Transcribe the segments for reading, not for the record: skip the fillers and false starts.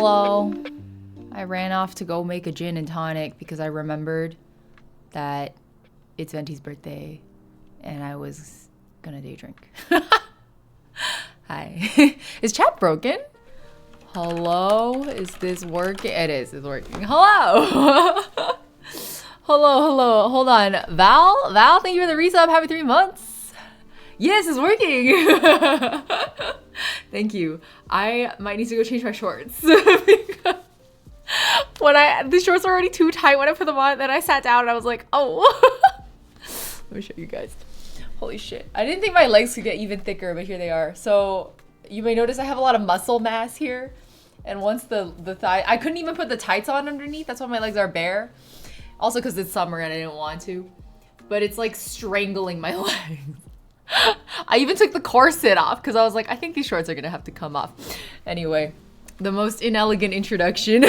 Hello. I ran off to go make a gin and tonic because I remembered that it's Venti's birthday and I was gonna day drink. Hi. Is chat broken? Hello? Is this working? It is. It's working. Hello. Hello. Hold on. Val, thank you for the resub. Happy 3 months. Yes, it's working. Thank you. I might need to go change my shorts. Because the shorts are already too tight when I put them on. Then I sat down and I was like, oh. Let me show you guys. Holy shit. I didn't think my legs could get even thicker, but here they are. So you may notice I have a lot of muscle mass here. And once the thigh, I couldn't even put the tights on underneath. That's why my legs are bare. Also because it's summer and I didn't want to. But it's like strangling my legs. I even took the corset off because I was like, I think these shorts are gonna have to come off. Anyway, the most inelegant introduction.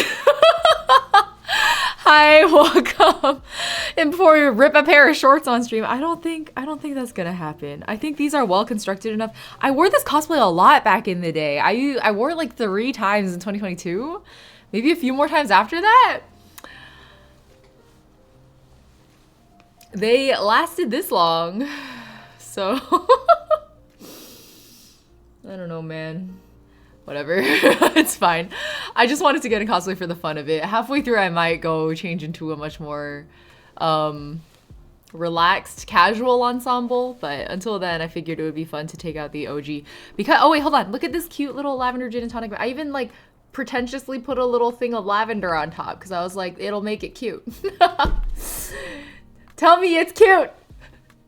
Hi, welcome. And before we rip a pair of shorts on stream, I don't think that's gonna happen. I think these are well constructed enough. I wore this cosplay a lot back in the day. I wore it like 3 times in 2022, maybe a few more times after that. They lasted this long. So, I don't know, man. Whatever. It's fine. I just wanted to get in cosplay for the fun of it. Halfway through, I might go change into a much more relaxed, casual ensemble. But until then, I figured it would be fun to take out the OG. Because, oh wait, hold on. Look at this cute little lavender gin and tonic. I even like pretentiously put a little thing of lavender on top because I was like, it'll make it cute. Tell me it's cute.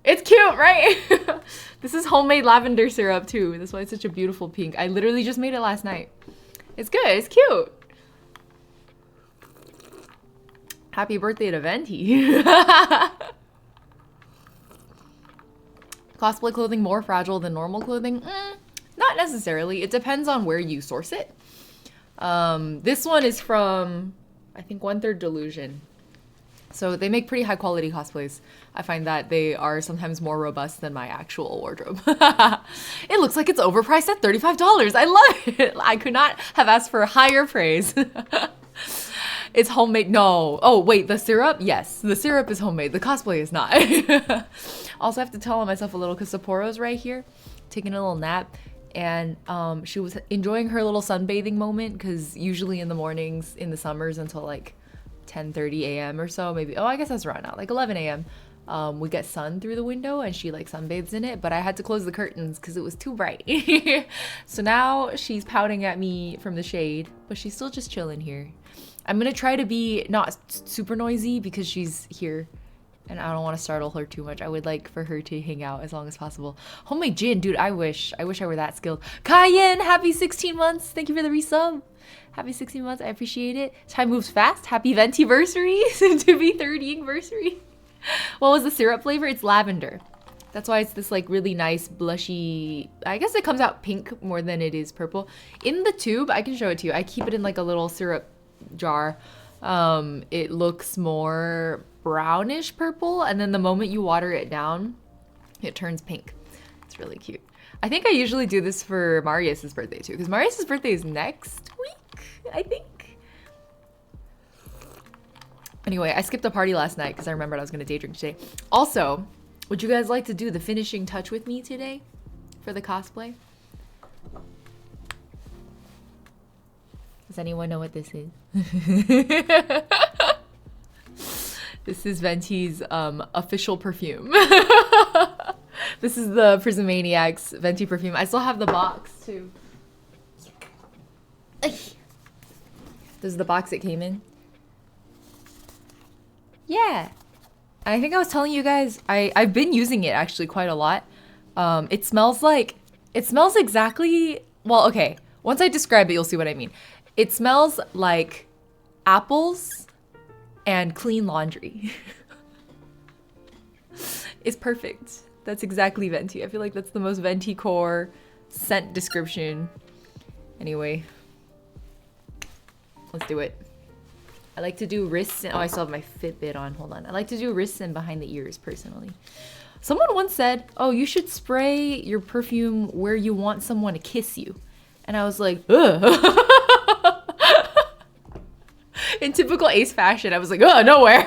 It's cute, right? This is homemade lavender syrup too. That's why it's such a beautiful pink. I literally just made it last night. It's good, it's cute. Happy birthday to Venti. Cosplay clothing more fragile than normal clothing? Not necessarily. It depends on where you source it. This one is from, I think, 1/3 Delusion. So they make pretty high quality cosplays. I find that they are sometimes more robust than my actual wardrobe. It looks like it's overpriced at $35. I love it. I could not have asked for higher praise. It's homemade. No. Oh, wait, the syrup? Yes, the syrup is homemade. The cosplay is not. Also, I have to tell on myself a little because Sapporo's right here, taking a little nap. And she was enjoying her little sunbathing moment because usually in the mornings, in the summers until like 10:30 a.m. or so, maybe, oh, I guess that's around now, like 11 a.m. We get sun through the window and she like sunbathes in it, but I had to close the curtains because it was too bright. So now she's pouting at me from the shade, but she's still just chilling here. I'm gonna try to be not super noisy because she's here and I don't want to startle her too much. I would like for her to hang out as long as possible. Homemade gin, dude, I wish I were that skilled. Cayenne, happy 16 months. Thank you for the resub. Happy 16 months, I appreciate it. Time moves fast. Happy Ventiversary, soon to be 30th anniversary. What was the syrup flavor? It's lavender. That's why it's this like really nice blushy, I guess it comes out pink more than it is purple. In the tube, I can show it to you. I keep it in like a little syrup jar. It looks more brownish purple, and then the moment you water it down, it turns pink. It's really cute. I think I usually do this for Marius's birthday too, because Marius's birthday is next week, I think. Anyway, I skipped a party last night because I remembered I was going to day drink today. Also, would you guys like to do the finishing touch with me today for the cosplay? Does anyone know what this is? This is Venti's official perfume. This is the Prismaniacs Venti perfume. I still have the box too. This is the box it came in. Yeah. I think I was telling you guys, I've been using it actually quite a lot. It smells exactly, well, okay. Once I describe it, you'll see what I mean. It smells like apples and clean laundry. It's perfect. That's exactly Venti. I feel like that's the most Venti core scent description. Anyway, let's do it. I like to do wrists and, oh, I still have my Fitbit on, hold on. I like to do wrists and behind the ears personally. Someone once said, oh, you should spray your perfume where you want someone to kiss you. And I was like, ugh. In typical Ace fashion, I was like, oh, nowhere.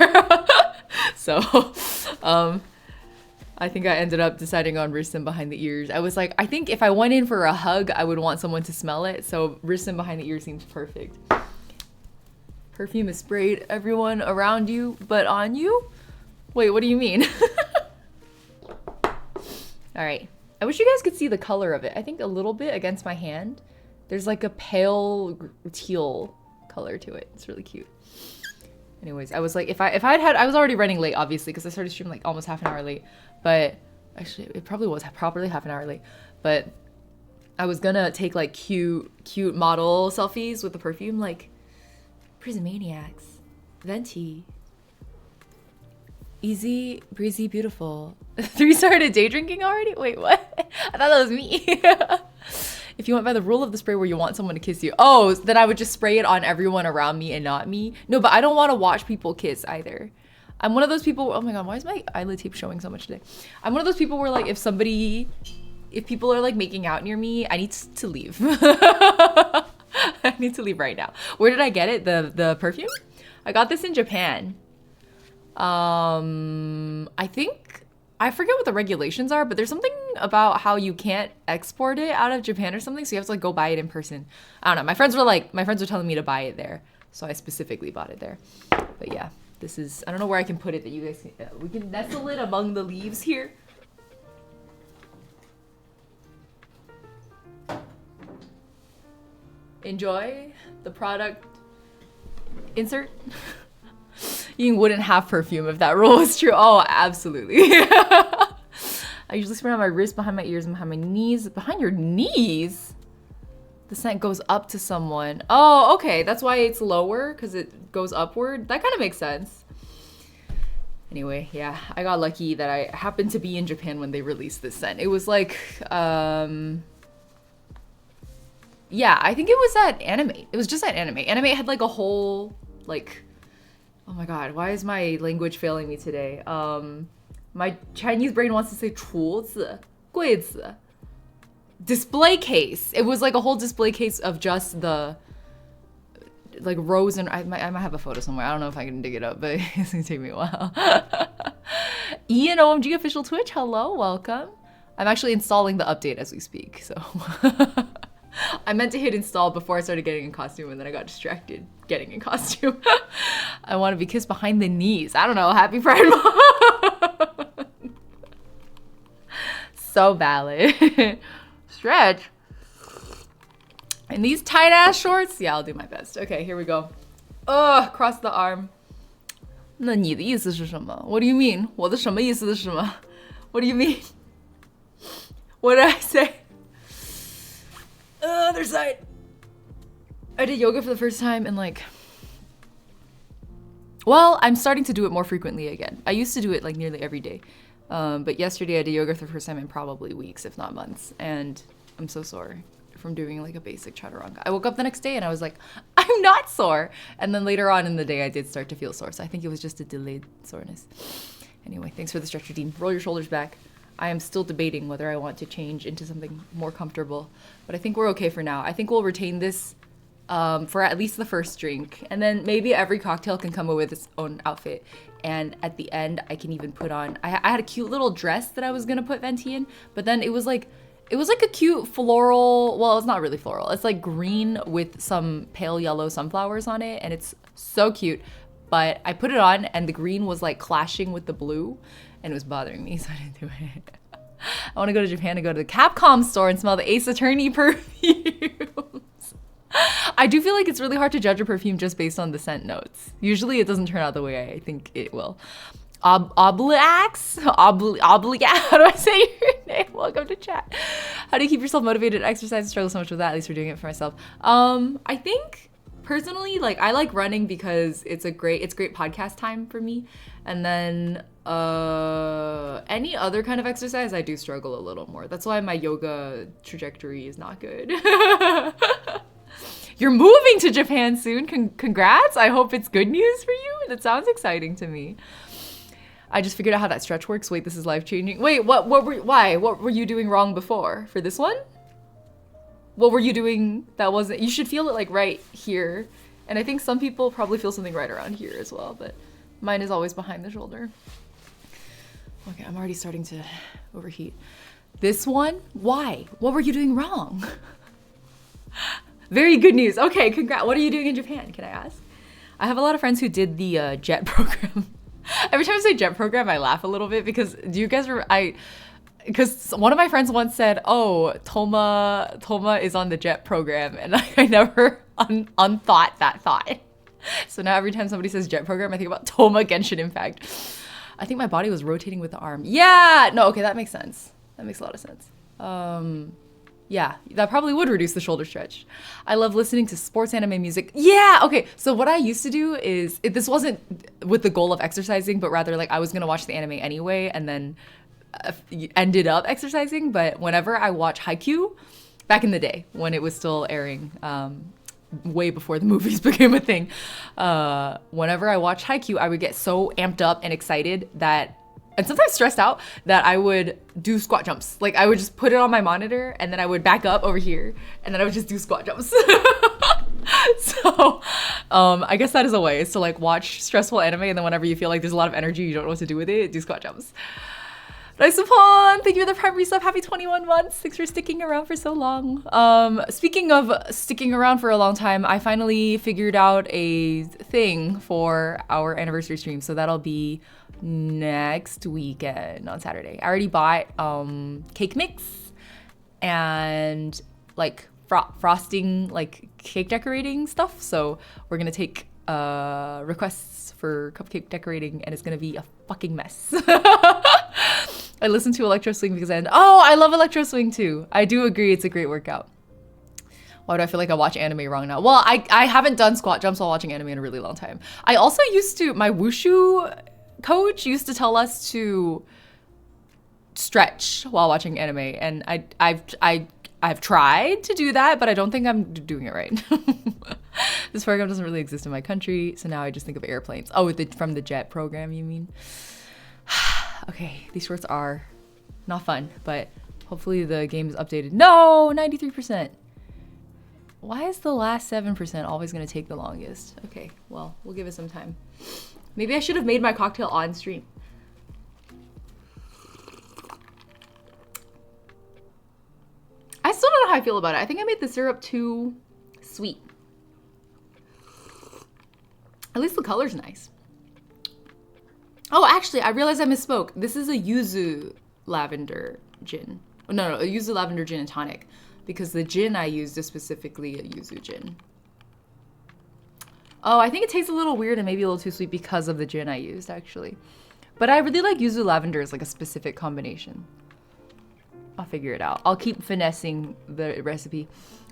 So, I think I ended up deciding on wrist and behind the ears. I was like, I think if I went in for a hug, I would want someone to smell it. So wrist and behind the ears seems perfect. Perfume is sprayed everyone around you, but on you? Wait, what do you mean? All right. I wish you guys could see the color of it. I think a little bit against my hand. There's like a pale teal color to it. It's really cute. Anyways, I was like, if I'd had, I was already running late, obviously, because I started streaming like almost half an hour late. But actually, it probably was properly half an hour late. But I was gonna take like cute model selfies with the perfume, like Prismaniacs, Venti, easy, breezy, beautiful. 3-star to day drinking already? Wait, what? I thought that was me. If you went by the rule of the spray where you want someone to kiss you, oh, then I would just spray it on everyone around me and not me. No, but I don't want to watch people kiss either. I'm one of those people, oh my god, why is my eyelid tape showing so much today? I'm one of those people where like if people are like making out near me, I need to leave. I need to leave right now. Where did I get it? The perfume? I got this in Japan. I forget what the regulations are, but there's something about how you can't export it out of Japan or something, so you have to like go buy it in person. I don't know. My friends were telling me to buy it there, so I specifically bought it there. But yeah, this is, I don't know where I can put it that you guys can, we can nestle it among the leaves here. Enjoy the product insert. You wouldn't have perfume if that rule was true. Oh, absolutely. I usually spray on my wrist, behind my ears, and behind my knees. Behind your knees? The scent goes up to someone. Oh, okay. That's why it's lower, because it goes upward. That kind of makes sense. Anyway, yeah. I got lucky that I happened to be in Japan when they released this scent. It was like, yeah, I think it was at Anime. It was just at Anime. Anime had like a whole, like, oh my god, why is my language failing me today? My Chinese brain wants to say 橱子,柜子. Display case. It was like a whole display case of just the like rows, and I might have a photo somewhere. I don't know if I can dig it up, but it's gonna take me a while. Ian OMG official Twitch, hello, welcome. I'm actually installing the update as we speak, so I meant to hit install before I started getting in costume, and then I got distracted getting in costume. I want to be kissed behind the knees. I don't know. Happy Pride Month. So valid. Stretch. And these tight ass shorts? Yeah, I'll do my best. Okay, here we go. Ugh, cross the arm. 那你的意思是什么? What do you mean? 我的什么意思是什么? What do you mean? What did I say? Other side. I did yoga for the first time in like, well, I'm starting to do it more frequently again. I used to do it like nearly every day. But yesterday I did yoga for the first time in probably weeks, if not months. And I'm so sore from doing like a basic chaturanga. I woke up the next day and I was like, I'm not sore. And then later on in the day I did start to feel sore. So I think it was just a delayed soreness. Anyway, thanks for the stretch routine. Roll your shoulders back. I am still debating whether I want to change into something more comfortable, but I think we're okay for now. I think we'll retain this for at least the first drink, and then maybe every cocktail can come with its own outfit. And at the end, I can even put on, I had a cute little dress that I was gonna put Venti in, but then it was like a cute floral, well, it's not really floral. It's like green with some pale yellow sunflowers on it, and it's so cute. But I put it on and the green was like clashing with the blue and it was bothering me, so I didn't do it. I want to go to Japan and go to the Capcom store and smell the Ace Attorney perfumes. I do feel like it's really hard to judge a perfume just based on the scent notes. Usually it doesn't turn out the way I think it will. Obliax? How do I say your name? Welcome to chat. How do you keep yourself motivated to exercise? I struggle so much with that, at least we're doing it for myself. I think personally, like, I like running because it's great podcast time for me. And then any other kind of exercise, I do struggle a little more. That's why my yoga trajectory is not good. You're moving to Japan soon. Congrats. I hope it's good news for you. That sounds exciting to me. I just figured out how that stretch works. Wait, this is life-changing. Wait, what were you doing wrong before? For this one? What were you doing that wasn't, you should feel it like right here And I think some people probably feel something right around here as well, but mine is always behind the shoulder. Okay, I'm already starting to overheat. This one, why? What were you doing wrong? Very good news. Okay, congrats. What are you doing in Japan, can I ask? I have a lot of friends who did the JET program. Every time I say JET program, I laugh a little bit because do you guys because one of my friends once said, oh, Toma is on the JET program, and I never unthought that thought. So now every time somebody says JET program, I think about Toma Genshin Impact. I think my body was rotating with the arm. Yeah, no, okay, that makes sense. That makes a lot of sense. Yeah, that probably would reduce the shoulder stretch. I love listening to sports anime music. Yeah, okay, so what I used to do is, this wasn't with the goal of exercising, but rather like I was gonna watch the anime anyway and then ended up exercising. But whenever I watch Haikyuu, back in the day when it was still airing, way before the movies became a thing, whenever I watched Haikyuu, I would get so amped up and excited that, and sometimes stressed out, that I would do squat jumps. Like I would just put it on my monitor and then I would back up over here and then I would just do squat jumps. So I guess that is a way, is to like watch stressful anime and then whenever you feel like there's a lot of energy, you don't know what to do with it, do squat jumps. Nice upon, thank you for the primary sub. Happy 21 months. Thanks for sticking around for so long. Speaking of sticking around for a long time, I finally figured out a thing for our anniversary stream. So that'll be next weekend on Saturday. I already bought cake mix and like frosting, like cake decorating stuff. So we're gonna take requests for cupcake decorating and it's gonna be a fucking mess. I listen to Electro Swing because I love Electro Swing too. I do agree, it's a great workout. Why do I feel like I watch anime wrong now? Well, I haven't done squat jumps while watching anime in a really long time. I also used to, my wushu coach used to tell us to stretch while watching anime, and I've tried to do that, but I don't think I'm doing it right. This program doesn't really exist in my country, so now I just think of airplanes. Oh, from the JET program, you mean? Okay, these shorts are not fun, but hopefully the game is updated. No, 93%. Why is the last 7% always gonna take the longest? Okay, well, we'll give it some time. Maybe I should have made my cocktail on stream. I still don't know how I feel about it. I think I made the syrup too sweet. At least the color's nice. Oh, actually, I realized I misspoke. This is a yuzu lavender gin. Oh, no, a yuzu lavender gin and tonic. Because the gin I used is specifically a yuzu gin. Oh, I think it tastes a little weird and maybe a little too sweet because of the gin I used, actually. But I really like yuzu lavender as like a specific combination. I'll figure it out. I'll keep finessing the recipe.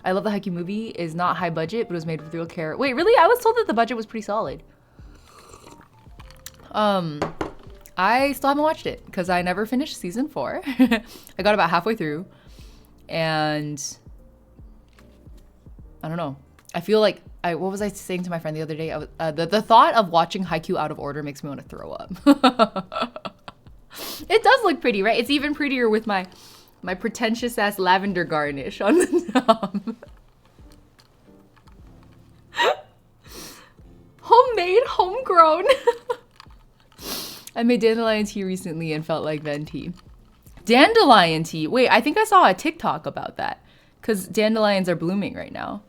I love the Haikyuu movie. Is not high budget, but it was made with real care. Wait, really? I was told that the budget was pretty solid. I still haven't watched it because I never finished season 4. I got about halfway through and I don't know. I feel like what was I saying to my friend the other day? The thought of watching Haikyuu out of order makes me want to throw up. It does look pretty, right? It's even prettier with my pretentious ass lavender garnish on the top. Homemade, homegrown. I made dandelion tea recently and felt like venti. Dandelion tea. Wait, I think I saw a TikTok about that because dandelions are blooming right now.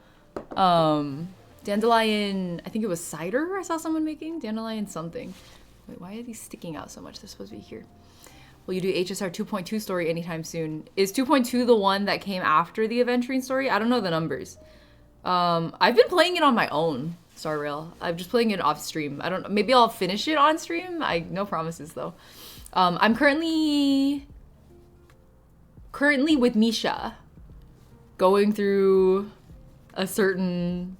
Dandelion, I think it was cider I saw someone making. Dandelion something. Wait, why are these sticking out so much? They're supposed to be here. Will you do HSR 2.2 story anytime soon? Is 2.2 the one that came after the adventuring story? I don't know the numbers. I've been playing it on my own, Star Rail. I'm just playing it off stream. I don't know. Maybe I'll finish it on stream. No promises though. I'm currently with Misha going through a certain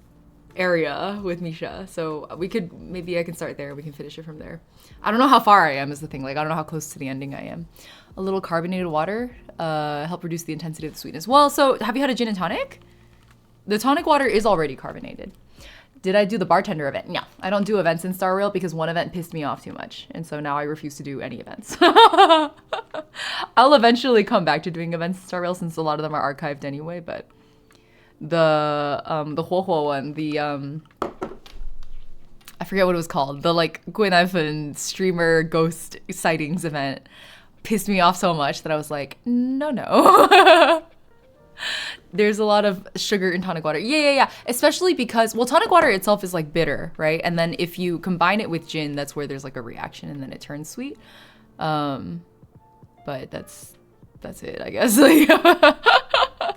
area with Misha. So maybe I can start there. We can finish it from there. I don't know how far I am is the thing. Like, I don't know how close to the ending I am. A little carbonated water help reduce the intensity of the sweetness. Well, so have you had a gin and tonic? The tonic water is already carbonated. Did I do the bartender event? No, I don't do events in Star Rail because one event pissed me off too much. And so now I refuse to do any events. I'll eventually come back to doing events in Star Rail since a lot of them are archived anyway, but the Huohuo one, forget what it was called. The like Gwyn Evan streamer ghost sightings event pissed me off so much that I was like, no. There's a lot of sugar in tonic water. Yeah. Especially because, well, tonic water itself is like bitter, right? And then if you combine it with gin, that's where there's like a reaction and then it turns sweet. But that's it, I guess. Like, I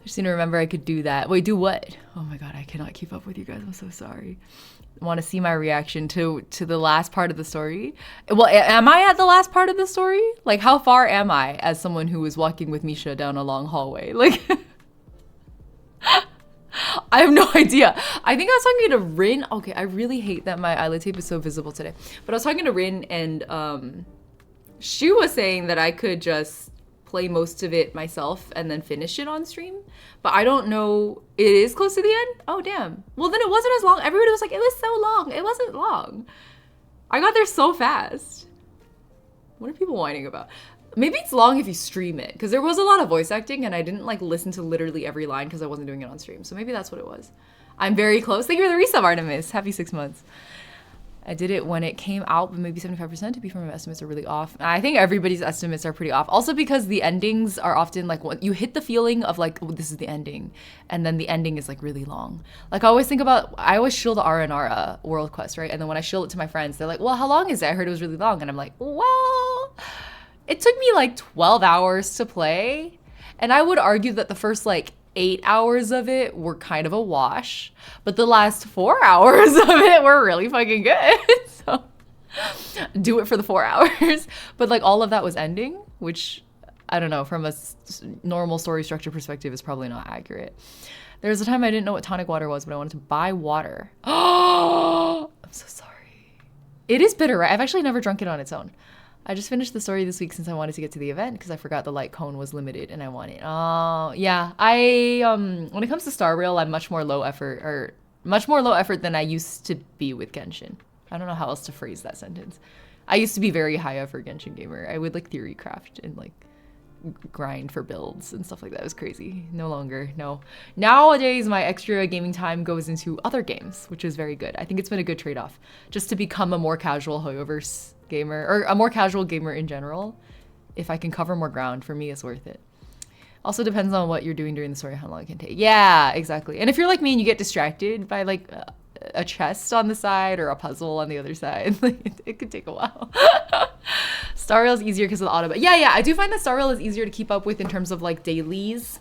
just need to remember I could do that. Wait, do what? Oh my God, I cannot keep up with you guys. I'm so sorry. Want to see my reaction to the last part of the story? Well, am I at the last part of the story? Like, how far am I as someone who was walking with Misha down a long hallway? Like, I have no idea. I think I was talking to Rin. Okay, I really hate that my eyelid tape is so visible today. But I was talking to Rin and she was saying that I could just play most of it myself and then finish it on stream. But I don't know. It is close to the end? Oh, damn. Well, then it wasn't as long. Everybody was like, it was so long. It wasn't long. I got there so fast. What are people whining about? Maybe it's long if you stream it, because there was a lot of voice acting and I didn't like listen to literally every line because I wasn't doing it on stream. So maybe that's what it was. I'm very close. Thank you for the resub, Artemis. Happy 6 months. I did it when it came out, but maybe 75% to be from my estimates are really off. I think everybody's estimates are pretty off. Also because the endings are often like, when you hit the feeling of like, oh, this is the ending. And then the ending is like really long. Like I always shill the Aranara world quest, right? And then when I shill it to my friends, they're like, well, how long is it? I heard it was really long. And I'm like, well, it took me like 12 hours to play. And I would argue that the first like 8 hours of it were kind of a wash, but the last 4 hours of it were really fucking good. So do it for the 4 hours. But like all of that was ending, which I don't know, from a normal story structure perspective is probably not accurate. There was a time I didn't know what tonic water was, but I wanted to buy water. Oh, I'm so sorry. It is bitter, right? I've actually never drunk it on its own. I just finished the story this week since I wanted to get to the event because I forgot the light cone was limited and I want it. Oh, yeah. When it comes to Star Rail, I'm much more low effort than I used to be with Genshin. I don't know how else to phrase that sentence. I used to be very high effort Genshin gamer. I would like theory craft and like grind for builds and stuff like that. It was crazy. No longer, no. Nowadays, my extra gaming time goes into other games, which is very good. I think it's been a good trade-off just to become a more casual Hoyoverse gamer, or a more casual gamer in general. If I can cover more ground, for me, it's worth it. Also depends on what you're doing during the story, how long it can take. Yeah, exactly. And if you're like me and you get distracted by like a chest on the side or a puzzle on the other side, like it could take a while. Star Rail is easier because of the auto, but yeah, I do find that Star Rail is easier to keep up with in terms of like dailies,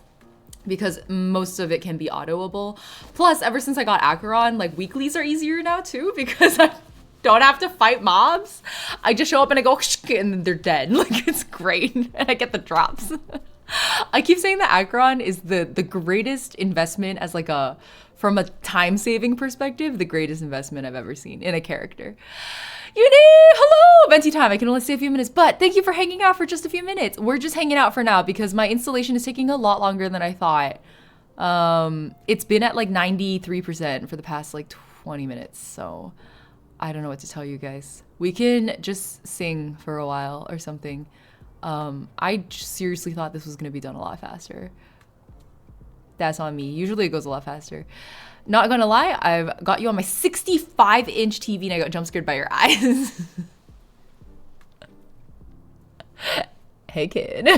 because most of it can be autoable. Plus, ever since I got Acheron, like weeklies are easier now too, because I don't have to fight mobs. I just show up and I go and then they're dead. Like it's great. And I get the drops. I keep saying that Acheron is the greatest investment as like from a time saving perspective, the greatest investment I've ever seen in a character. Hello, Venti time. I can only stay a few minutes, but thank you for hanging out for just a few minutes. We're just hanging out for now because my installation is taking a lot longer than I thought. It's been at like 93% for the past like 20 minutes. So I don't know what to tell you guys. We can just sing for a while or something. I seriously thought this was going to be done a lot faster. That's on me. Usually it goes a lot faster. Not gonna lie, I've got you on my 65-inch TV and I got jump scared by your eyes. Hey kid.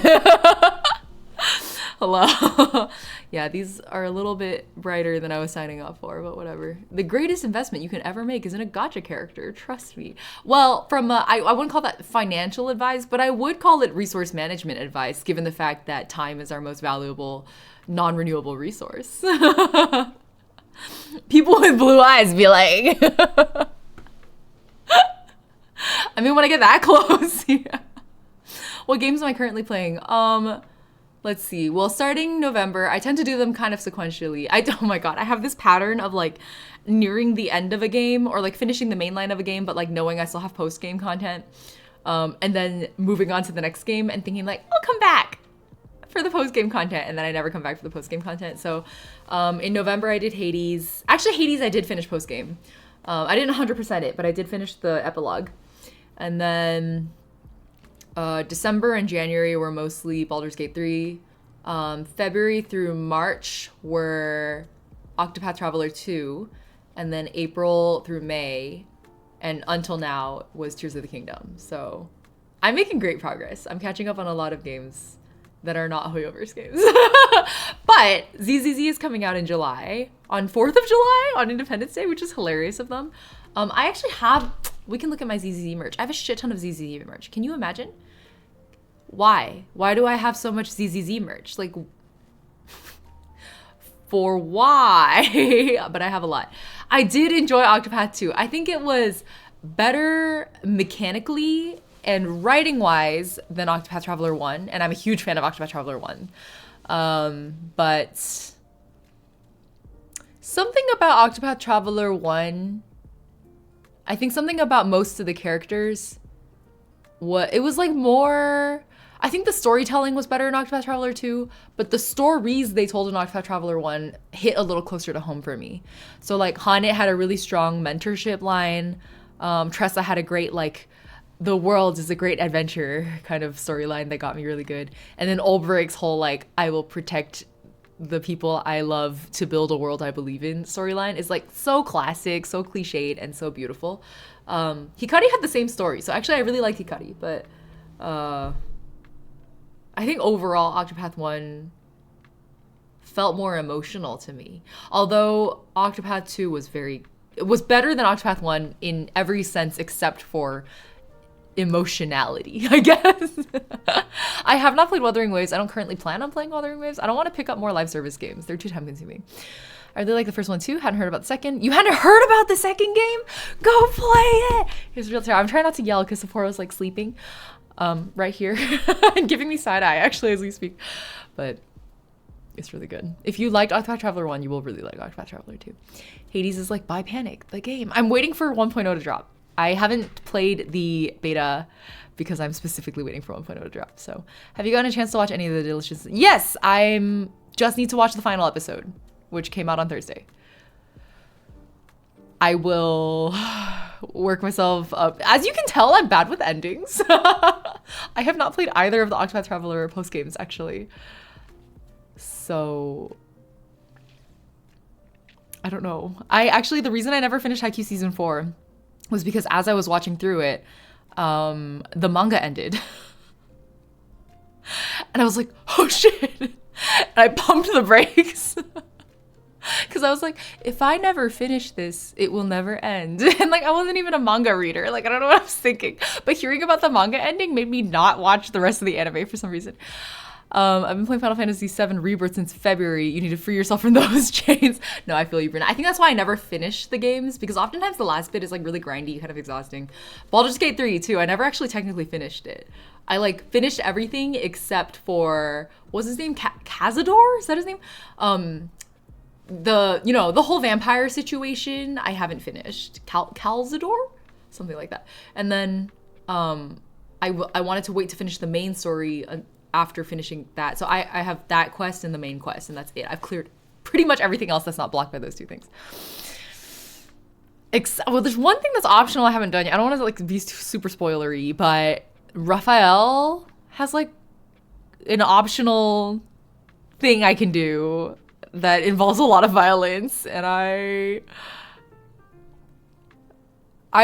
Hello. Yeah, these are a little bit brighter than I was signing up for, but whatever. The greatest investment you can ever make is in a gacha character, trust me. Well, I wouldn't call that financial advice, but I would call it resource management advice, given the fact that time is our most valuable non-renewable resource. People with blue eyes be like, I mean, when I get that close, yeah. What games am I currently playing? Let's see. Well, starting November, I tend to do them kind of sequentially. Oh my God, I have this pattern of like nearing the end of a game or like finishing the main line of a game, but like knowing I still have post-game content. And then moving on to the next game and thinking like, I'll come back for the post-game content, and then I never come back for the post-game content. So in November I did Hades. Actually, Hades I did finish post-game. I didn't 100% it, but I did finish the epilogue. And then December and January were mostly Baldur's Gate 3. February through March were Octopath Traveler 2. and then April through May, and until now was Tears of the Kingdom. So I'm making great progress. I'm catching up on a lot of games that are not Hoyoverse games. But ZZZ is coming out in July, on 4th of July, on Independence Day, which is hilarious of them. I actually have, we can look at my ZZZ merch. I have a shit ton of ZZZ merch. Can you imagine? Why? Why do I have so much ZZZ merch? Like, for why? But I have a lot. I did enjoy Octopath 2. I think it was better mechanically and writing-wise than Octopath Traveler 1, and I'm a huge fan of Octopath Traveler 1. But something about Octopath Traveler 1, I think something about most of the characters, it was like more, I think the storytelling was better in Octopath Traveler 2, but the stories they told in Octopath Traveler 1 hit a little closer to home for me. So like Hanet had a really strong mentorship line. Tressa had a great like, the world is a great adventure kind of storyline that got me really good. And then Ulbricht's whole like, I will protect the people I love to build a world I believe in storyline is like so classic, so cliched, and so beautiful. Hikari had the same story. So actually I really like Hikari, but I think overall Octopath 1 felt more emotional to me. Although Octopath 2 was better than Octopath 1 in every sense except for emotionality, I guess. I have not played Wuthering Waves. I don't currently plan on playing Wuthering Waves. I don't want to pick up more live service games. They're too time consuming. I really like the first one too. Hadn't heard about the second. You hadn't heard about the second game? Go play it! Here's real terror. I'm trying not to yell because Sephiroth's like sleeping right here and giving me side eye actually as we speak. But it's really good. If you liked Octopath Traveler 1, you will really like Octopath Traveler 2. Hades is like, buy Panic, the game. I'm waiting for 1.0 to drop. I haven't played the beta because I'm specifically waiting for 1.0 to drop. So have you gotten a chance to watch any of the delicious? Yes, I'm just need to watch the final episode, which came out on Thursday. I will work myself up. As you can tell, I'm bad with endings. I have not played either of the Octopath Traveler post games actually. So I don't know. The reason I never finished Haikyuu season 4 was because as I was watching through it, the manga ended. And I was like, oh shit. And I pumped the brakes. Because I was like, if I never finish this, it will never end. And like, I wasn't even a manga reader. Like, I don't know what I was thinking. But hearing about the manga ending made me not watch the rest of the anime for some reason. I've been playing Final Fantasy VII Rebirth since February. You need to free yourself from those chains. No, I feel you, Brina. I think that's why I never finish the games, because oftentimes the last bit is like really grindy, kind of exhausting. Baldur's Gate 3 too. I never actually technically finished it. I like finished everything except for, what's his name? Cazador? Is that his name? The whole vampire situation, I haven't finished. Calzador? Something like that. And then I wanted to wait to finish the main story after finishing that. So I have that quest and the main quest, and that's it. I've cleared pretty much everything else that's not blocked by those two things. Well, there's one thing that's optional I haven't done yet. I don't want to like be super spoilery, but Raphael has like an optional thing I can do that involves a lot of violence, and I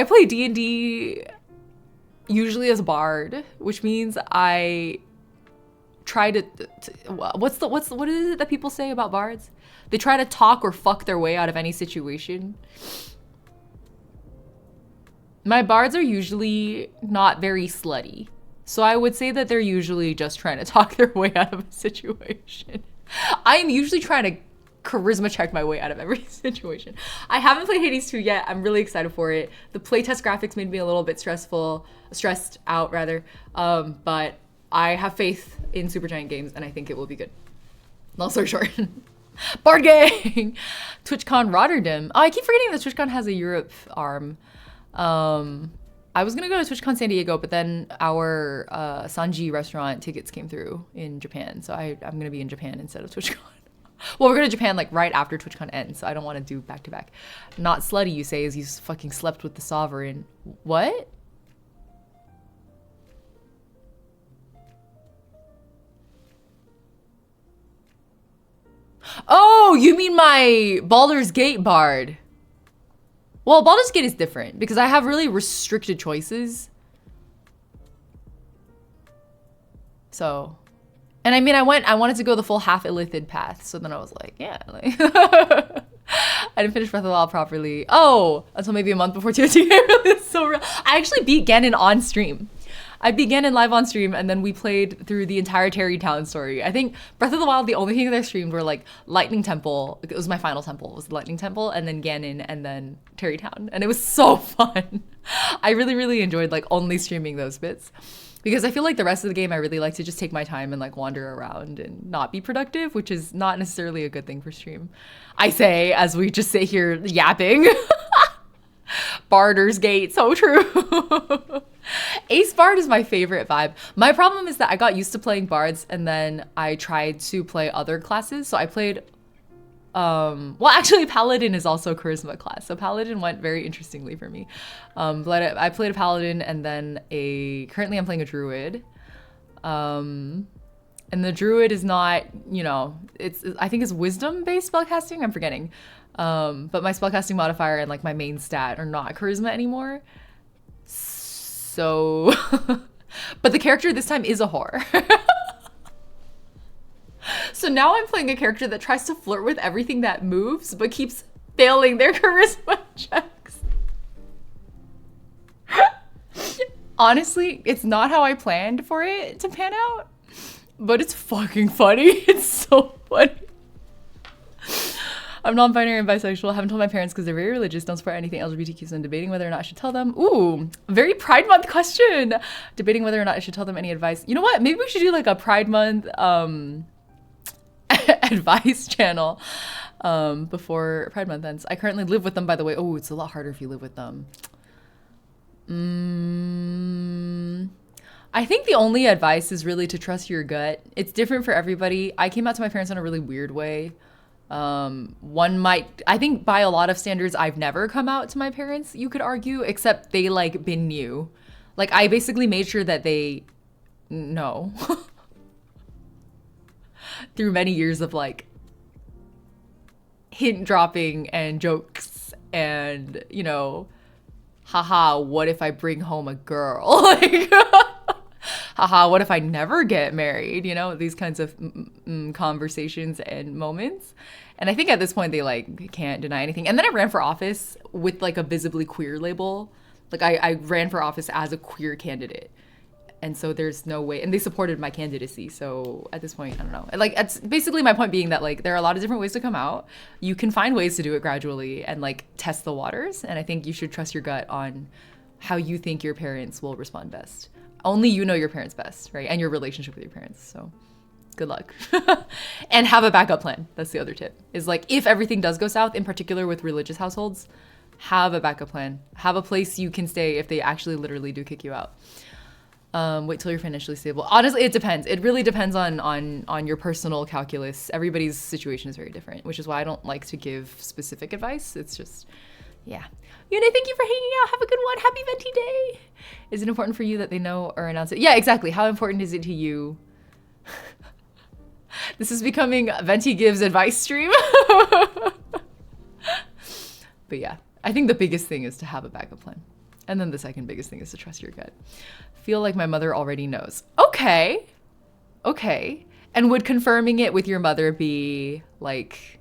play D&D usually as a bard, which means I try to what is it that people say about bards? They try to talk or fuck their way out of any situation. My bards are usually not very slutty, so I would say that they're usually just trying to talk their way out of a situation. I'm usually trying to charisma check my way out of every situation. I haven't played Hades 2 yet. I'm really excited for it. The playtest graphics made me a little bit stressed out rather, but I have faith in Supergiant Games, and I think it will be good. Long story short. Bard Gang! TwitchCon Rotterdam. Oh, I keep forgetting that TwitchCon has a Europe arm. I was gonna go to TwitchCon San Diego, but then our Sanji restaurant tickets came through in Japan, so I'm gonna be in Japan instead of TwitchCon. Well, we're going to Japan like right after TwitchCon ends, so I don't want to do back to back. Not slutty, you say, as you fucking slept with the sovereign. What? Oh, you mean my Baldur's Gate bard. Well, Baldur's Gate is different because I have really restricted choices. So, and I mean, I wanted to go the full half illithid path. So then I was like, yeah, like, I didn't finish Breath of the Wild properly. Oh, until maybe a month before TOT. It's so real. I actually beat Ganon on stream. I beat Ganon live on stream, and then we played through the entire Terry Town story. I think Breath of the Wild, the only thing that I streamed were like Lightning Temple. It was my final temple. It was the Lightning Temple, and then Ganon, and then Terry Town. And it was so fun. I really, really enjoyed like only streaming those bits. Because I feel like the rest of the game, I really like to just take my time and like wander around and not be productive, which is not necessarily a good thing for stream. I say, as we just sit here yapping. Bardur's Gate, so true. Ace Bard is my favorite vibe. My problem is that I got used to playing bards and then I tried to play other classes. So I played, well, actually Paladin is also a charisma class. So Paladin went very interestingly for me. But I played a Paladin and then currently I'm playing a Druid. And the Druid is not, you know, I think it's wisdom based spellcasting. I'm forgetting. But my spellcasting modifier and like my main stat are not charisma anymore. So, but the character this time is a whore. So now I'm playing a character that tries to flirt with everything that moves, but keeps failing their charisma checks. Honestly, it's not how I planned for it to pan out, but it's fucking funny. It's so funny. I'm non-binary and bisexual. I haven't told my parents because they're very religious. Don't support anything LGBTQ, so I'm debating whether or not I should tell them. Ooh, very Pride Month question. Debating whether or not I should tell them any advice. You know what? Maybe we should do like a Pride Month advice channel before Pride Month ends. I currently live with them, by the way. Oh, it's a lot harder if you live with them. I think the only advice is really to trust your gut. It's different for everybody. I came out to my parents in a really weird way. I think by a lot of standards, I've never come out to my parents, you could argue, except they like been new. Like I basically made sure that they know through many years of like hint dropping and jokes and, you know, haha, what if I bring home a girl? Like, haha, what if I never get married? You know, these kinds of conversations and moments. And I think at this point they like can't deny anything. And then I ran for office with like a visibly queer label. Like I ran for office as a queer candidate. And so there's no way, and they supported my candidacy. So at this point, I don't know. Like it's basically my point being that like there are a lot of different ways to come out. You can find ways to do it gradually and like test the waters. And I think you should trust your gut on how you think your parents will respond best. Only you know your parents best, right? And your relationship with your parents. So good luck. And have a backup plan. That's the other tip. Is like if everything does go south, in particular with religious households, have a backup plan. Have a place you can stay if they actually literally do kick you out. Wait till you're financially stable. Honestly, it depends. It really depends on your personal calculus. Everybody's situation is very different, which is why I don't like to give specific advice. It's just, yeah. Yuna, thank you for hanging out. Have a good one. Happy Venti Day. Is it important for you that they know or announce it? Yeah, exactly. How important is it to you? This is becoming Venti Gives Advice stream. But yeah, I think the biggest thing is to have a backup plan. And then the second biggest thing is to trust your gut. Feel like my mother already knows. Okay. Okay. And would confirming it with your mother be like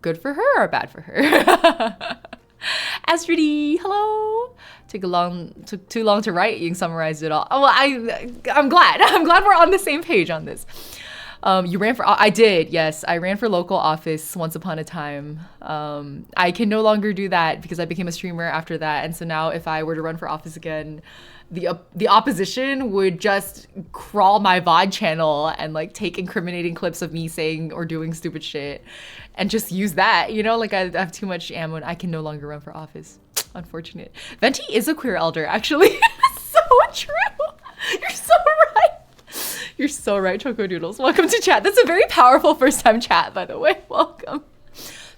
good for her or bad for her? Astrid, hello. Took too long to write. You summarized it all. Oh, well, I'm glad. I'm glad we're on the same page on this. You ran for, I did, yes. I ran for local office once upon a time. I can no longer do that because I became a streamer after that. And so now if I were to run for office again, the opposition would just crawl my VOD channel and like take incriminating clips of me saying or doing stupid shit and just use that, you know, like I have too much ammo and I can no longer run for office. Unfortunate. Venti is a queer elder, actually. So true. You're so right. You're so right, Choco Doodles. Welcome to chat. That's a very powerful first time chat, by the way. Welcome.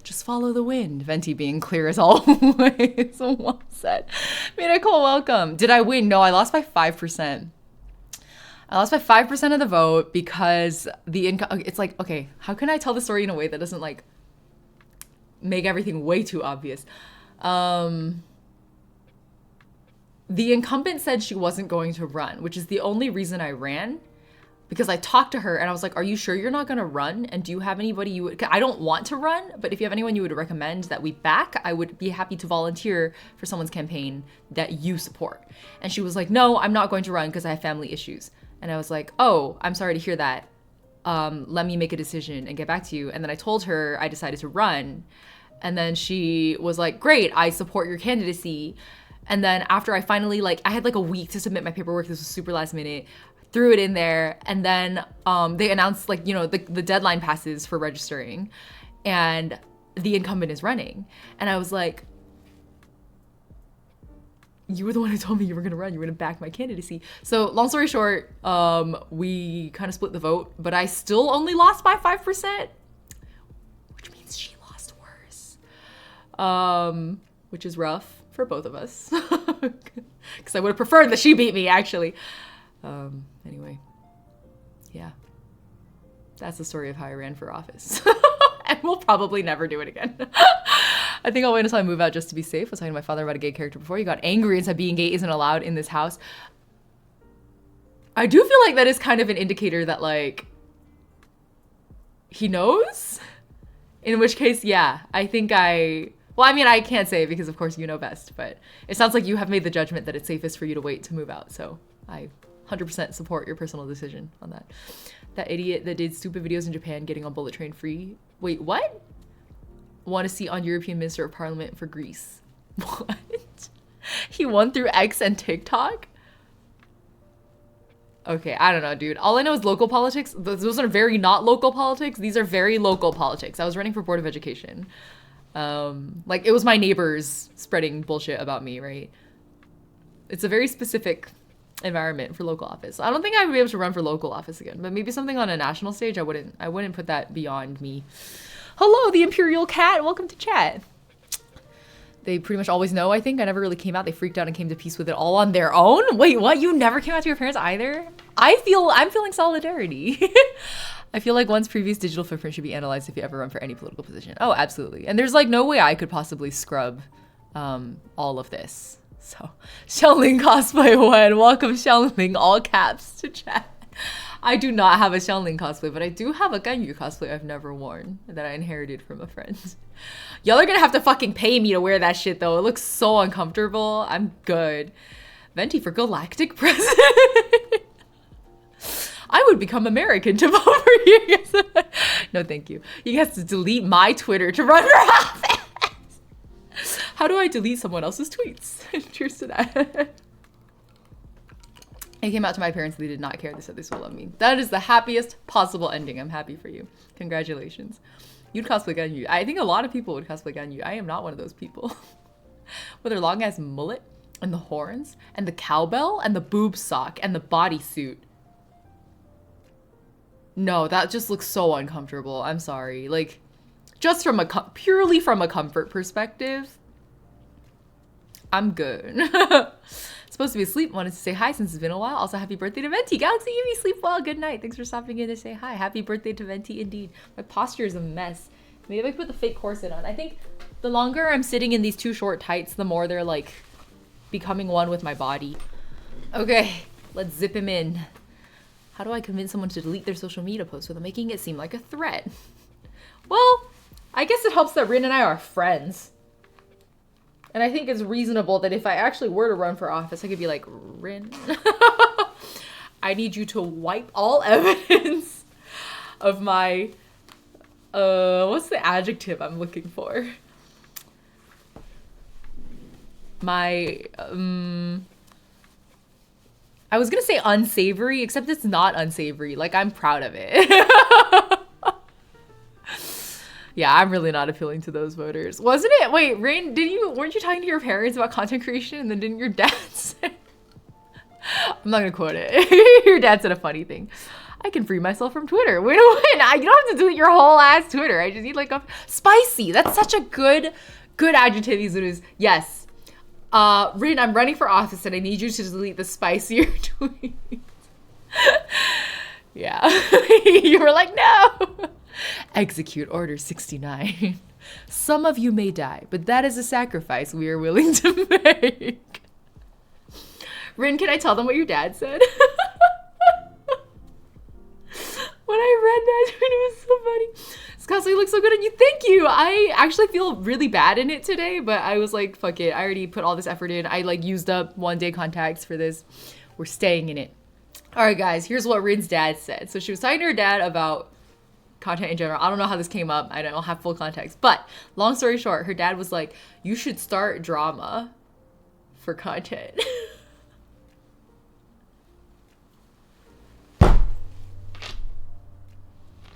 Just follow the wind. Venti being clear as always. So well said. Miracle, welcome. Did I win? No, I lost by 5%. I lost by 5% of the vote because the income, it's like, okay, how can I tell the story in a way that doesn't like make everything way too obvious? The incumbent said she wasn't going to run, which is the only reason I ran. Because I talked to her and I was like, are you sure you're not gonna run? And do you have anybody you would, I don't want to run, but if you have anyone you would recommend that we back, I would be happy to volunteer for someone's campaign that you support. And she was like, no, I'm not going to run because I have family issues. And I was like, oh, I'm sorry to hear that. Let me make a decision and get back to you. And then I told her I decided to run. And then she was like, great, I support your candidacy. And then after I finally, I had a week to submit my paperwork. This was super last minute. Threw it in there, and then they announced the deadline passes for registering, and the incumbent is running. And I was like, you were the one who told me you were gonna run, you were gonna back my candidacy. So long story short, we kind of split the vote, but I still only lost by 5%, which means she lost worse, which is rough for both of us, because I would have preferred that she beat me, actually. Anyway, yeah, that's the story of how I ran for office. And we'll probably never do it again. I think I'll wait until I move out just to be safe. I was talking to my father about a gay character before. He got angry and said being gay isn't allowed in this house. I do feel like that is kind of an indicator that he knows, in which case, yeah, I think well, I mean, I can't say it because of course you know best, but it sounds like you have made the judgment that it's safest for you to wait to move out. So I 100% support your personal decision on that. That idiot that did stupid videos in Japan getting on bullet train free. Wait, what? Want a seat on European Minister of Parliament for Greece. What? He won through X and TikTok? Okay, I don't know, dude. All I know is local politics. Those are very not local politics. These are very local politics. I was running for Board of Education. It was my neighbors spreading bullshit about me, right? It's a very specific environment for local office. I don't think I would be able to run for local office again, but maybe something on a national stage. I wouldn't put that beyond me. Hello, the Imperial Cat. Welcome to chat. They pretty much always know, I think. I never really came out. They freaked out and came to peace with it all on their own. Wait, what? You never came out to your parents either? I'm feeling solidarity. I feel like one's previous digital footprint should be analyzed if you ever run for any political position. Oh, absolutely. And there's no way I could possibly scrub all of this. So, Xiaoling cosplay one. Welcome, Xiaoling, all caps to chat. I do not have a Xiaoling cosplay, but I do have a Ganyu cosplay I've never worn that I inherited from a friend. Y'all are gonna have to fucking pay me to wear that shit, though. It looks so uncomfortable. I'm good. Venti for galactic president. I would become American to vote for you. No, thank you. You have to delete my Twitter to run for office. How do I delete someone else's tweets? Cheers to that. I came out to my parents. They did not care. They said they still love me. That is the happiest possible ending. I'm happy for you. Congratulations. You'd cosplay Ganyu. I think a lot of people would cosplay Ganyu. I am not one of those people. With their long ass mullet and the horns and the cowbell and the boob sock and the bodysuit. No, that just looks so uncomfortable. I'm sorry. Just from purely from a comfort perspective, I'm good. Supposed to be asleep. Wanted to say hi since it's been a while. Also, happy birthday to Venti. Galaxy Evie, sleep well. Good night. Thanks for stopping in to say hi. Happy birthday to Venti indeed. My posture is a mess. Maybe I put the fake corset on. I think the longer I'm sitting in these too short tights, the more they're becoming one with my body. Okay, let's zip him in. How do I convince someone to delete their social media posts without making it seem like a threat? Well, I guess it helps that Rin and I are friends. And I think it's reasonable that if I actually were to run for office, I could be like, Rin, I need you to wipe all evidence of my, what's the adjective I'm looking for? My, I was gonna say unsavory, except it's not unsavory. I'm proud of it. Yeah, I'm really not appealing to those voters. Wasn't it? Wait, Rain, weren't you talking to your parents about content creation and then didn't your dad say? I'm not gonna quote it. Your dad said a funny thing. I can free myself from Twitter. Win-win. You don't have to delete your whole ass Twitter. I just need a spicy. That's such a good adjective, Izunus. Yes. Rin, I'm running for office and I need you to delete the spicier tweet. Yeah. You were like, no. Execute Order 69. Some of you may die, but that is a sacrifice we are willing to make. Rin, can I tell them what your dad said? When I read that tweet, it was so funny. Scott, you look so good on you. Thank you. I actually feel really bad in it today, but I was like, fuck it. I already put all this effort in. I like used up 1 day contacts for this. We're staying in it. All right, guys, here's what Rin's dad said. So she was talking to her dad about content in general. I don't know how this came up. I don't have full context, but long story short, her dad was like, you should start drama for content.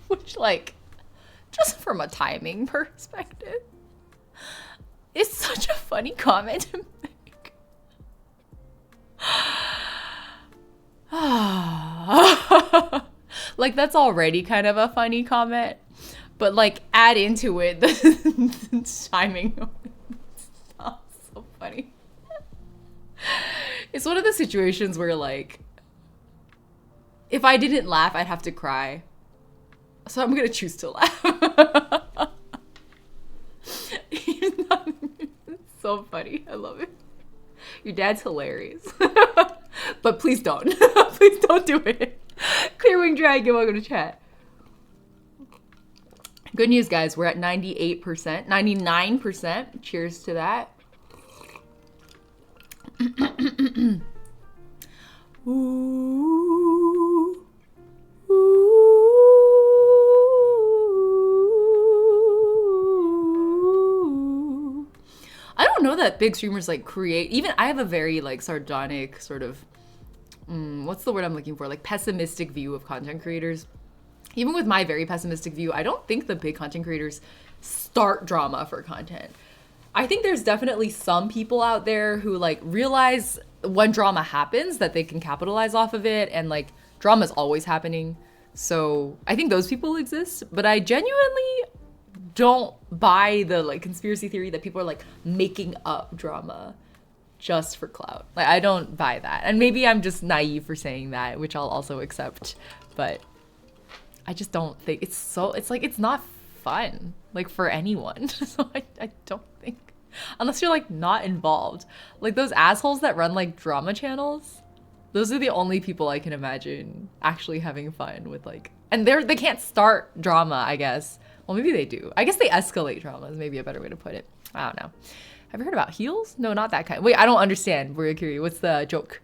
Which, like, just from a timing perspective, is such a funny comment to make. Like, that's already kind of a funny comment, but like add into it the timing. It's not so funny. It's one of the situations where, like, if I didn't laugh, I'd have to cry. So I'm gonna choose to laugh. It's so funny. I love it. Your dad's hilarious. But please don't. Please don't do it. Clearwing Dragon, welcome to chat. Good news, guys. We're at 98%, 99%. Cheers to that. Ooh. Ooh. I don't know that big streamers like create, even I have a very like sardonic sort of, what's the word I'm looking for? Like pessimistic view of content creators. Even with my very pessimistic view, I don't think the big content creators start drama for content. I think there's definitely some people out there who like realize when drama happens that they can capitalize off of it, and like drama is always happening. So I think those people exist, but I genuinely don't buy the like conspiracy theory that people are like making up drama just for clout. Like, I don't buy that. And maybe I'm just naive for saying that, which I'll also accept, but I just don't think it's like, it's not fun, like, for anyone. So I don't think, unless you're like not involved, like those assholes that run like drama channels, those are the only people I can imagine actually having fun with, like, and they can't start drama, I guess. Well, maybe they do. I guess they escalate drama is maybe a better way to put it. I don't know. Have you heard about heels? No, not that kind. Wait, I don't understand. Burikiri, what's the joke?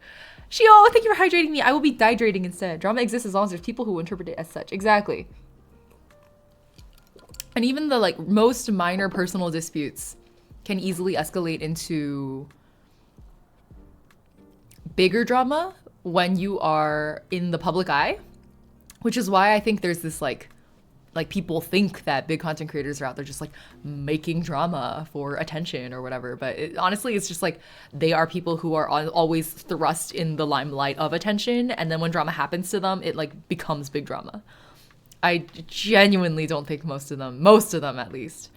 Shio, thank you for hydrating me. I will be dehydrating instead. Drama exists as long as there's people who interpret it as such. Exactly. And even the like most minor personal disputes can easily escalate into bigger drama when you are in the public eye, which is why I think there's this like people think that big content creators are out there just like making drama for attention or whatever, but honestly it's just like they are people who are always thrust in the limelight of attention, and then when drama happens to them it like becomes big drama. I genuinely don't think most of them at least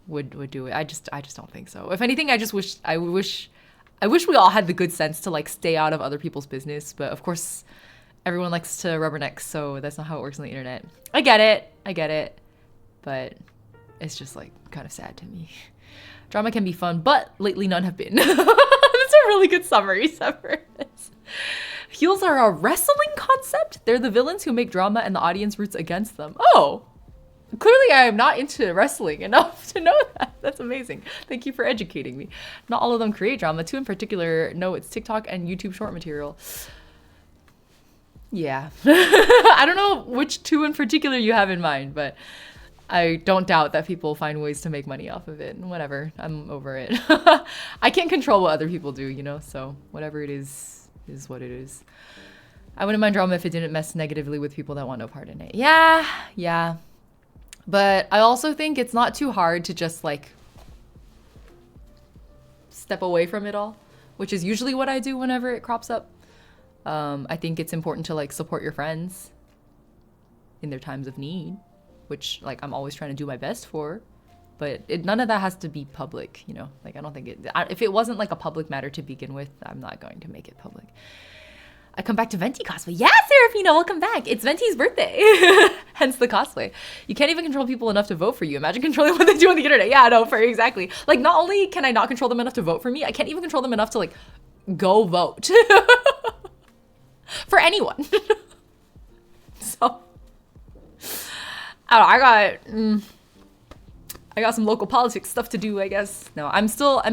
would do it. I just don't think so. If anything, I wish we all had the good sense to like stay out of other people's business, but of course everyone likes to rubberneck, so that's not how it works on the internet. I get it, but it's just like kind of sad to me. Drama can be fun, but lately none have been. That's a really good summary, Severus. Heels are a wrestling concept? They're the villains who make drama and the audience roots against them. Oh, clearly I am not into wrestling enough to know that. That's amazing. Thank you for educating me. Not all of them create drama. Two in particular, no, it's TikTok and YouTube short material. Yeah. I don't know which two in particular you have in mind, but I don't doubt that people find ways to make money off of it. Whatever. I'm over it. I can't control what other people do, you know? So whatever it is what it is. I wouldn't mind drama if it didn't mess negatively with people that want no part in it. Yeah. But I also think it's not too hard to just like step away from it all, which is usually what I do whenever it crops up. I think it's important to like support your friends in their times of need, which like I'm always trying to do my best for, but none of that has to be public, you know? Like I don't think if it wasn't like a public matter to begin with, I'm not going to make it public. I come back to Venti cosplay. Yeah, Serafina, welcome back. It's Venti's birthday. Hence the cosplay. You can't even control people enough to vote for you. Imagine controlling what they do on the internet. Yeah, no, for exactly. Like, not only can I not control them enough to vote for me, I can't even control them enough to, like, go vote. For anyone. So, I don't know, I got some local politics stuff to do, I guess. No, I'm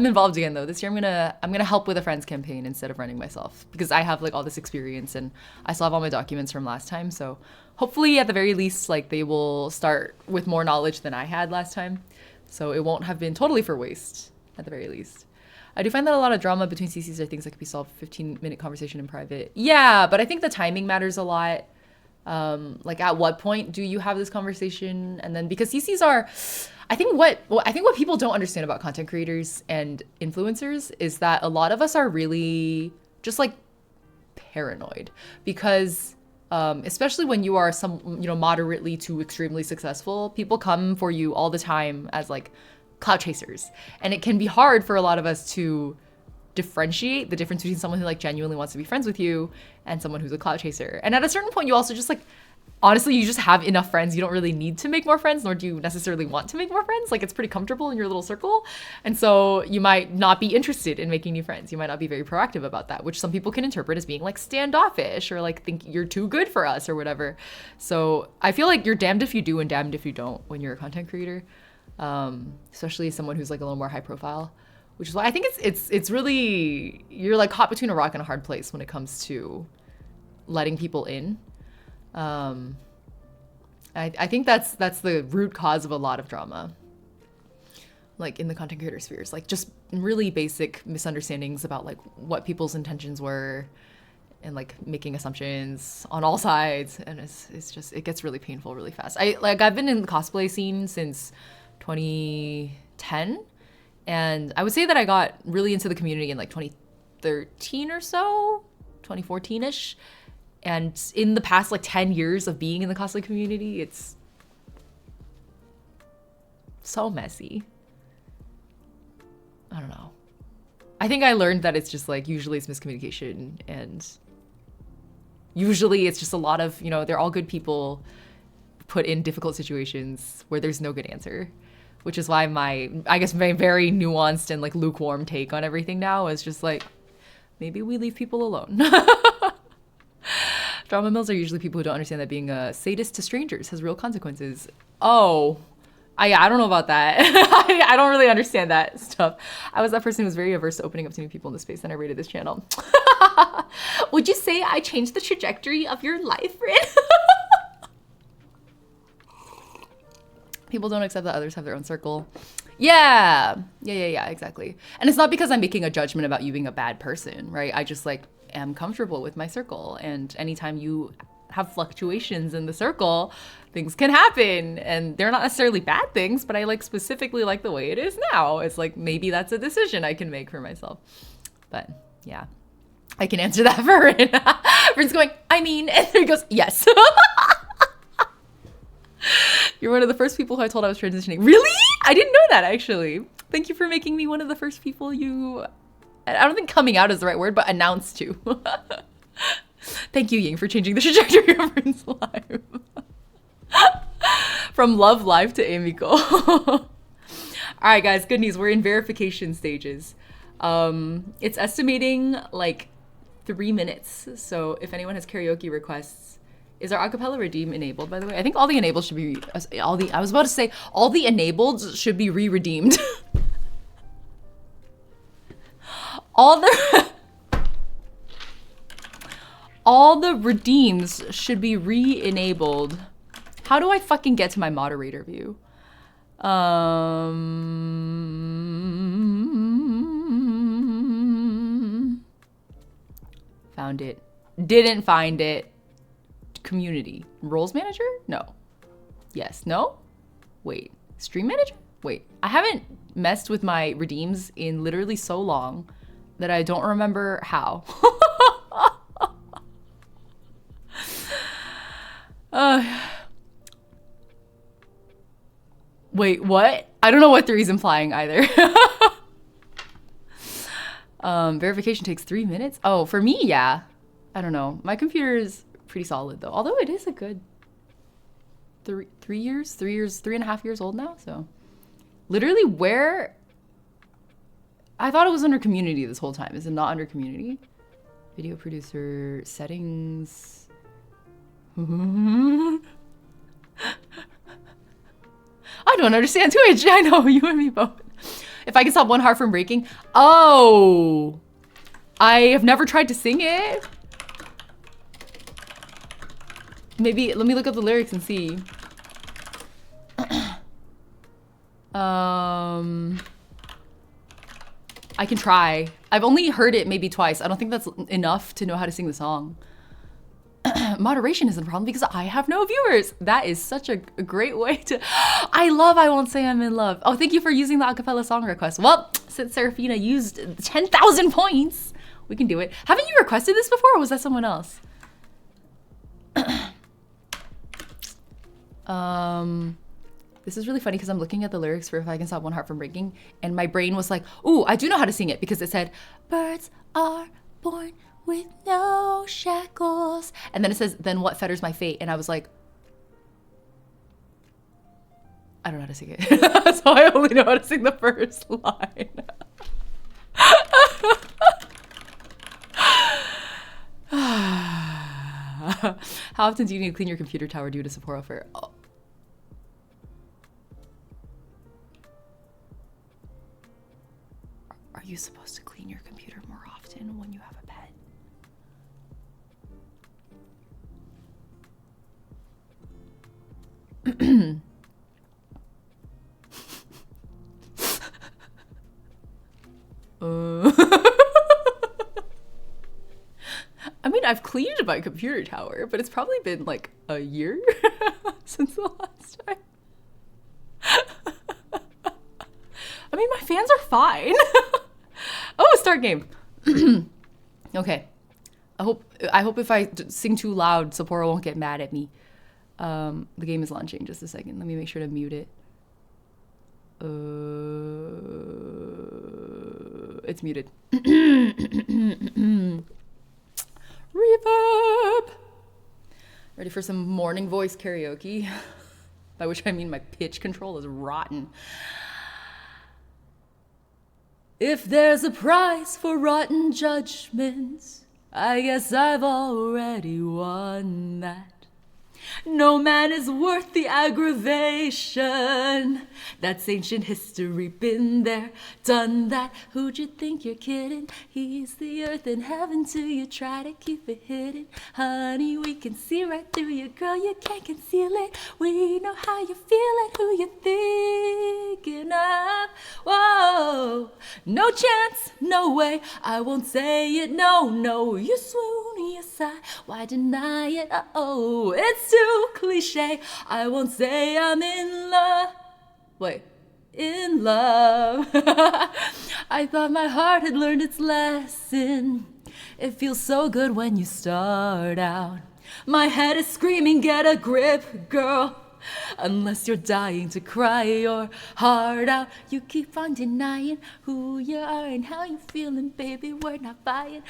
involved again though. This year I'm gonna help with a friend's campaign instead of running myself, because I have like all this experience and I still have all my documents from last time. So hopefully at the very least, like they will start with more knowledge than I had last time. So it won't have been totally for waste at the very least. I do find that a lot of drama between CCs are things that could be solved 15-minute conversation in private. Yeah, but I think the timing matters a lot. Like at what point do you have this conversation? And then because CCs are, I think what people don't understand about content creators and influencers is that a lot of us are really just like paranoid, because especially when you are moderately to extremely successful, people come for you all the time as like clout chasers, and it can be hard for a lot of us to differentiate the difference between someone who like genuinely wants to be friends with you and someone who's a clout chaser. And at a certain point, you also just like, honestly, you just have enough friends. You don't really need to make more friends, nor do you necessarily want to make more friends. Like, it's pretty comfortable in your little circle. And so you might not be interested in making new friends. You might not be very proactive about that, which some people can interpret as being like standoffish or like think you're too good for us or whatever. So I feel like you're damned if you do and damned if you don't when you're a content creator, especially someone who's like a little more high profile, which is why I think it's really, you're like caught between a rock and a hard place when it comes to letting people in. I think that's the root cause of a lot of drama, like in the content creator spheres, like just really basic misunderstandings about like what people's intentions were, and like making assumptions on all sides. And it's just, it gets really painful really fast. I've been in the cosplay scene since 2010, and I would say that I got really into the community in like 2013 or so, 2014-ish. And in the past like 10 years of being in the cosplay community, it's so messy. I don't know. I think I learned that it's just like, usually it's miscommunication, and usually it's just a lot of, they're all good people put in difficult situations where there's no good answer, which is why my very nuanced and like lukewarm take on everything now is just like, maybe we leave people alone. Drama mills are usually people who don't understand that being a sadist to strangers has real consequences. Oh, I don't know about that. I don't really understand that stuff. I was that person who was very averse to opening up to new people in the space, and I rated this channel. Would you say I changed the trajectory of your life, Rin? People don't accept that others have their own circle. Yeah, exactly. And it's not because I'm making a judgment about you being a bad person, right? I just like am comfortable with my circle, and anytime you have fluctuations in the circle, things can happen, and they're not necessarily bad things, but I like specifically like the way it is now. It's like, maybe that's a decision I can make for myself. But yeah, I can answer that for Rin. Rin's going, and then he goes, yes. You're one of the first people who I told I was transitioning. Really? I didn't know that, actually. Thank you for making me one of the first people you, I don't think coming out is the right word, but announced to. Thank you, Ying, for changing the trajectory of Rin's life. From love life to Amiko. All right, guys, good news. We're in verification stages. It's estimating like 3 minutes. So if anyone has karaoke requests, is our acapella redeem enabled, by the way? I think all the enabled should be, all the enabled should be re-redeemed. All the redeems should be re-enabled. How do I fucking get to my moderator view? Found it. Didn't find it. Community. Roles manager? No. Yes. No? Wait. Stream manager? Wait. I haven't messed with my redeems in literally so long that I don't remember how. Wait, what? I don't know what 3 is implying either. Verification takes 3 minutes? Oh, for me, yeah. I don't know. My computer is pretty solid though. Although it is a good 3.5 years old now. So literally where, I thought it was under community this whole time. Is it not under community? Video producer settings. I don't understand Twitch. I know, you and me both. If I can stop one heart from breaking. Oh, I have never tried to sing it. Maybe, let me look up the lyrics and see. I can try. I've only heard it maybe twice. I don't think that's enough to know how to sing the song. Moderation isn't a problem because I have no viewers. That is such a great way to... I love I Won't Say I'm in Love. Oh, thank you for using the acapella song request. Well, since Serafina used 10,000 points, we can do it. Haven't you requested this before, or was that someone else? This is really funny because I'm looking at the lyrics for If I Can Stop One Heart From Breaking, and my brain was like, ooh, I do know how to sing it, because it said, birds are born with no shackles. And then it says, then what fetters my fate? And I was like, I don't know how to sing it. So I only know how to sing the first line. How often do you need to clean your computer tower due to support offer? Oh. Are you supposed to clean your computer more often when you have a pet? I mean, I've cleaned my computer tower, but it's probably been like a year since the last time. I mean, my fans are fine. Oh, start game. Okay. I hope if I sing too loud, Sapporo won't get mad at me. The game is launching. Just a second. Let me make sure to mute it. It's muted. Reverb. Ready for some morning voice karaoke? By which I mean my pitch control is rotten. If there's a price for rotten judgments, I guess I've already won that. No man is worth the aggravation. That's ancient history, been there, done that. Who'd you think you're kidding? He's the earth and heaven till you try to keep it hidden. Honey, we can see right through you, girl, you can't conceal it. We know how you feel and who you're thinking of. Whoa, no chance, no way, I won't say it, no, no. You swoon, you sigh, why deny it? Uh-oh, it's too cliche. I won't say I'm in love. Wait, in love. I thought my heart had learned its lesson. It feels so good when you start out. My head is screaming, get a grip, girl. Unless you're dying to cry your heart out, you keep on denying who you are and how you feeling, baby. We're not buying.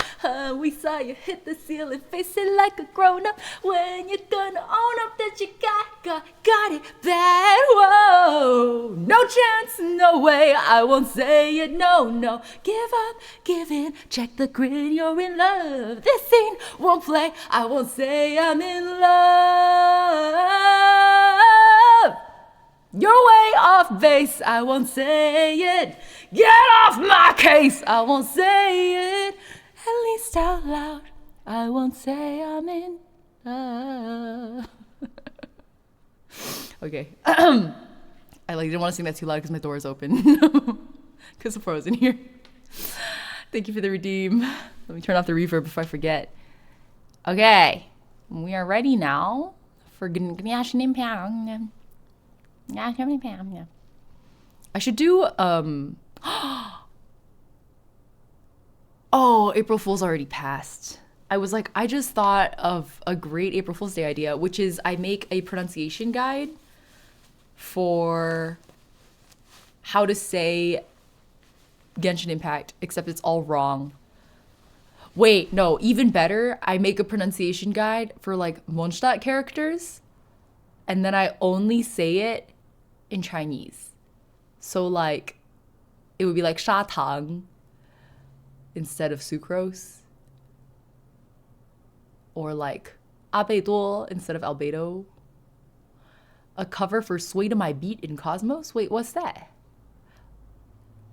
We saw you hit the ceiling, face it like a grown-up. When you're gonna own up that you got it bad? Whoa, no chance, no way. I won't say it, no, no. Give up, give in, check the grid. You're in love. This scene won't play. I won't say I'm in love. You're way off base, I won't say it. Get off my case, I won't say it. At least out loud, I won't say I'm in love. Okay. I didn't want to sing that too loud because my door is open. Because I'm frozen here. Thank you for the redeem. Let me turn off the reverb before I forget. Okay. We are ready now for genshin impact. I should do oh, April Fool's already passed. I was like, I just thought of a great April Fool's Day idea, which is I make a pronunciation guide for how to say Genshin Impact, except it's all wrong. Wait, no, even better. I make a pronunciation guide for like Mondstadt characters, and then I only say it in Chinese. So like, it would be like sha tang instead of sucrose, or like abeidou instead of albedo. A cover for Sway to My Beat in Cosmos? Wait, what's that?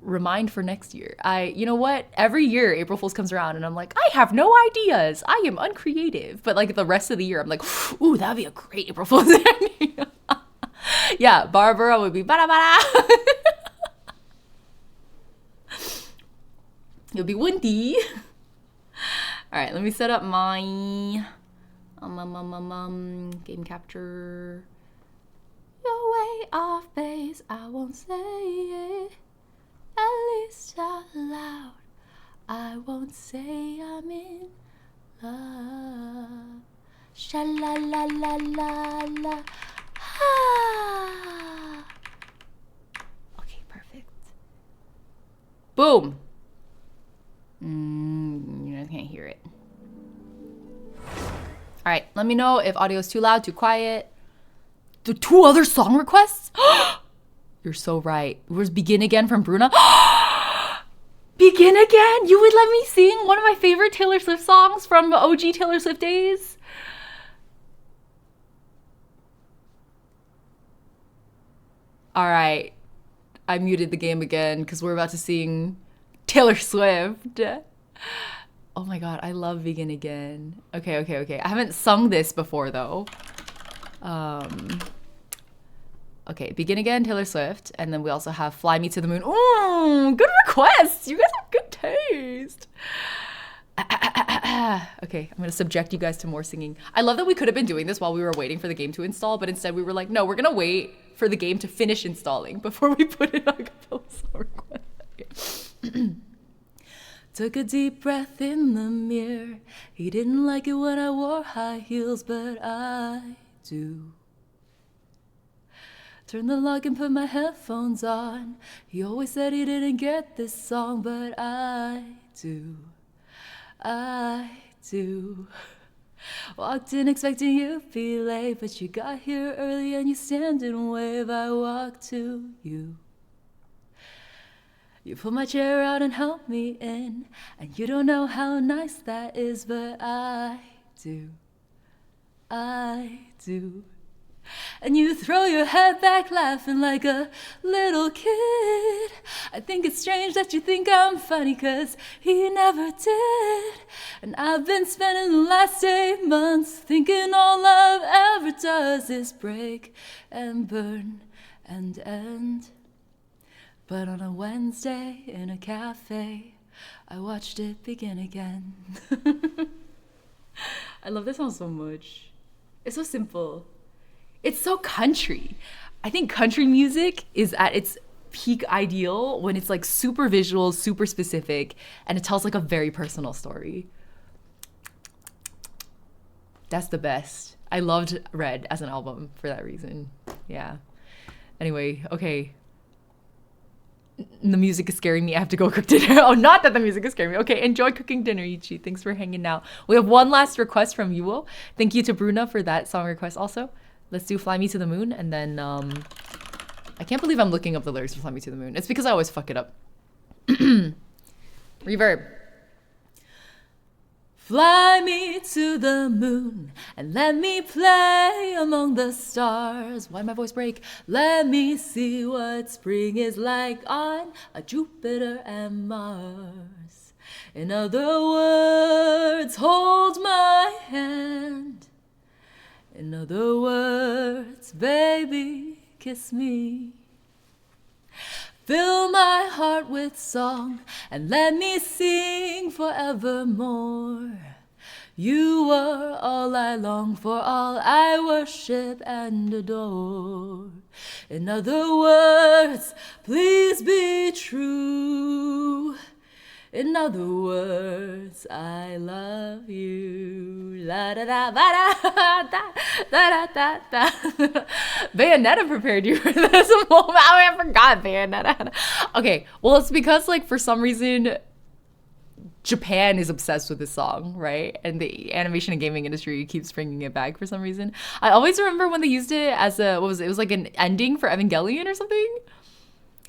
Remind for next year. You know what? Every year April Fool's comes around and I'm like, I have no ideas. I am uncreative. But like the rest of the year, I'm like, ooh, that'd be a great April Fool's ending. Yeah, Barbara would be bara bara. You'll be windy. All right, let me set up my game capture. Your way off base, I won't say it. At least out loud, I won't say I'm in love. Sha la la la la la. Ah. Okay, perfect. Boom. You guys can't hear it. All right, let me know if audio is too loud, too quiet. The 2 other song requests? You're so right. Where's Begin Again from Bruna? Begin Again? You would let me sing one of my favorite Taylor Swift songs from OG Taylor Swift days? All right. I muted the game again because we're about to sing Taylor Swift. Oh my God, I love Begin Again. Okay. I haven't sung this before though. Okay, Begin Again, Taylor Swift. And then we also have Fly Me to the Moon. Ooh, good requests. You guys have good taste. Okay, I'm gonna subject you guys to more singing. I love that we could have been doing this while we were waiting for the game to install, but instead we were like, no, we're gonna wait for the game to finish installing before we put in a couple song requests. Okay. Took a deep breath in the mirror. He didn't like it when I wore high heels, but I do. Turned the lock and put my headphones on. He always said he didn't get this song, but I do. I do. Walked in expecting you'd be late, but you got here early and you stand and wave. I walk to you. You pull my chair out and help me in, and you don't know how nice that is, but I do. I do. And you throw your head back laughing like a little kid. I think it's strange that you think I'm funny, 'cause he never did. And I've been spending the last 8 months thinking all love ever does is break and burn and end. But on a Wednesday in a cafe, I watched it begin again. I love this song so much. It's so simple. It's so country. I think country music is at its peak ideal when it's like super visual, super specific, and it tells like a very personal story. That's the best. I loved Red as an album for that reason. Yeah. Anyway, okay. The music is scaring me. I have to go cook dinner. Oh, not that the music is scaring me. Okay, enjoy cooking dinner, Ichi. Thanks for hanging out. We have one last request from Yuo. Thank you to Bruna for that song request also. Let's do Fly Me to the Moon, and then I can't believe I'm looking up the lyrics for Fly Me to the Moon. It's because I always fuck it up. Reverb. Fly me to the moon and let me play among the stars. Why'd my voice break? Let me see what spring is like on a Jupiter and Mars. In other words, hold my hand. In other words, baby, kiss me. Fill my heart with song and let me sing forevermore. You are all I long for, all I worship and adore. In other words, please be true. In other words, I love you. La da da ba da da da da da. Bayonetta prepared you for this moment. Oh, I forgot Bayonetta. Okay, well, it's because like for some reason Japan is obsessed with this song, right? And the animation and gaming industry keeps bringing it back for some reason. I always remember when they used it as a, what was it? It was like an ending for Evangelion or something.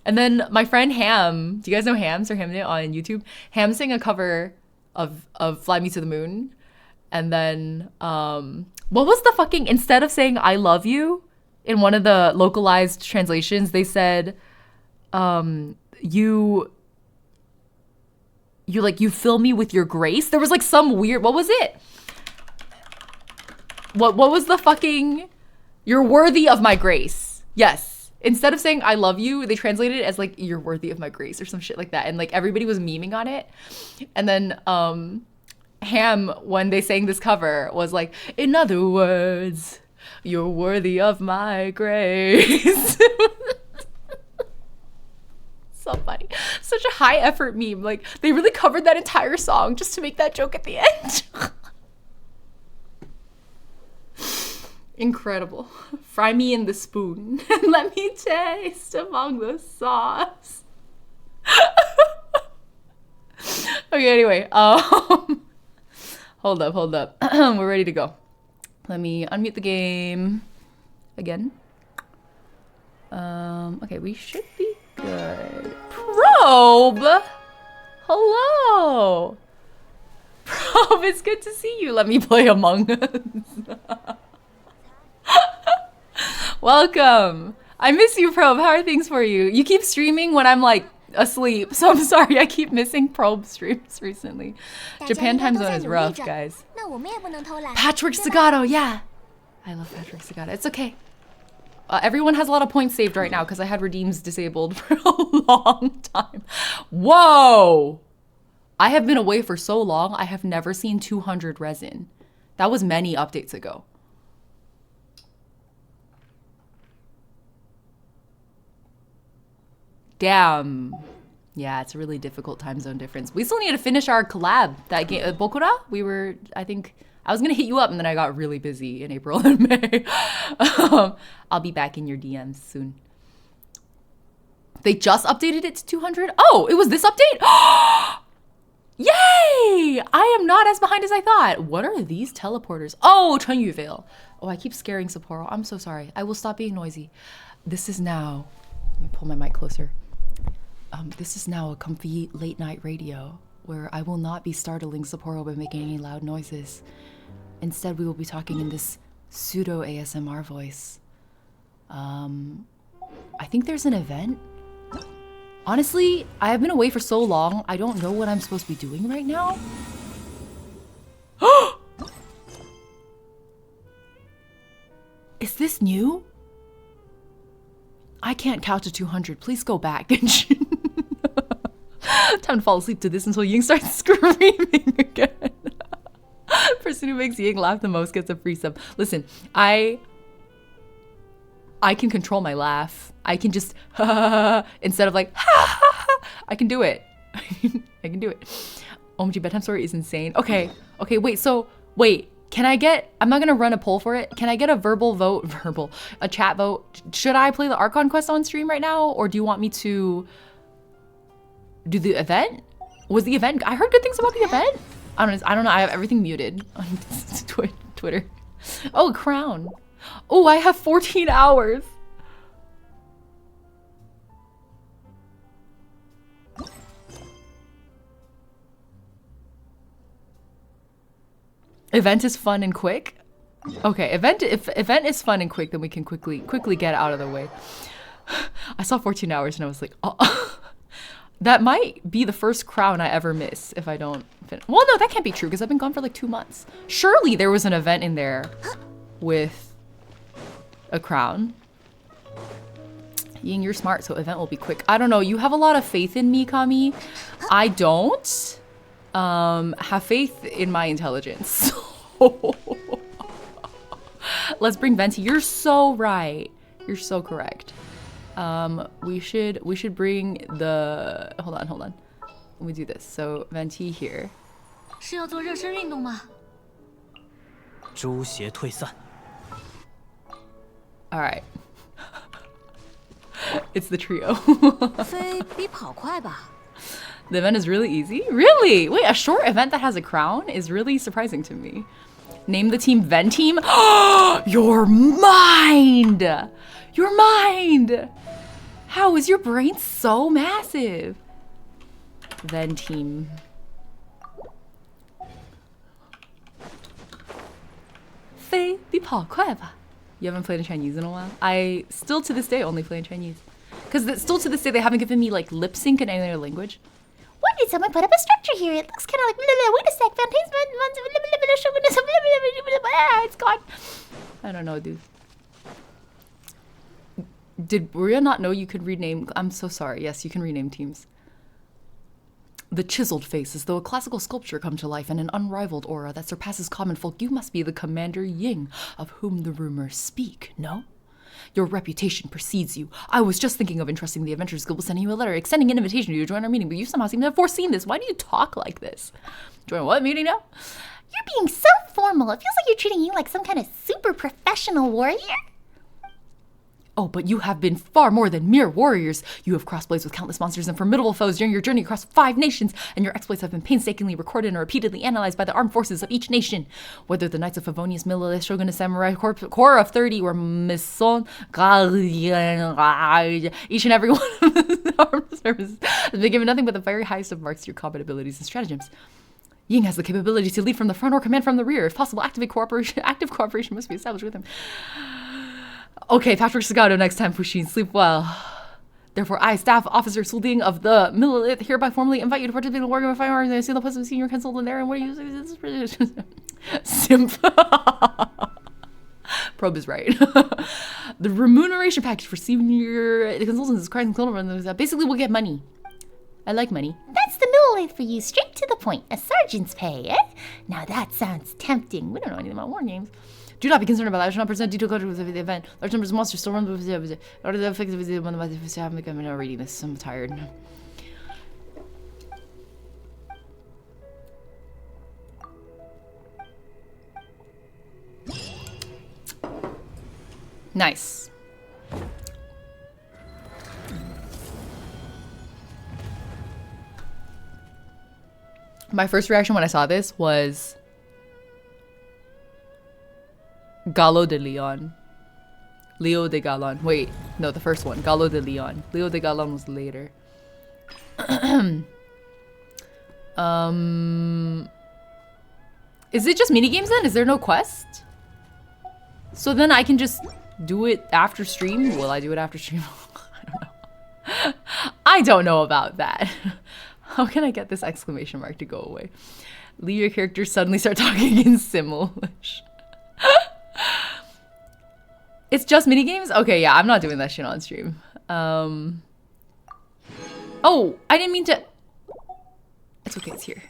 And then my friend Ham, do you guys know Ham, Sir Hamnet on YouTube? Ham sang a cover of Fly Me to the Moon. And then, what was the fucking, instead of saying I love you, in one of the localized translations, they said, you fill me with your grace. There was like some weird, what was it? What was the fucking, you're worthy of my grace. Yes. Instead of saying I love you, they translated it as like, you're worthy of my grace or some shit like that. And like everybody was memeing on it. And then Ham, when they sang this cover, was like, in other words, you're worthy of my grace. So funny. Such a high effort meme. Like they really covered that entire song just to make that joke at the end. Incredible. Fry me in the spoon and let me taste among the sauce. Okay, anyway, hold up. We're ready to go. Let me unmute the game again. Okay, we should be good. Probe! Hello! Probe, it's good to see you. Let me play Among Us. Welcome. I miss you, Probe. How are things for you? You keep streaming when I'm like asleep, so I'm sorry. I keep missing Probe streams recently. Japan time zone is rough, guys. Patrick Segato, yeah. I love Patrick Segato. It's okay. Everyone has a lot of points saved right now because I had redeems disabled for a long time. Whoa! I have been away for so long, I have never seen 200 resin. That was many updates ago. Damn. Yeah, it's a really difficult time zone difference. We still need to finish our collab. That game, Bokura, we were, I think, I was gonna hit you up and then I got really busy in April and May. I'll be back in your DMs soon. They just updated it to 200? Oh, it was this update? Yay! I am not as behind as I thought. What are these teleporters? Oh, Chunyu Veil. Oh, I keep scaring Sapporo. I'm so sorry. I will stop being noisy. This is now, let me pull my mic closer. This is now a comfy late night radio where I will not be startling Sapporo by making any loud noises. Instead, we will be talking in this pseudo ASMR voice. I think there's an event. Honestly, I have been away for so long, I don't know what I'm supposed to be doing right now. Is this new? I can't count to 200. Please go back, Genshin. Time to fall asleep to this until Ying starts screaming again. Person who makes Ying laugh the most gets a free sub. Listen, I can control my laugh. I can just instead of like I can do it. I can do it. OMG, bedtime story is insane. Okay, wait. Can I get, I'm not gonna run a poll for it. Can I get a a chat vote? Should I play the Archon quest on stream right now? Or do you want me to do the event? Was the event, I heard good things about the event. I don't know, I have everything muted on Twitter. Oh, crown. Oh, I have 14 hours. Event is fun and quick. Okay, if event is fun and quick, then we can quickly get out of the way. I saw 14 hours and I was like, oh. That might be the first crown I ever miss if I don't finish. Well, no, that can't be true because I've been gone for like 2 months. Surely there was an event in there with a crown. Ying, you're smart, so event will be quick. I don't know. You have a lot of faith in me, Kami. I don't have faith in my intelligence. Let's bring Venti. You're so right. You're so correct. We should bring the, hold on. Let me do this. So Venti here. 是要做热身运动吗？猪邪退散。 All right. It's the trio. 飞比跑快吧？ The event is really easy? Really? Wait, a short event that has a crown is really surprising to me. Name the team Venteam. Your mind! Your mind! How is your brain so massive? Venteam. Fei, 比跑快吧. You haven't played in Chinese in a while? I still to this day only play in Chinese. Because still to this day they haven't given me like lip sync in any other language. Why did someone put up a structure here? It looks kind of like... Wait a sec, it's gone. I don't know, dude. Did Maria not know you could rename... I'm so sorry. Yes, you can rename teams. The chiseled face, as though a classical sculpture come to life, and an unrivaled aura that surpasses common folk. You must be the Commander Ying, of whom the rumors speak, no? Your reputation precedes you. I was just thinking of entrusting the Adventurers Guild with sending you a letter, extending an invitation to you to join our meeting, but you somehow seem to have foreseen this. Why do you talk like this? Join what meeting now? You're being so formal. It feels like you're treating you like some kind of super professional warrior. Oh, but you have been far more than mere warriors. You have crossed blades with countless monsters and formidable foes during your journey across 5 nations, and your exploits have been painstakingly recorded and repeatedly analyzed by the armed forces of each nation. Whether the Knights of Favonius, Millelith, Shogunate Samurai, Corps of 30, or Maison, each and every one of the armed services has been given nothing but the very highest of marks to your combat abilities and stratagems. Ying has the capability to lead from the front or command from the rear. If possible, active cooperation must be established with him. Okay, Patrick Sagado, next time, Fushin, sleep well. Therefore, I, Staff Officer Sulding of the Millelith, hereby formally invite you to participate in the War of Fire and see the place of senior consultant there. And what do you say? Simp. Probe is right. The remuneration package for senior consultants is quite incredible. Basically, we'll get money. I like money. That's the Millelith for you, straight to the point. A sergeant's pay, eh? Now that sounds tempting. We don't know anything about war games. Do not be concerned about that. I should not present detailed coverage of the event. Large numbers of monsters still run the I'm not reading this. I'm tired. Nice. My first reaction when I saw this was Gallo de Leon. Leo de Galon. Wait, no, the first one. Gallo de Leon. Leo de Galon was later. Is it just minigames then? Is there no quest? So then I can just do it after stream? Will I do it after stream? I don't know. I don't know about that. How can I get this exclamation mark to go away? Leave your character suddenly start talking in Simlish. It's just minigames? Okay, yeah, I'm not doing that shit on stream. Oh, I didn't mean to... It's okay, it's here.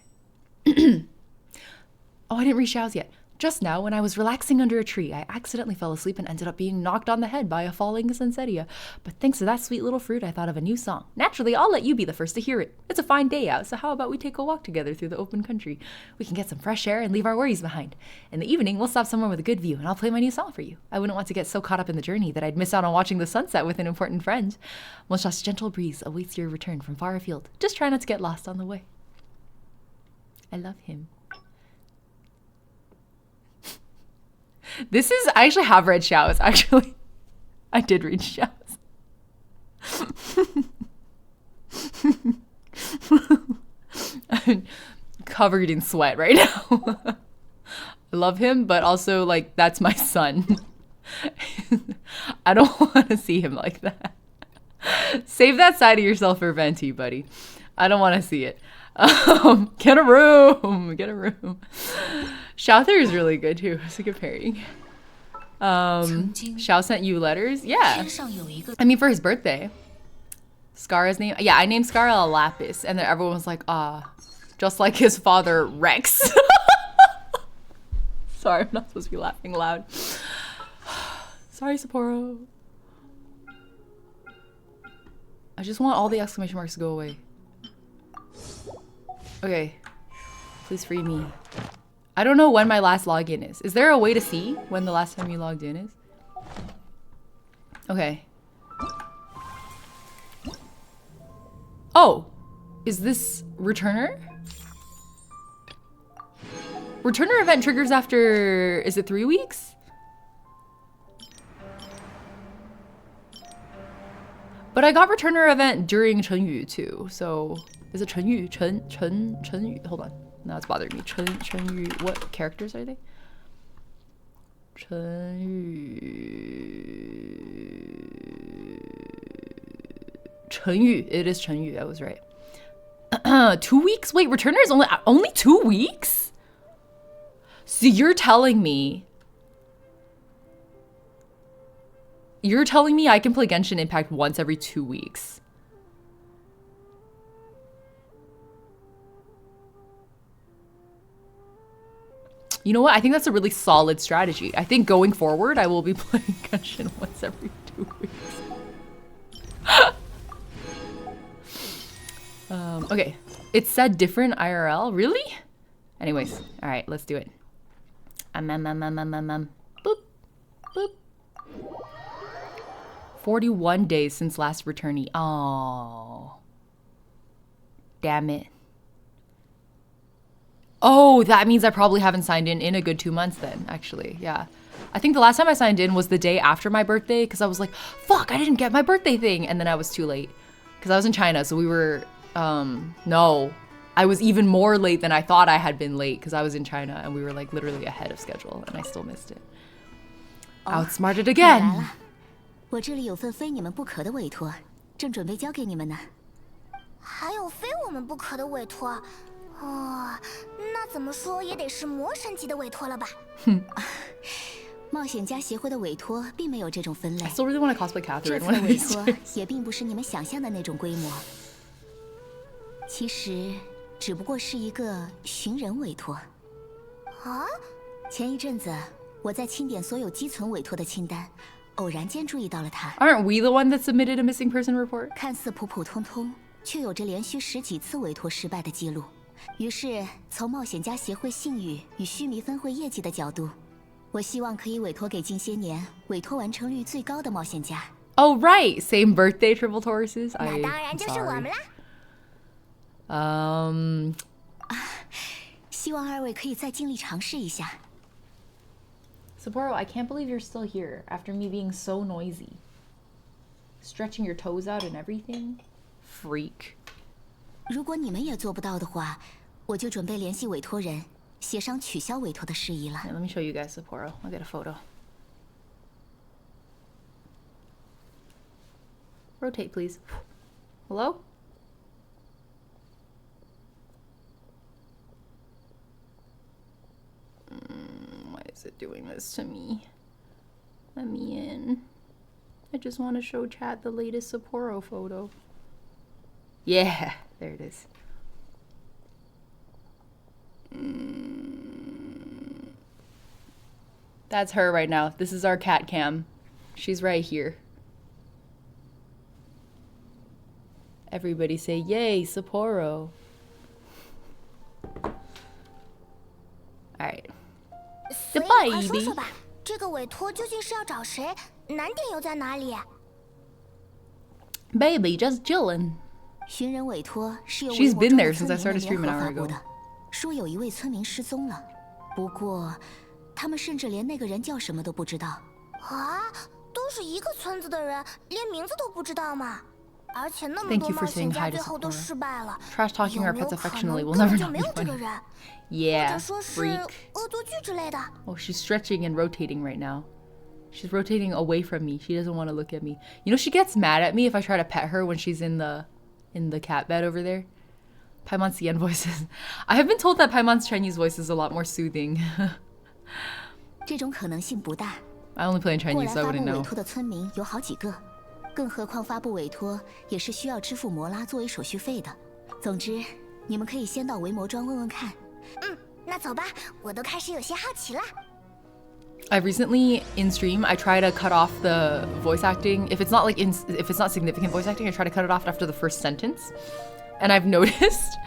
Oh, I didn't reach Xiao's yet. Just now, when I was relaxing under a tree, I accidentally fell asleep and ended up being knocked on the head by a falling sunsetia. But thanks to that sweet little fruit, I thought of a new song. Naturally, I'll let you be the first to hear it. It's a fine day out, so how about we take a walk together through the open country? We can get some fresh air and leave our worries behind. In the evening, we'll stop somewhere with a good view, and I'll play my new song for you. I wouldn't want to get so caught up in the journey that I'd miss out on watching the sunset with an important friend. Mosha's gentle breeze awaits your return from far afield. Just try not to get lost on the way. I love him. This is, I actually have read Xiao's, actually. I did read Xiao's. I'm covered in sweat right now. I love him, but also, like, that's my son. I don't want to see him like that. Save that side of yourself for Venti, buddy. I don't want to see it. Get a room. Get a room. Xiao is really good too. It's a good pairing. Xiao sent you letters? Yeah. I mean, for his birthday. Scara's name? Yeah, I named Scara Lapis. And then everyone was like, ah, just like his father, Rex. Sorry, I'm not supposed to be laughing loud. Sorry, Sapporo. I just want all the exclamation marks to go away. Okay. Please free me. I don't know when my last login is. Is there a way to see when the last time you logged in is? Okay. Oh. Is this returner? Returner event triggers after, is it 3 weeks? But I got returner event during Chenyu too, so is it Chenyu? Chenyu? Hold on, now it's bothering me. Chenyu, what characters are they? Chenyu, it is Chenyu, I was right. 2 weeks? Wait, returner is only 2 weeks? So you're telling me I can play Genshin Impact once every 2 weeks? You know what? I think that's a really solid strategy. I think going forward, I will be playing Genshin once every 2 weeks. Okay. It said different IRL. Really? Anyways. All right, let's do it. Boop. Boop. 41 days since last returnee. Oh. Damn it. Oh, that means I probably haven't signed in a good 2 months then, actually. Yeah. I think the last time I signed in was the day after my birthday because I was like, fuck, I didn't get my birthday thing. And then I was too late because I was in China. So we were, no, I was even more late than I thought I had been late because I was in China and we were like literally ahead of schedule and I still missed it. Outsmarted again. 我这里有份非你们不可的委托，正准备交给你们呢。还有非我们不可的委托，哦，那怎么说也得是魔神级的委托了吧？冒险家协会的委托并没有这种分类。 I still really want to cosplay 这 Catherine 次 one 的 of 委 these 托 days. 也并不是你们想象的那种规模，其实只不过是一个寻人委托。啊？前一阵子我在清点所有积存委托的清单。 偶然间注意到了他。 Aren't we the one that submitted a missing person report? 看似普普通通，却有着连续10几次委托失败的记录。于是，从冒险家协会信誉与须弥分会业绩的角度，我希望可以委托给近些年委托完成率最高的冒险家。Oh right, same birthday, Triple Tauruses. 那当然就是我们啦。希望二位可以再尽力尝试一下。 Sapporo, I can't believe you're still here after me being so noisy. Stretching your toes out and everything. Freak. 如果你们也做不到的话，我就准备联系委托人，协商取消委托的事宜了。 Yeah, let me show you guys Sapporo. I'll get a photo. Rotate, please. Hello? Why is it doing this to me? Let me in. I just want to show chat the latest Sapporo photo. Yeah, there it is. That's her right now. This is our cat cam. She's right here. Everybody say, yay, Sapporo. Alright. 所以你快说说吧，这个委托究竟是要找谁？难点又在哪里 Baby, just chillin'. 寻人委托是由 She's 微 been 博 there 中 since 的 I 村 started 民 streaming 联 an 合 hour 发布 ago. 的，说有一位村民失踪了。不过，他们甚至连那个人叫什么都不知道。啊？都是一个村子的人，连名字都不知道吗？而且那么 Thank 多 you for 冒险 saying 家 hi to 最后都 Sapporo. 失败了， Trash talking 有 our 没有 pets 可 affectionately 能 will 根 never 本就 not 没 be 有这个 funny. 人，或 Yeah, 者说是 freak. 恶作剧之类的？ Oh, she's stretching and rotating right now. She's rotating away from me. She doesn't want to look at me. You know, she gets mad at me if I try to pet her when she's in the cat bed over there. Paimon's Yen voices. I have been told that Paimon's Chinese voice is a lot more soothing. 这种可能性不大。 I only play in 过 Chinese, 来 so I 发布 wouldn't 委 know. 托的村民有好几个，更何况发布委托也是需要支付摩拉作为手续费的。总之，你们可以先到维摩庄问问看。那走吧，我都开始有些好奇了。 I've recently in stream I try to cut off the voice acting if it's not like if it's not significant voice acting. I try to cut it off after the first sentence, and I've noticed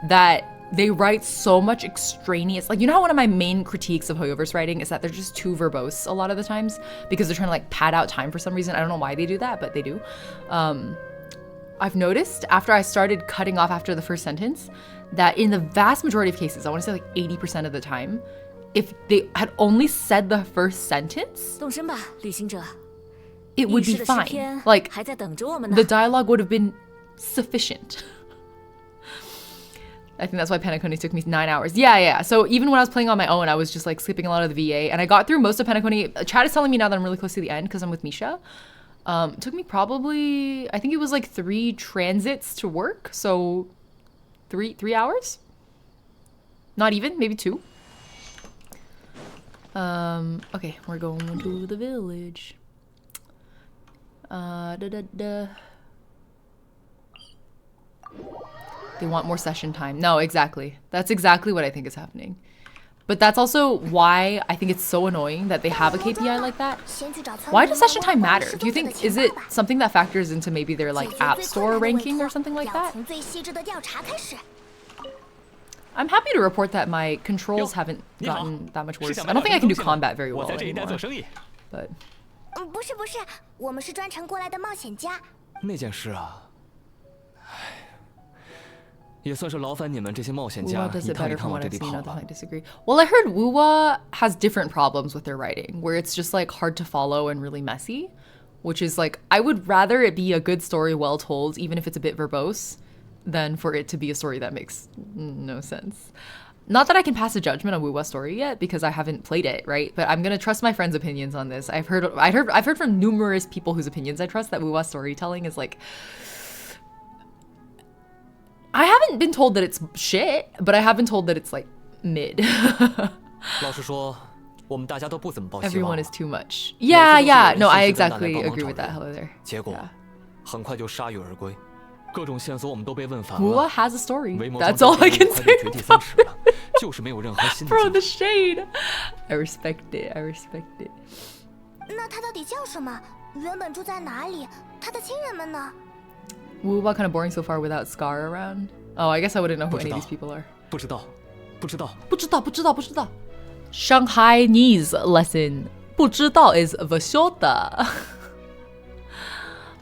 that they write so much extraneous. Like, you know how one of my main critiques of Hoyoverse writing is that they're just too verbose a lot of the times because they're trying to like pad out time for some reason. I don't know why they do that, but they do. I've noticed after I started cutting off after the first sentence that in the vast majority of cases, I want to say like 80% of the time, if they had only said the first sentence, 动身吧，旅行者。 it would 遗 be 失的诗 fine. 篇 Like 还在等着我们呢。 the dialogue would have been sufficient. I think that's why Penacony took me 9 hours. Yeah. So even when I was playing on my own, I was just like skipping a lot of the VA, and I got through most of Penacony. Chad is telling me now that I'm really close to the end because I'm with Misha. It took me probably, I think it was like 3 transits to work, so 3 hours. Not even, maybe 2. Okay, we're going to the village. They want more session time. No, exactly. That's exactly what I think is happening. But that's also why I think it's so annoying that they have a KPI like that. 先去找村 Why 民 does 们 session 问 time 关于 matter? 失 Do you 踪者的 think, 情 is 报 it 吧 something that factors into maybe their like 解决 app 最困 store 难的委 ranking 托 or something like 要 that? 从最细致的调查开始。 I'm happy to report that my controls haven't gotten that much worse. I don't think I can do combat very 我 well 在这一带做 anymore. 生意。 But 不是，我们是专程过来的冒险家。那件事啊，也算是劳烦你们这些冒险家 Wuwa does 一 it 趟一 better 趟 from 往 what 这 I've 里 seen. 跑 I 吧。 definitely disagree. Well, I heard Wuwa has different problems with their writing, where it's just like hard to follow and really messy, which is like, I would rather it be a good story well told, even if it's a bit verbose, than for it to be a story that makes no sense. Not that I can pass a judgment on Wuwa's story yet because I haven't played it, right? But I'm gonna trust my friends' opinions on this. I've heard from numerous people whose opinions I trust that Wuwa's storytelling is like, I haven't been told that it's shit, but I have been told that it's like mid. 老实说，我们大家都不怎么抱希望 Everyone is too much. 每次 Yeah, 都是有 yeah. 人 No, 信 I 誓旦旦地 exactly 帮忙 agree 找 with that. 人 Hello there. 结果 Yeah. 很快就铩羽而归，各种线索我们都被问反 Wuwa 了。 has a story. 维摩 That's 庄 all I 这 can 边快 say 被掘地 about 三尺 it. 了，就是没有任何新的 Bro, 进 the 展。 shade. I respect it. I respect it. 那他到底叫什么？原本住在哪里？他的亲人们呢？ Wuwa kind of boring so far without Scar around. Oh, I guess I wouldn't know who any of these people are. 不知道，不知道。不知道. Shanghainese lesson. 不知道 is 不晓得.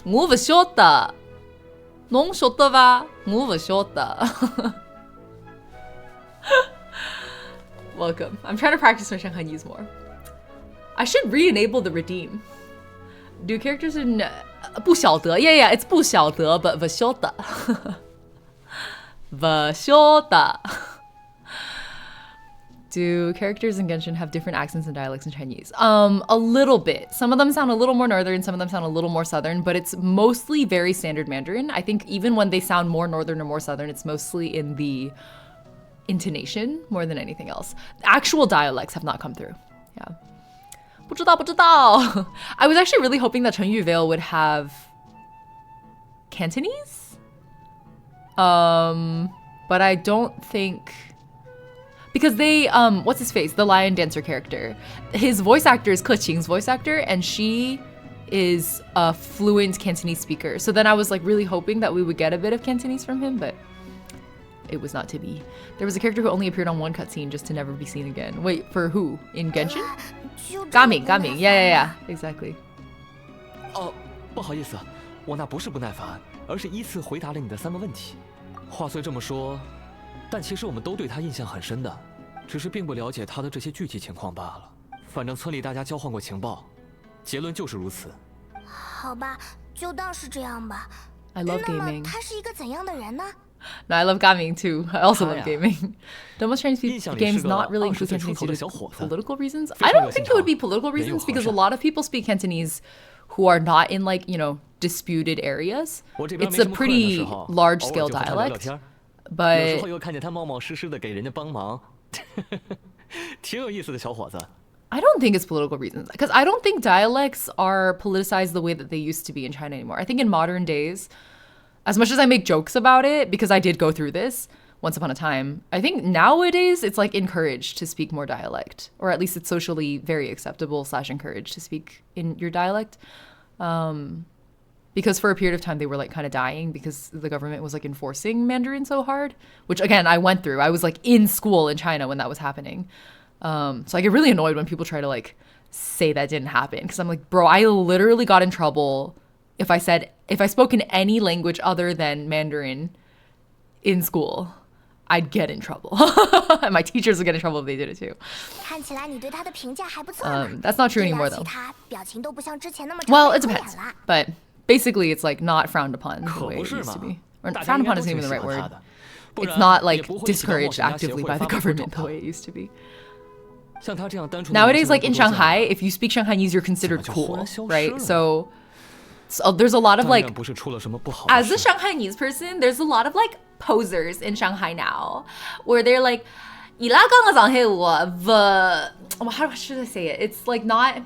我不晓得. 侬晓得吧？我不晓得. Welcome. I'm trying to practice my Shanghainese more. I should re-enable the redeem. Do characters in 不晓得? Yeah, it's 不晓得, but 不晓得. 不晓得. Do characters in Genshin have different accents and dialects in Chinese? A little bit. Some of them sound a little more northern, some of them sound a little more southern, but it's mostly very standard Mandarin. I think even when they sound more northern or more southern, it's mostly in the intonation more than anything else. Actual dialects have not come through. Yeah. 不知道. I was actually really hoping that Chengyu Vale would have Cantonese. But I don't think, because they what's his face, the lion dancer character, his voice actor is Ke Qing's voice actor, and she is a fluent Cantonese speaker. So then I was like really hoping that we would get a bit of Cantonese from him, but it was not to be. There was a character who only appeared on one cutscene just to never be seen again. Wait, for who? In Genshin? 就这么不耐 Gaming. 烦 Yeah, exactly. 哦，不好意思，我那不是不耐烦，而是依次回答了你的3个问题。话虽这么说，但其实我们都对他印象很深的，只是并不了解他的这些具体情况罢了。反正村里大家交换过情报，结论就是如此。好吧，就当是这样吧。 I love 那么 gaming. 他是一个怎样的人呢？ No, I love gaming too. I also love Ah, yeah. gaming. Do most Chinese 印象里 games 是个 not really 20 include 岁 Cantonese 出头的 due 小 to 伙子， political reasons? 非 I 常 don't 热 think 心 it would be 肠， political 人又 reasons 和 because a 善。 lot of people speak Cantonese who are not in like, you know, disputed areas. 我这边 It's 没 a 什么客人的时 pretty 候， large 偶尔 scale 就和他聊聊 dialect, 天儿，有时 but 候又看见他冒冒失失的给人家帮忙，挺有意思的小伙子。 I don't think it's political reasons because I don't think dialects are politicized the way that they used to be in China anymore. I think in modern days, as much as I make jokes about it because I did go through this once upon a time, I think nowadays it's like encouraged to speak more dialect, or at least it's socially very acceptable / encouraged to speak in your dialect. Because for a period of time they were like kind of dying because the government was like enforcing Mandarin so hard, which again I went through. I was like in school in China when that was happening. So I get really annoyed when people try to like say that didn't happen because I'm like, bro, I literally got in trouble if I said if I spoke in any language other than Mandarin in school, I'd get in trouble. And my teachers would get in trouble if they did it too. 看起来你对他的评价还不错嘛。 That's not true 对 anymore 比 though. 起他，表情都不像之前那么 Well, it 长眉 depends. 眼了。 But basically, it's like not frowned upon the 可 way 不 it 是 used 嘛 to be. Or 大家 frowned 应该 upon 都 isn't 挺 even the 喜 right 欢他 word. 的，不 It's 然 not 也 like 不会遇到冒 discouraged 险家协 actively 会 by the 发布会 government 这 the 么 way it used to be. 像他这样单纯的 Nowadays, 年 like 轻 in 人不多见 Shanghai, if you speak Shanghainese, you're considered 怎么就忽 cool, 然消失 right? 了呢？ So there's a lot of 但 like, 愿不是出了什么不好的 as a 事。 Shanghainese person, there's a lot of like posers in Shanghai now, where they're like, how should I say it? It's like not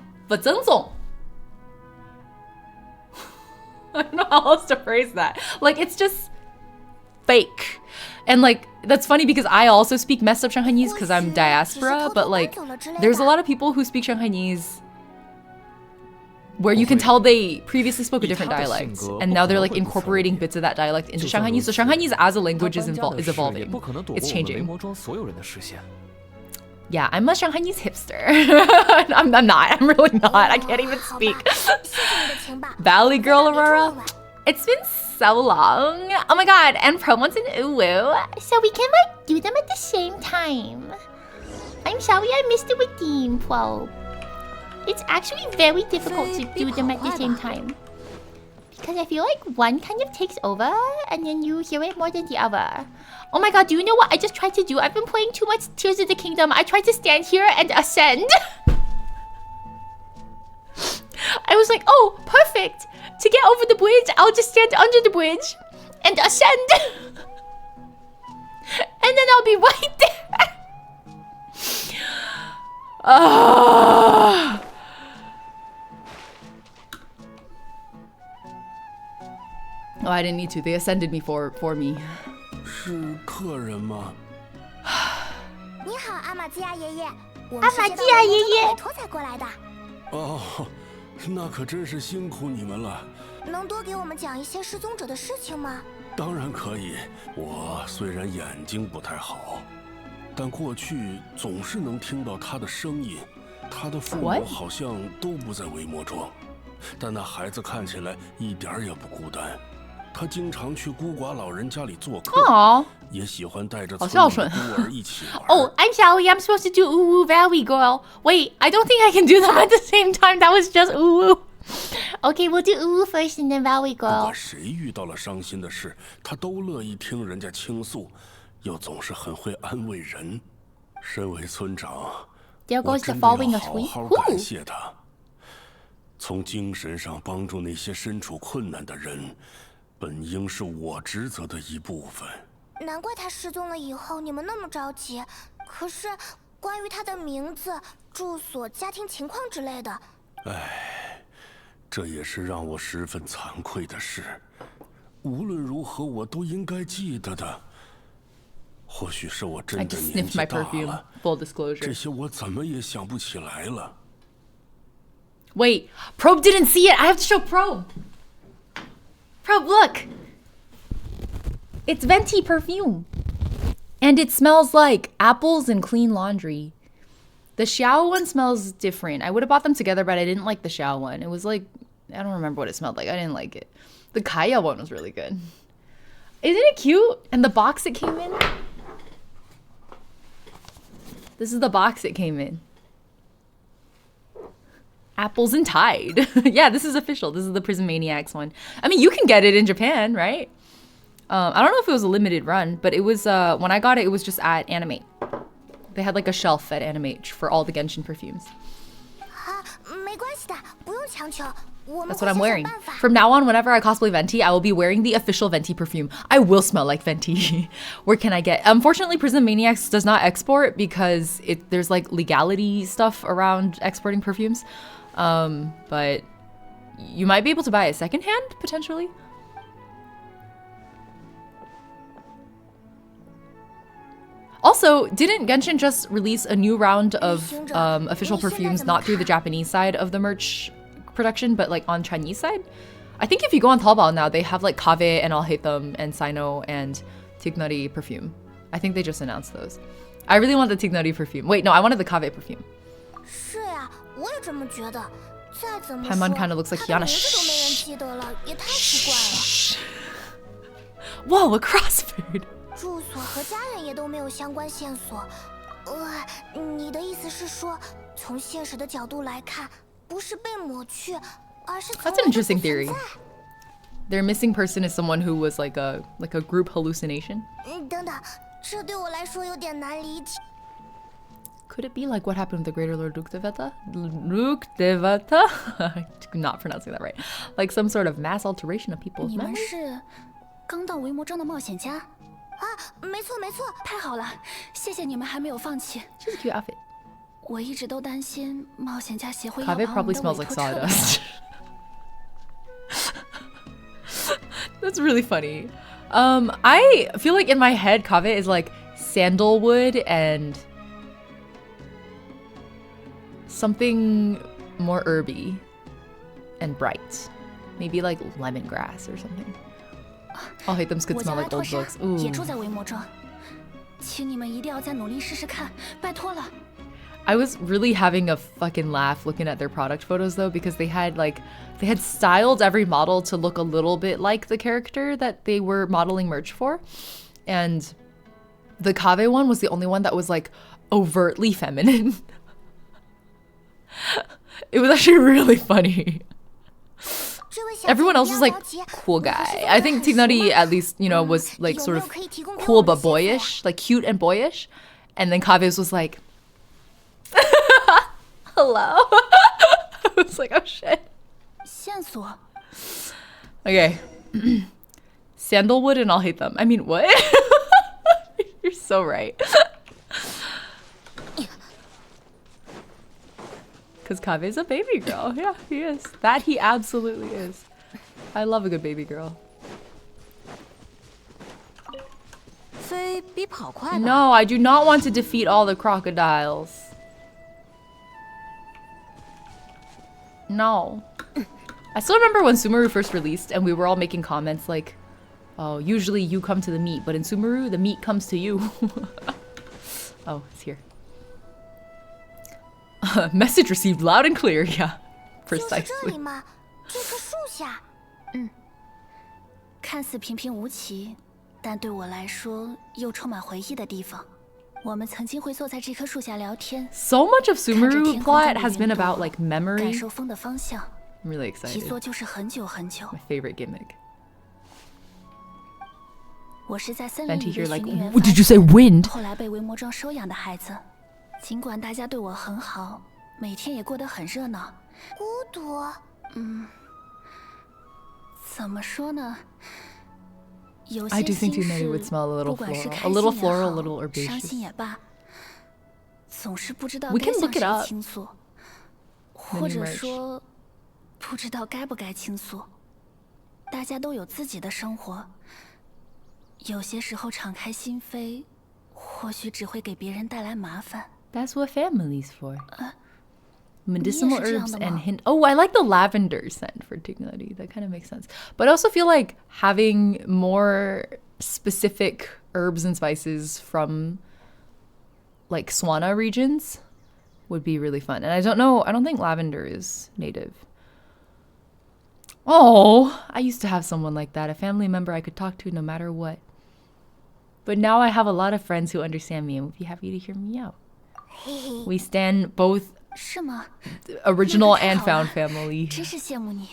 I don't know how else to phrase that. Like it's just fake. And like that's funny because I also speak messed up Shanghainese because I'm diaspora, but like there's a lot of people who speak Shanghainese where you can tell they previously spoke a different dialect and now they're like incorporating bits of that dialect into Shanghainese. So Shanghainese as a language is evolving. It's changing. 魔庄所有人的视线。 Yeah, I'm a Shanghainese hipster. I'm not. I'm really not. I can't even 好吧 speak. 谢谢你的情吧。 Valley Girl 我在那里 Aurora. 住了晚 It's been so long. Oh my god, and promos in Uwu. So we can like do them at the same time. I'm sorry I missed the redeem quote. It's actually very difficult to do them at the same time. Because I feel like one kind of takes over and then you hear it more than the other. Oh my god, do you know what I just tried to do? I've been playing too much Tears of the Kingdom. I tried to stand here and ascend. I was like, oh, perfect. To get over the bridge, I'll just stand under the bridge and ascend. And then I'll be right there. Oh, I didn't need to. They ascended me for me. 是客人吗？你好，阿玛兹亚爷爷。我阿玛兹亚爷爷委托才过来的，哦，那可真是辛苦你们了。能多给我们讲一些失踪者的事情吗？当然可以。我虽然眼睛不太好，但过去总是能听到他的声音。他的父母 What？ 好像都不在维摩庄，但那孩子看起来一点儿也不孤单。他经常去孤寡老人家里做客， Aw. 也喜欢带着好村里孝顺。的孤儿一起玩。 Oh, I'm sorry. I'm supposed to do Uwu Valley Girl. Wait, I don't think I can do them at the same time. That was just Uwu. Okay, we'll do Uwu first and then Valley 不 Girl. 管谁遇到了伤心的事，他都乐意听人家倾诉，又总是很会安慰人。身为村长， There 我 goes the 真的要 following of 好 sweet. 好 Who? 感谢他。从精神上帮助那些身处困难的人，本应是我职责的一部分。难怪他失踪了以后你们那么着急。可是关于他的名字、住所、家庭情况之类的，这也是让我十分惭愧的事。无论如何，我都应该记得的。或许是我 I 真的 just 年 sniffed 纪 my 大 perfume. 了， Full 这 disclosure. 些我怎么也想不起来了。 Wait, Probe didn't see it. I have to show Probe. Probe, look. It's Venti perfume. And it smells like apples and clean laundry. The Xiao one smells different. I would have bought them together, but I didn't like the Xiao one. It was like, I don't remember what it smelled like. I didn't like it. The Kaya one was really good. Isn't it cute? And the box it came in. This is the box it came in. Apples and Tide. Yeah, this is official. This is the Prism Maniacs one. I mean, you can get it in Japan, right? I don't know if it was a limited run, but it was, when I got it, it was just at Animate. They had like a shelf at Animate for all the Genshin perfumes. 啊，没关系的，不用强求。我们 That's 会 what I'm 想想 wearing. 办法。 From now on, whenever I cosplay Venti, I will be wearing the official Venti perfume. I will smell like Venti. Where can I get? Unfortunately, Prism Maniacs does not export because there's like legality stuff around exporting perfumes. But you might be able to buy it secondhand, potentially. Also, didn't Genshin just release a new round of official perfumes, not through the Japanese side of the merch production, but like on Chinese side? I think if you go on Taobao now, they have like Kave and Alhaitham and Sino and Tignari perfume. I think they just announced those. I really want the Tignari perfume. Wait, no, I wanted the Kave perfume. 是呀，我也这么觉得。再怎么说， Paimon kind of looks like 他的 Kiana. 名字都没人记得了，也太奇怪了。 Whoa, a crossfade. 住所和家人也都没有相关线索。你的意思是说，从现实的角度来看，不是被抹去，而是从 That's an interesting theory. Their missing person is someone who was like a group hallucination. 等等，这对我来说有点难理解。 Could it be like what happened with the Greater Lord Lukteveta? Lukteveta? I'm not pronouncing that right. Like some sort of mass alteration of people's 你们 memories? 是刚到维魔庄的冒险家？没错没错，太好了，谢谢你们还没有放弃。 She's a cute outfit. 我一直都担心冒险家协会要把 Kaveh 我 probably 们的 smells 委 like 托撤了。 sawdust. That's really funny. I feel like in my head, Kaveh is like sandalwood and something more herby and bright. Maybe like lemongrass or something. Oh, hate them could 我 smell 叫埃 like 托 old 莎 books. 也住 Ooh. 在维魔庄，请你们一定要再努力试试看，拜托了。 I was really having a fucking laugh looking at their product photos though, because they had styled every model to look a little bit like the character that they were modeling merch for. And the Kaveh one was the only one that was like overtly feminine. It was actually really funny. Everyone else was like cool guy. I think Tignari at least, you know, was like sort of cool but boyish, like cute and boyish. And then Kaveh's was like, hello. I was like, oh shit. 线索 Okay. Sandalwood and I'll hate them. I mean, what? You're so right. Because Kaveh's a baby girl. Yeah, he is. That he absolutely is. I love a good baby girl. 飞比跑快吧。 No, I do not want to defeat all the crocodiles. No. I still remember when Sumeru first released and we were all making comments like, oh, usually you come to the meat, but in Sumeru, the meat comes to you. Oh, it's here. Message received loud and clear. Yeah, 就是这里 precisely. 嘛，这棵树下。看似平平无奇，但对我来说又充满回忆的地方。我们曾经会坐在这棵树下聊天， So much of 看着 Sumeru 天空中 plot 的 has 云 been 朵 about like 感 memory. 受风的方向， I'm really 一 excited. 坐就是很久很久。 My favorite gimmick. 我是在森林 Venti 里 here 的 like, 巡园 what 发 did you 现 say, wind? 后来被维魔庄收养的孩子。尽管大家对我很好，每天也过得很热闹。孤独。怎么说呢？有 I 些 do think 心 Tignari 事 would smell a little 不管是 floral. 开 A 心 little 也 floral, a 好 little 伤 herbaceous. 心也罢，总是不知道 We 该 can 向 look it 谁 up. 倾诉，或 Mini 者 merch. 说不知道该不该倾诉。大家都有自己的生活，有些时候敞开心扉，或许只会给别人带来麻烦。 That's what family's for. Medicinal 你也是这样 herbs 的 and 吗？ hint. Oh, I like the lavender scent for Tignari. That kind of makes sense. But I also feel like having more specific herbs and spices from like Swana regions would be really fun. And I don't think lavender is native. Oh, I used to have someone like that, a family member I could talk to no matter what. But now I have a lot of friends who understand me and would be happy to hear me out. We stand both 是吗？ original 那 and 可太好了 found family. 真是羡慕你。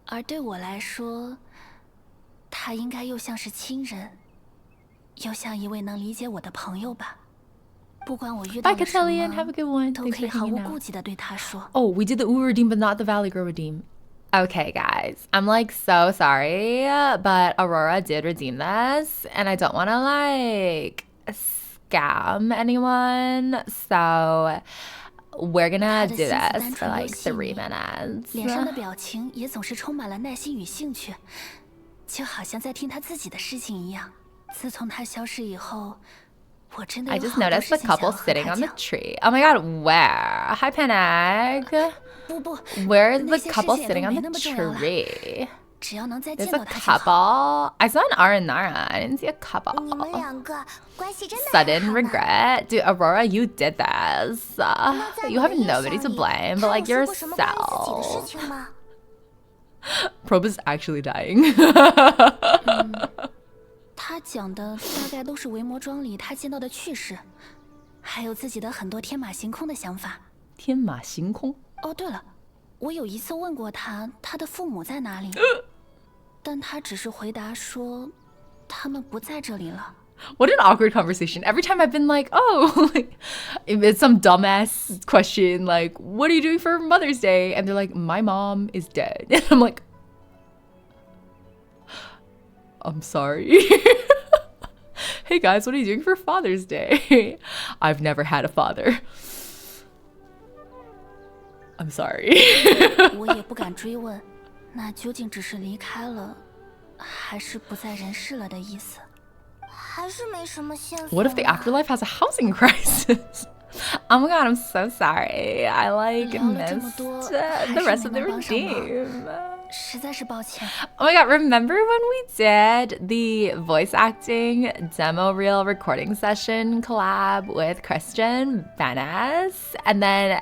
而对我来说，他应该又像是亲人，又像一位能理解我的朋友吧。不管我遇到 Bye, 了什 Catalian. Have a 么， good one. 都 Thanks 可以 for 毫无 hanging 顾 out. 忌地对他说。 Oh, we did the Uru redeem, but not the Valley Girl redeem. Okay, guys. I'm like so sorry, but Aurora did redeem this, and I don't want to like scam anyone, so we're gonna 他的 do 心思 this 单 for 纯又 like 细 3腻， minutes. 脸上的表情也总是充满了耐心与兴趣，就好像在听他自己的事情一样。自从他消失以后，我真的 I 有 just 好多 noticed 事 the 情想 couple 要和 sitting 他 on the 讲。 tree. Oh my god, where? Hi, Panag. 不不， Where is 那 the 些事 couple 情也都 sitting on 没 the 那么重要了。 tree? 只要能再见 There's a 到他就好。 couple. I saw an Aranara. I didn't see a couple. 你们两个关系真的很好 Sudden 呢 regret. Dude, Aurora, you did this. 那在 You 你的 have 印 nobody 象 to 里， blame 他 but 有 like 说过什么关于自己的事 yourself. 情吗？ Probe is actually dying. 他讲的大概都是维魔庄里他见到的趣事，还有自己的很多天马行空的想法。天马行空。哦，对了，我有一次问过他，他的父母在哪里，但他只是回答说，他们不在这里了。 What an awkward conversation. Every time I've been like, oh, like, if it's some dumbass question, like, what are you doing for Mother's Day? And they're like, my mom is dead. And I'm like, I'm sorry. Hey guys, what are you doing for Father's Day? I've never had a father. I'm sorry. 我也不敢追问，那究竟只是离开了，还是不在人世了的意思？ 还是没什么线索。 What if the afterlife has a housing crisis? Oh my god, I'm so sorry. I like 聊了这么 missed 多， the 还 rest 是 of 没 the 能帮上忙， redeem. 实在是抱歉。 Oh my god, remember when we did the voice acting demo reel recording session collab with Christian Benes? And then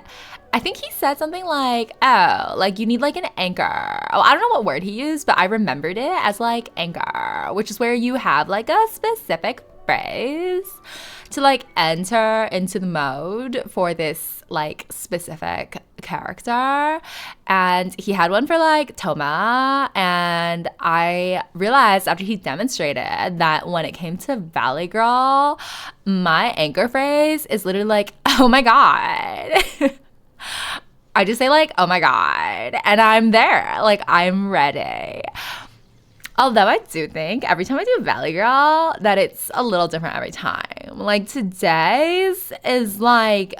I think he said something like, oh, like you need like an anchor. Oh, I don't know what word he used, but I remembered it as like anchor, which is where you have like a specific phrase to like enter into the mode for this like specific character. And he had one for like Toma, and I realized after he demonstrated that when it came to Valley Girl, my anchor phrase is literally like, oh my god. I just say like, oh my god, and I'm there, like I'm ready. Although I do think every time I do Valley Girl that it's a little different every time. Like today's is like,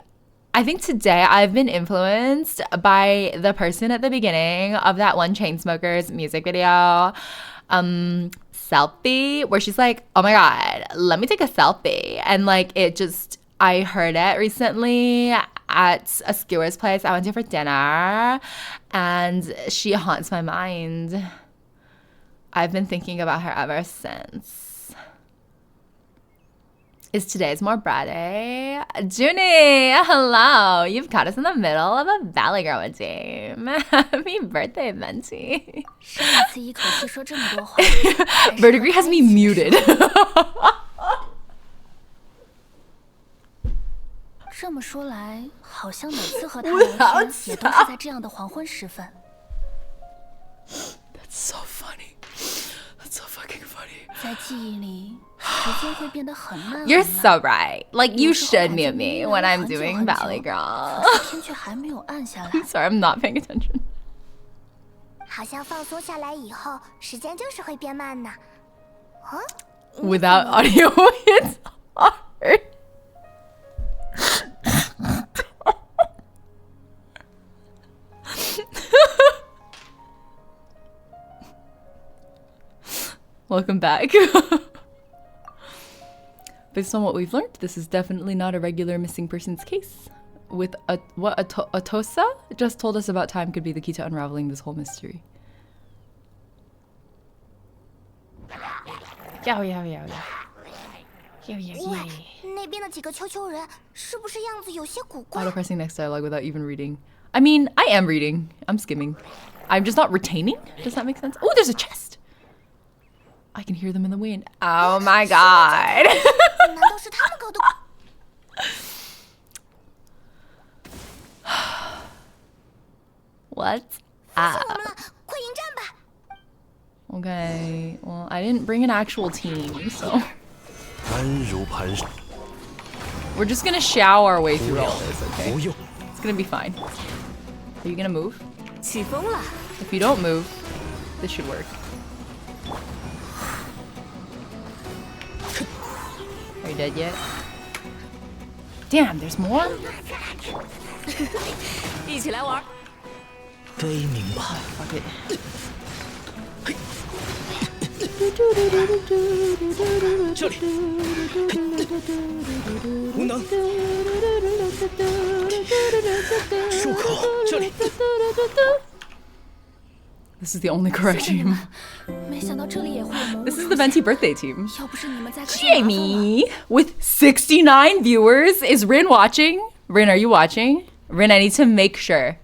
I think today I've been influenced by the person at the beginning of that one Chainsmokers music video, selfie, where she's like, oh my god, let me take a selfie. And like it just, I heard it recently at a skewer's place I went to for dinner, and she haunts my mind. I've been thinking about her ever since. Is today's more Friday? Junie, hello. You've caught us in the middle of a Valley Girl team. Happy birthday, Venti. 上一次一口气说这么多话， Verdigris has me muted. 这么说来，好像每次和他聊天也都是在这样的黄昏时分。 That's so funny. That's so fucking funny. 在记忆里，时间会变得很慢。 You're so right. Like you should mute me when I'm doing Valley Girl. 天却还没有暗下来。 Sorry, I'm not paying attention. 好像放松下来以后，时间就是会变慢呢。啊？ Without audio, it's hard. Welcome back. Based on what we've learned, this is definitely not a regular missing persons case. With Atosa just told us about time could be the key to unraveling this whole mystery. Yow, yow, yow, yow. Yow, yow, 喂 yow.，那边的几个球人是不是样子有些古怪？ Auto pressing next dialogue without even reading. I mean, I am reading. I'm skimming. I'm just not retaining. Does that make sense? Oh, there's a chest. I can hear them in the wind. Oh my god. 难道是他们搞的？ What? 发现我们了，快迎战吧！ Okay. Well, I didn't bring an actual team, so 安如磐石， we're just gonna Xiao our way through all this, okay? 不用。 It's gonna be fine. Are you gonna move? 起风了， If you don't move, this should work. Are you dead yet? Damn, there's more? 一起来玩。悲鸣吧， Fuck it. 这里，无能，入口这里， This is the only correct team. 没想到这里也会有魔物 This is 出 the 现 Venti birthday team. 要不是你们在，可就麻烦了。 Jamie with 69 viewers. Is Rin watching? Rin, are you watching? Rin, I need to make sure.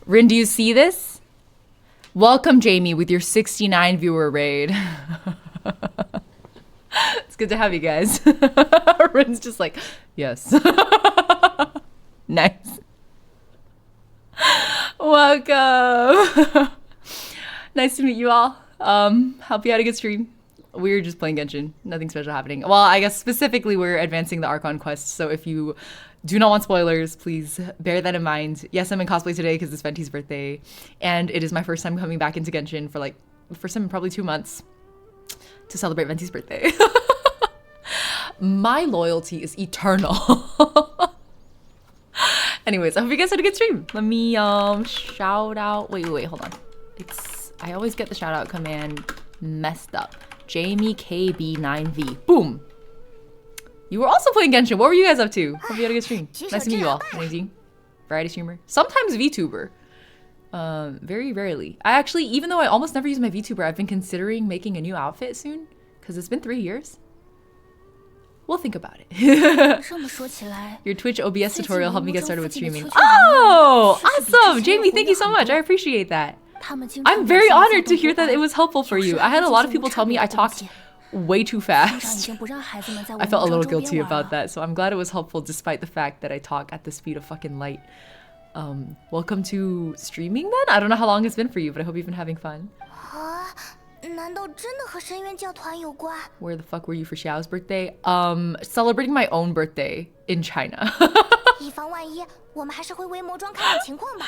Rin, do you see this? Welcome, Jamie, with your 69 viewer raid. It's good to have you guys. Rin's just like, yes. Nice. Welcome. Nice to meet you all. Hope you had a good stream. We're just playing Genshin. Nothing special happening. Well, I guess specifically we're advancing the Archon quest. So if you do not want spoilers, please bear that in mind. Yes, I'm in cosplay today because it's Venti's birthday. And it is my first time coming back into Genshin for like the first time in probably 2 months to celebrate Venti's birthday. My loyalty is eternal. Anyways, I hope you guys had a good stream. Let me shout out. Wait, hold on. I always get the shout out command messed up. Jamie KB9V. Boom. You were also playing Genshin. What were you guys up to? Hope you had a good stream. Nice to meet you all. Amazing. Variety streamer. Sometimes VTuber. Very rarely. I actually, even though I almost never use my VTuber, I've been considering making a new outfit soon because it's been 3 years. We'll think about it. 这么说起来， Your Twitch OBS tutorial helped me get started with streaming. Oh, awesome! Jamie, thank you so much. I appreciate that. 他们经常 I'm very 表现 honored to 自 hear 动 that it was helpful for you. I had a lot of people tell me I talked way too 家长已 fast. 经不让孩子们在 I felt a 文章 little 周边 guilty 玩 about 了。 that, so I'm glad it was helpful despite the fact that I talk at the speed of fucking light. Welcome to streaming then? I don't know how long it's been for you, but I hope you've been having fun. 啊，难道真的和深渊教团有关？ Where the fuck were you for Xiao's birthday? Celebrating my own birthday in China. 以防万一，我们还是回微魔庄看看情况吧。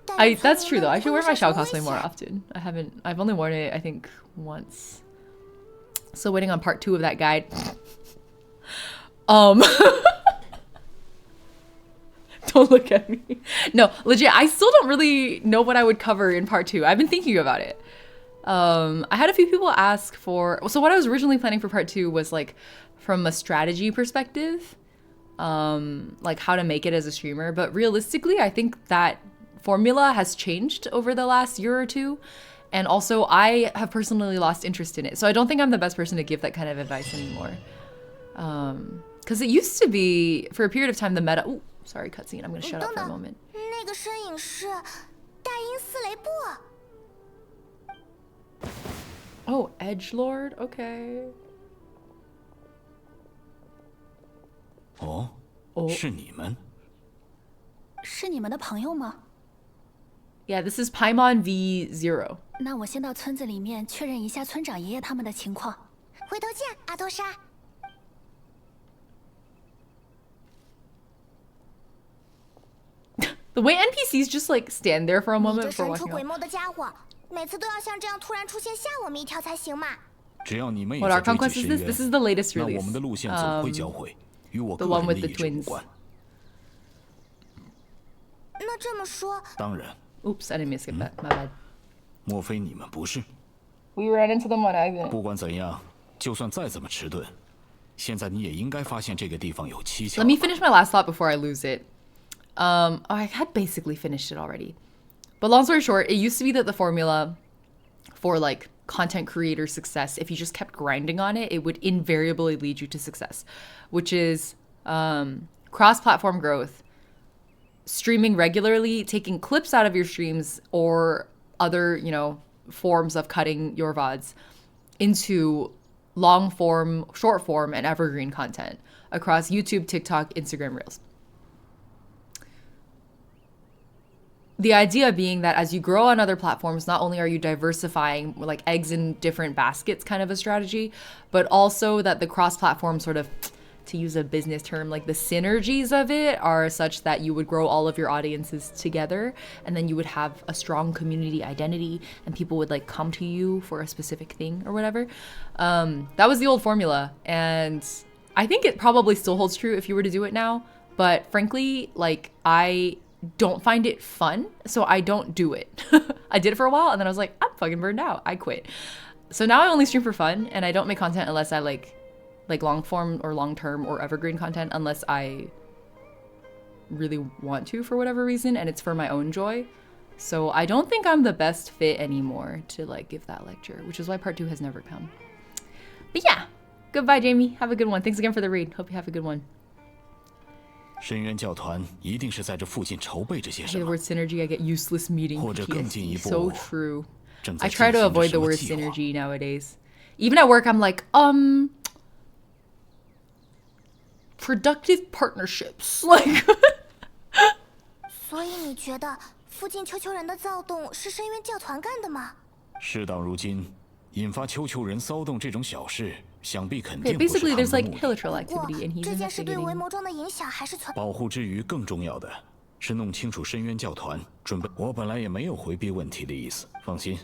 带着 That's 村 true 民 though. 们 I should wear 不 my 会受 Xiao 什么 cosplay 危 more 险。 often. I've only worn it I think once. Still waiting on part 2 of that guide. Don't look at me. No, legit, I still don't really know what I would cover in part 2. I've been thinking about it. I had a few people ask for, so what I was originally planning for part 2 was like from a strategy perspective, like how to make it as a streamer. But realistically, I think that formula has changed over the last year or two. And also I have personally lost interest in it. So I don't think I'm the best person to give that kind of advice anymore. Because it used to be, for a period of time, the meta, ooh, sorry, cutscene, I'm gonna shut up for a moment. 那个身影是大英斯雷布。 Oh, Edgelord? Okay. 哦，是你们？是你们的朋友吗？ Yeah, this is Paimon V0. 那我先到村子里面确认一下村长爷爷他们的情况。回头见，阿托莎。 The way NPCs just like stand there for a 你 moment 这 before 神出 walking 鬼 off. 没的家伙，每次都要像这样突然出现吓我们一跳才行嘛。只要你们也 What 在 Archon 追 quest 击 is 深 this? 渊， This is the latest 那 release. 我们的路线总会交汇，与我 the 个 one 人 with 利 the 益无 twins. 关。那这么说，当然， Oops, I didn't mean to skip that. My bad. 莫非你们不是？ We ran into them on accident. 不管怎样，就算再怎么迟钝，现在你也应该发现这个地方有蹊跷 Let。me finish my last thought before I lose it. I had basically finished it already. But long story short, it used to be that the formula for like content creator success, if you just kept grinding on it, it would invariably lead you to success, which is cross-platform growth, streaming regularly, taking clips out of your streams or other, you know, forms of cutting your VODs into long form, short form, and evergreen content across YouTube, TikTok, Instagram Reels. The idea being that as you grow on other platforms, not only are you diversifying like eggs in different baskets kind of a strategy, but also that the cross-platform sort of, to use a business term, like the synergies of it are such that you would grow all of your audiences together and then you would have a strong community identity and people would like come to you for a specific thing or whatever. That was the old formula. And I think it probably still holds true if you were to do it now. But frankly, like I don't find it fun, so I don't do it. I did it for a while and then I was like, I'm fucking burned out. I quit. So now I only stream for fun and I don't make content unless I like long form or long term or evergreen content unless I really want to for whatever reason and it's for my own joy. So I don't think I'm the best fit anymore to like give that lecture, which is why part 2 has never come. But yeah, goodbye, Jamie. Have a good one. Thanks again for the read. Hope you have a good one. 深渊教团一定是在这附近筹备着些 I 什 hear the 么， word synergy, I get useless meeting 或者更进一 PTSD. 步 So true. 正在 I 进 try to 行着 avoid 什 the 么 word 计划。 synergy nowadays. Even at work, I'm like, productive partnerships. Like, 所以你觉得附近丘丘人的躁动是深渊教团干的吗？ 事到如今，引发丘丘人骚动这种小事，想必肯 okay, 定不是他 basically, 们 there's 的 like 目的。 hilichurl 不过 activity, and he's 这件事对维 investigating. 魔庄的影响还是存。保护之余，更重要的是弄清楚深渊教团准备。我本来也没有回避问题的意思，放心，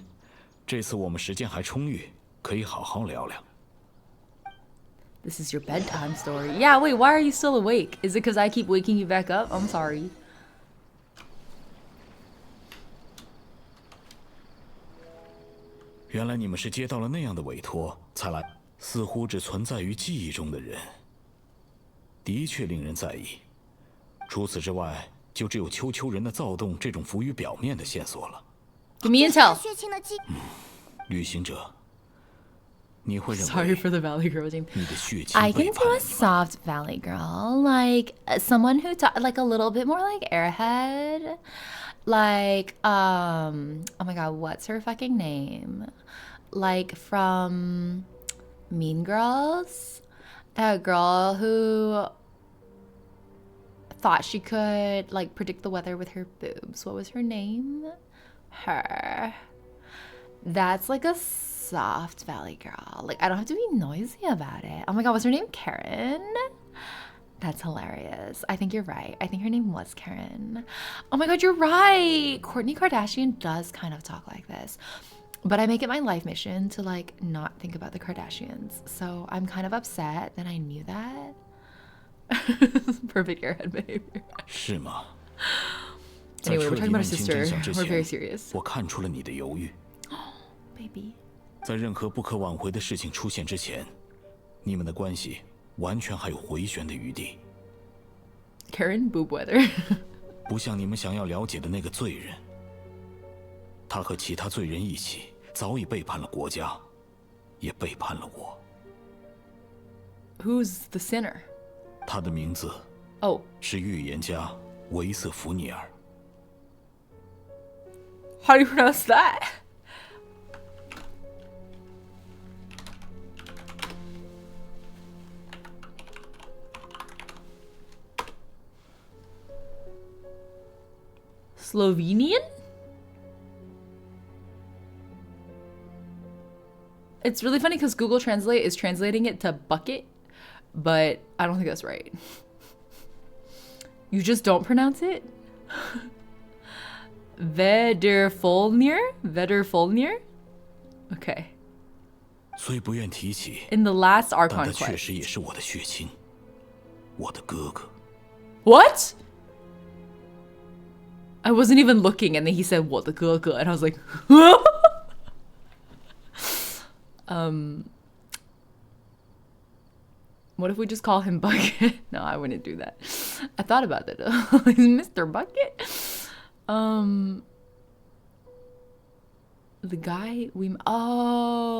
这次我们时间还充裕，可以好好聊聊。 This is your bedtime story. Yeah, wait, why are you still awake? Is it because I keep waking you back up? I'm sorry. 原来你们是接到了那样的委托才来，似乎只存在于记忆中的人，的确令人在意。除此之外，就只有丘丘人的躁动这种浮于表面的线索了。 Give me intel. 血清的记。旅行者，你会认 Sorry 为 for the Valley Girl team. 你的血亲 I 背 can 叛 do 了 a 你们？ soft valley girl, like someone who like a little bit more like airhead, like oh my god, what's her fucking name? Like from Mean Girls, that girl who thought she could like predict the weather with her boobs. What was her name? Her. That's like a soft valley girl. Like, I don't have to be noisy about it. Oh my god, what's her name? Karen? That's hilarious. I think you're right. I think her name was Karen. Oh my god, you're right. Kourtney Kardashian does kind of talk like this. But I make it my life mission to like not think about the Kardashians. So I'm kind of upset that I knew that. Perfect airhead behavior. 是吗？ Anyway, 在 we're 彻 talking 底 about 认 a 清 sister. 真相之 We're very 前， serious. 我看出了你的犹豫。 Baby. 在任何不可挽回的事情出现之前，你们的关系完全还有回旋的余地。 Karen boob weather. 不像你们想要了解的那个罪人，他和其他罪人一起，早已背叛了国家，也背叛了我。 Who's the sinner? 他的名字 Oh, 是预言家维瑟弗尼尔。 how do you pronounce that? Slovenian? It's really funny because Google Translate is translating it to bucket, but I don't think that's right. You just don't pronounce it? Vederfolnir? Vederfolnir? Okay. 虽不愿提起， In the last 但 Archon 他确 quest. 实也是我的血亲，我的哥哥。 What? I wasn't even looking, and then he said, "What the girl?" And I was like, what if we just call him Bucket? No, I wouldn't do that. I thought about that. He's Mr. Bucket. The guy we oh,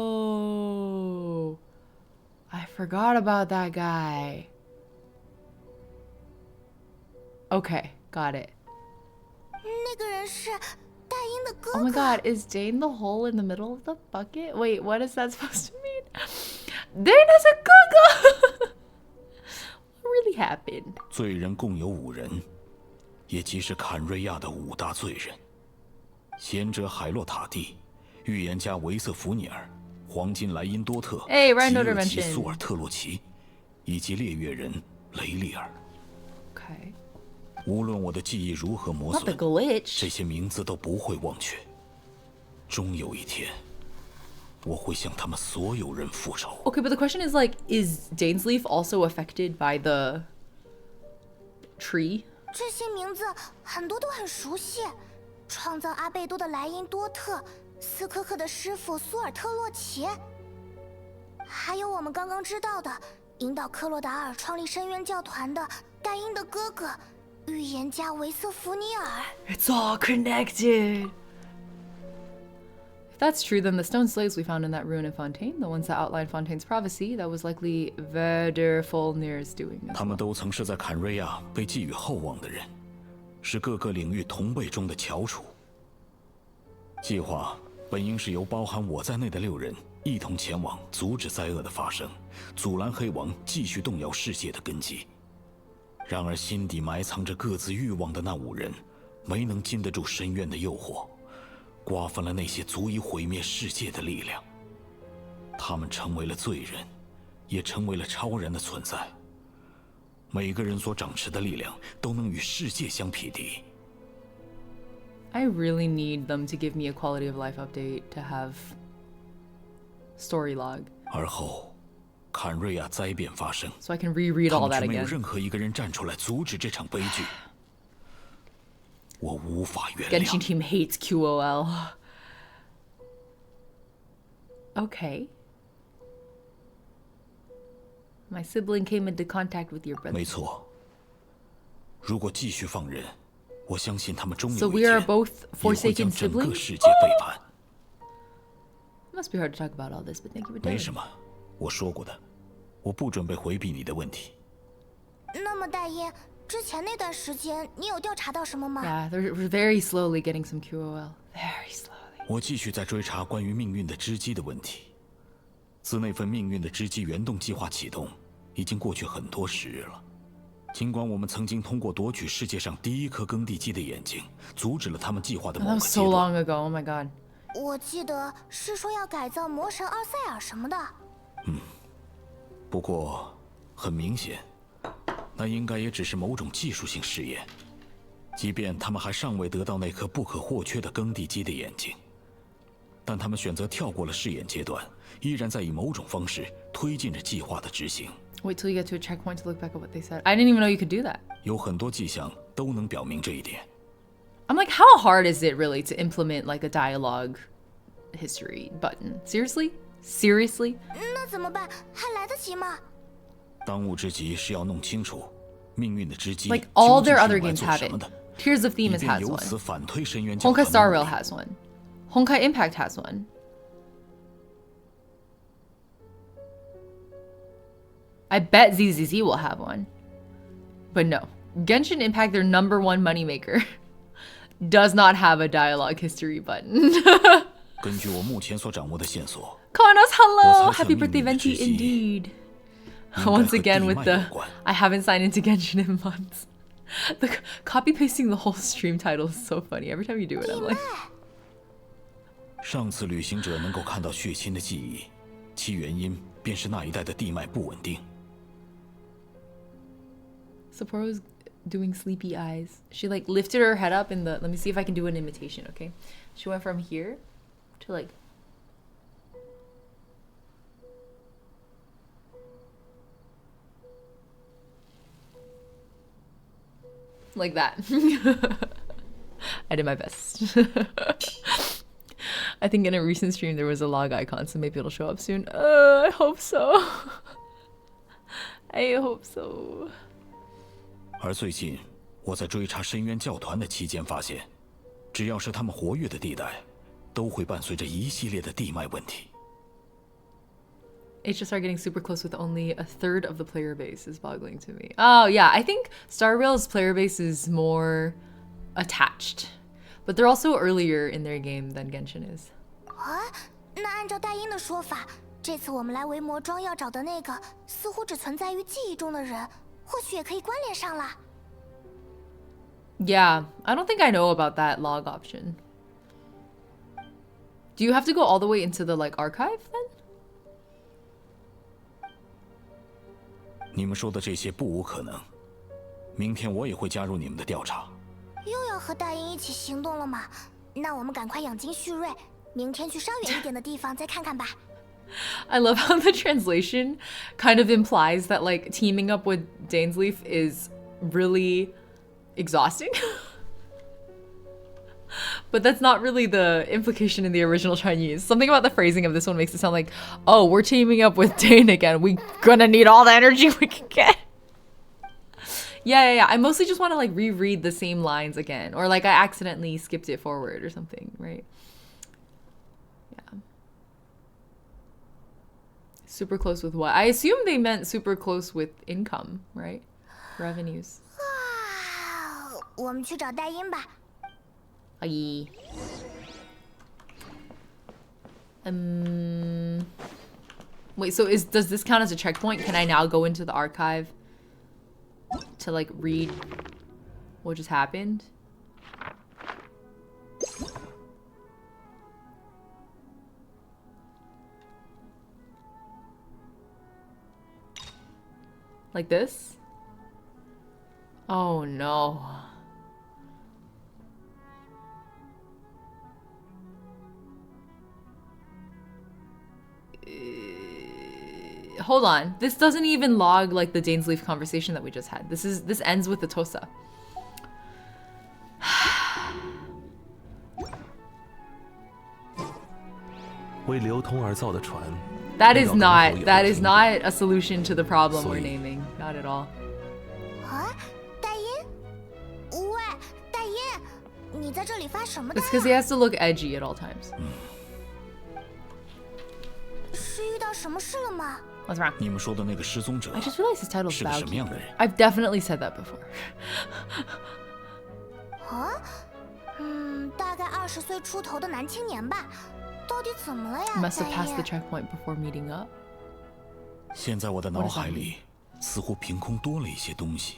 I forgot about that guy. Okay, got it. 那个人是戴英的哥 Oh 哥。 my god, is Jane the hole in the middle of the bucket? Wait, what is that supposed to mean? Jane is a gaga! What really happened? 罪人共有5人，也即是坎瑞亚的5大罪人：贤者海洛塔蒂、预言家维瑟弗尼尔、黄金莱因多特、 Hey, 极 Randall 恶奇 mentioned. 苏尔特洛奇，以及猎月人雷利尔。 Okay. 无论我的记忆如何磨 Not the 损， glitch. 这些名字都不会忘却。终有一天，我会向他们所有人复仇。 Okay, but the question is like, is Dainsleif also affected by the tree? 这些名字很多都很熟悉，创造阿贝多的莱因多特，斯科克的师傅苏尔特洛奇，还有我们刚刚知道的引导克洛达尔创立深渊教团的戴因的哥哥，预言家维瑟弗尼尔。 It's all connected. If that's true, then the stone slaves we found in that ruin in Fontaine, the ones that outlined Fontaine's prophecy, that was likely Verderfolnir's doing as 他们 well. 都曾是在坎瑞亚被寄予厚望的人，是各个领域同辈中的翘楚。计划本应是由包含我在内的6人一同前往，阻止灾厄的发生，阻拦黑王继续动摇世界的根基。然而，心底埋藏着各自欲望的那5人，没能经得住深渊的诱惑，瓜分了那些足以毁灭世界的力量。他们成为了罪人，也成为了超然的存在。每个人所掌持的力量都能与世界相匹敌。 I really need them to give me a quality of life update to have story log. 而后，坎瑞亚灾变发生， So I can reread 他 all 们 that 却没有 again. 任何一个人站出来阻止这场悲剧。我无法原 Genshin 谅。 team hates QOL. Okay. My sibling came into contact with your brother. 没错，如果继续放任，我相信他们终 So 有一 we are 天 both 也会 Forsaken 将整个 siblings? 世界背叛。 It must be hard to talk about all this, but thank you for 没 doing 什 it. 么，我说过的，我不准备回避你的问题。那么大英，之前那段时间你有调查到什么吗？ Yeah, we're very slowly getting some QOL. Very slowly. 我继续在追查关于命运的织机的问题。自那份命运的织机原动计划启动，已经过去很多时日了。尽管我们曾经通过夺取世界上第1颗耕地机的眼睛，阻止了他们计划的 That 某个 was 阶 so 段。 long ago. Oh my god. 我记得是说要改造魔神奥赛尔什么的。不过，很明显，那应该也只是某种技术性试验。即便他们还尚未得到那颗不可或缺的耕地机的眼睛，但他们选择跳过了试验阶段，依然在以某种方式推进着计划的执行。 Wait till you get to a checkpoint to look back at what they said. I didn't even know you could do that. 有很多迹象都能表明这一点。 I'm like, how hard is it really to implement like a dialogue history button? Seriously? Seriously? 那怎么办？还来得及吗？当务之急是要弄清楚命运的织机 Like all 究竟 their 是 other 用来 games 做 have 什 it. 么的， Tears of 以 Themis 便 has 由 one. 此反推深渊教 Honkai 团 Star 的 Rail 目的 has one. Honkai Impact has one. I bet ZZZ will have one. But no. Genshin Impact, their #1 moneymaker, does not have a dialogue history button. 根据我目前所掌握的线索， Konos, hello! 我猜测 Happy birthday 命运的 Venti 直击 indeed. 应该 Once 和 again 地 with 脉 the 有关。 I haven't signed into Genshin in months. The copy pasting the whole stream title is so funny. Every time you do it, I'm like, 上次旅行者能够看到血亲的记忆，其原因便是那一带的地脉不稳定。 Sapporo's doing sleepy eyes. She like lifted her head up in the. Let me see if I can do an imitation. Okay, she went from here to like. Like that. I did my best. I think in a recent stream there was a log icon, so maybe it'll show up soon. I hope so. I hope so. 而最近，我在追查深渊教团的期间发现，只要是他们活跃的地带，都会伴随着一系列的地脉问题。 HSR getting super close with only a third of the player base is boggling to me. Oh yeah, I think Star Rail's player base is more attached, but they're also earlier in their game than Genshin is. 啊，那按照大英的说法，这次我们来维魔庄要找的那个似乎只存在于记忆中的人，或许也可以关联上啦。 Yeah, I don't think I know about that log option. Do you have to go all the way into the like archive then? 你们说的这些不无可能。明天我也会加入你们的调查。又要和大英一起行动了吗？那我们赶快养精蓄锐，明天去稍远一点的地方再看看吧。 I love how the translation kind of implies that like teaming up with Dainsleif is really exhausting. But that's not really the implication in the original Chinese. Something about the phrasing of this one makes it sound like, oh, we're teaming up with Dane again. We're gonna need all the energy we can get. Yeah. I mostly just want to like reread the same lines again, or like I accidentally skipped it forward or something, right? Yeah. Super close with what? I assume they meant super close with income, right? Revenues. 我们去找代音吧。Aye. Wait, so does this count as a checkpoint? Can I now go into the archive to like read what just happened? Like this? Oh no. Hold on. This doesn't even log like the Dainsleif conversation that we just had. This ends with the Tosa. That is not a solution to the problem we're naming. Not at all. 啊，代音？喂，代音，你在这里发什么呆 It's because he has to look edgy at all times. 是遇到什么事了吗？ What's wrong? 你们说的那个失踪者 I just realized his title is 是个什么样的人？ I've definitely said that before. 啊？大概20岁出头的男青年吧。到底怎么了呀？ Must have 代 passed the 音。 checkpoint before meeting up. 现在我的脑海里似乎凭空多了一些东西，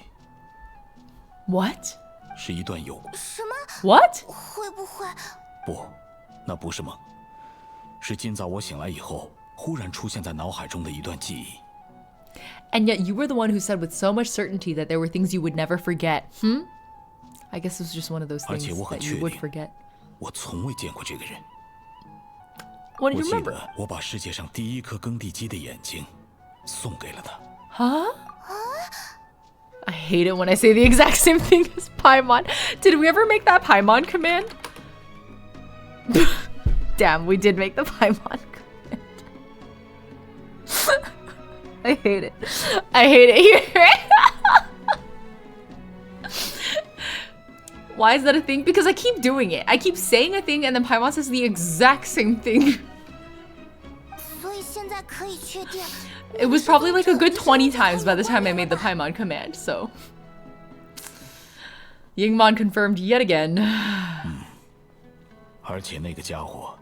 What? 是一段有……什么？ What? 会不会？不，那不是梦，是今早我醒来以后忽然出现在脑海中的一段记忆。 And yet you were the one who said with so much certainty that there were things you would never forget. I guess it was just one of those 而 things 且我很 that 确 you would 定 forget. 我从未见过这个人。 What did 我 you 记 remember? 得我把世界上第一颗耕地鸡的眼睛送给了他。 Huh? I hate it when I say the exact same thing as Paimon. Did we ever make that Paimon command? Damn, we did make the Paimon command. I hate it. I hate it here. Why is that a thing? Because I keep doing it. I keep saying a thing and then Paimon says the exact same thing. 所以现在可以确定。 It was probably like a good 20 times by the time I made the Paimon command, so. Yingmon confirmed yet again. 而且那个家伙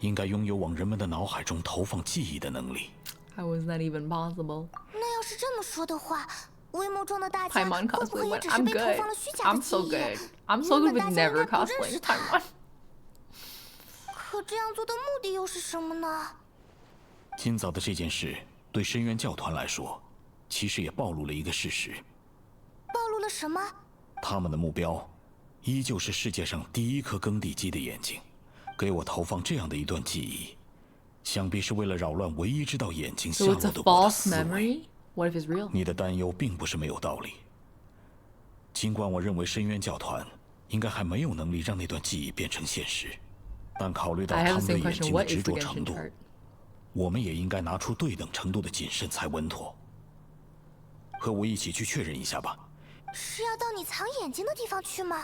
应该拥有往人们的脑海中投放记忆的能力。 How is that even possible? 那要是这么说的话，威猛中的大家 Paimon 会不会 cosplay 也 went. 只是 I'm 被投 good. 放了虚假 I'm 的记 so 忆？ good. I'm so good with 原本大家 never 应该不认 cosplaying 识他 Paimon. 可这样做的目的又是什么呢？今早的这件事对深渊教团来说，其实也暴露了一个事实：暴露了什么？他们的目标依旧是世界上第一颗耕地鸡的眼睛。给我投放这样的一段记忆，想必是为了扰乱唯一知道眼睛下 So 落 it's a 的我的 false 思维。 memory? What if it's real? 你的担忧并不是没有道理。尽管我认为深渊教团应该还没有能力让那段记忆变成现实，但考虑到 I 他 have 们 the 对 same 眼 question. 睛的 What 执 is the 着程 Genshin 度， chart? 我们也应该拿出对等程度的谨慎才稳妥。和我一起去确认一下吧。是要到你藏眼睛的地方去吗？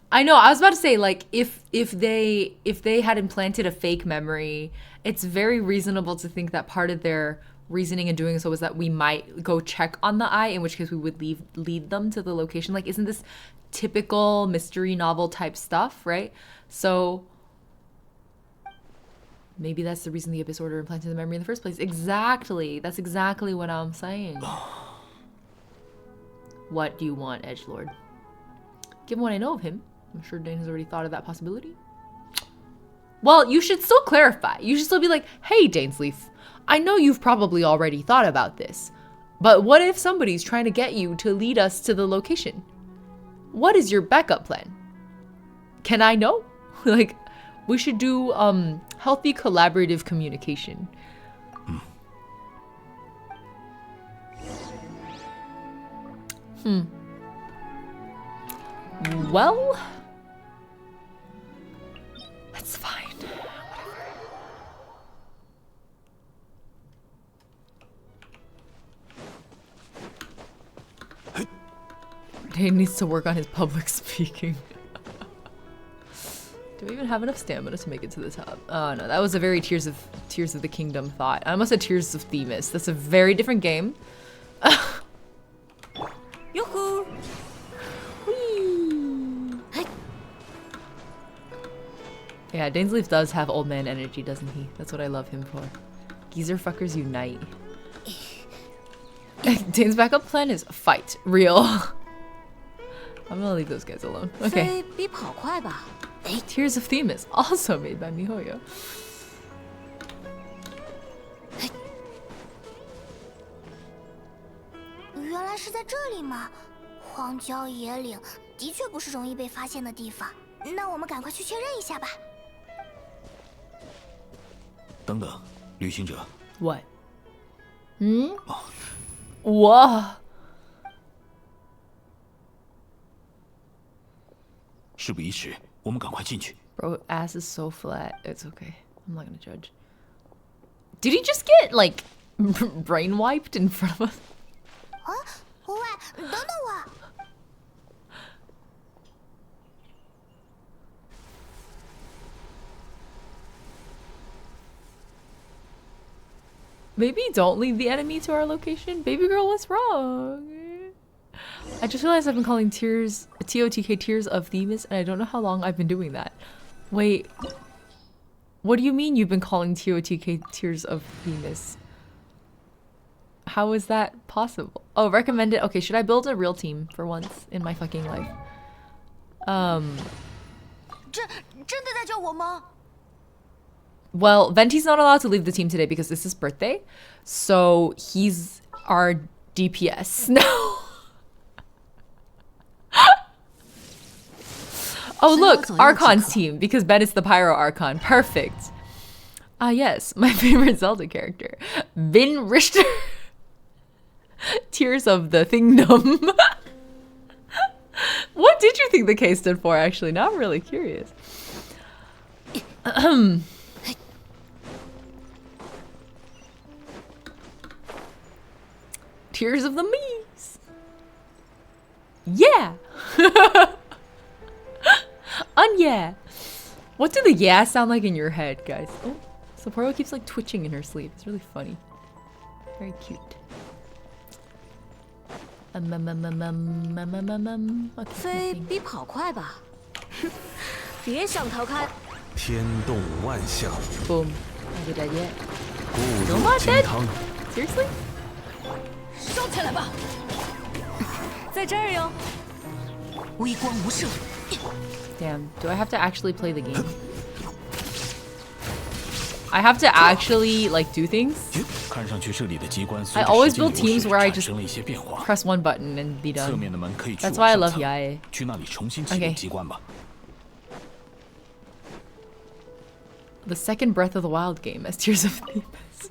I know. I was about to say, like, if they had implanted a fake memory, it's very reasonable to think that part of their reasoning in doing so was that we might go check on the eye, in which case we would lead them to the location. Like, isn't this typical mystery novel type stuff, right? So maybe that's the reason the Abyss Order implanted the memory in the first place. Exactly. That's exactly what I'm saying. What do you want, Edgelord? Given what I know of him, I'm sure Dane has already thought of that possibility. Well, you should still clarify. You should still be like, hey, Dainsleif, I know you've probably already thought about this, but what if somebody's trying to get you to lead us to the location? What is your backup plan? Can I know? Like, we should do healthy collaborative communication. Well, that's fine. Dane needs to work on his public speaking. Do I even have enough stamina to make it to the top? Oh no, that was a very Tears of the Kingdom thought. I almost said Tears of Themis. That's a very different game. Yoo-hoo! Yeah, Dainsleif does have old man energy, doesn't he? That's what I love him for. Geezer fuckers unite. Dane's backup plan is fight. Real. I'm gonna leave those guys alone. Okay. Tears of Themis, also made by MiHoYo. 原来是在这里吗？荒郊野岭的确不是容易被发现的地方。那我们赶快去确认一下吧。等等，旅行者。What？ 哇！事不宜迟，我们赶快进去。 Bro, ass is so flat. It's okay. I'm not gonna judge. Did he just get like brain wiped in front of us? 啊，喂，等等我。 Maybe don't lead the enemy to our location? Baby girl, what's wrong? I just realized I've been calling Tears, TOTK Tears of Themis, and I don't know how long I've been doing that. Wait. What do you mean you've been calling TOTK Tears of Themis? How is that possible? Oh, recommended. Okay, should I build a real team for once in my fucking life? 真的在救我吗？ Well, Venti's not allowed to leave the team today because it's his birthday. So he's our DPS now. Oh, look, Archon's team because Ben is the Pyro Archon. Perfect. Ah, yes, my favorite Zelda character. Vin Richter. Tears of the Kingdom. What did you think the K stood for, actually? Now I'm really curious. Tears of the Mies. Yeah. Yeah. What do the yeah sound like in your head, guys? Oh, Sapporo keeps like twitching in her sleep. It's really funny. Very cute. Okay, Boom. I did that yet. Still not dead? Seriously? 烧起来吧！在这儿哟，微光无射。 Damn, do I have to actually play the game? I have to actually, like, do things? I always build teams where I just press one button and be done. That's why I love Yae. Okay. The second Breath of the Wild game as Tears of Themis.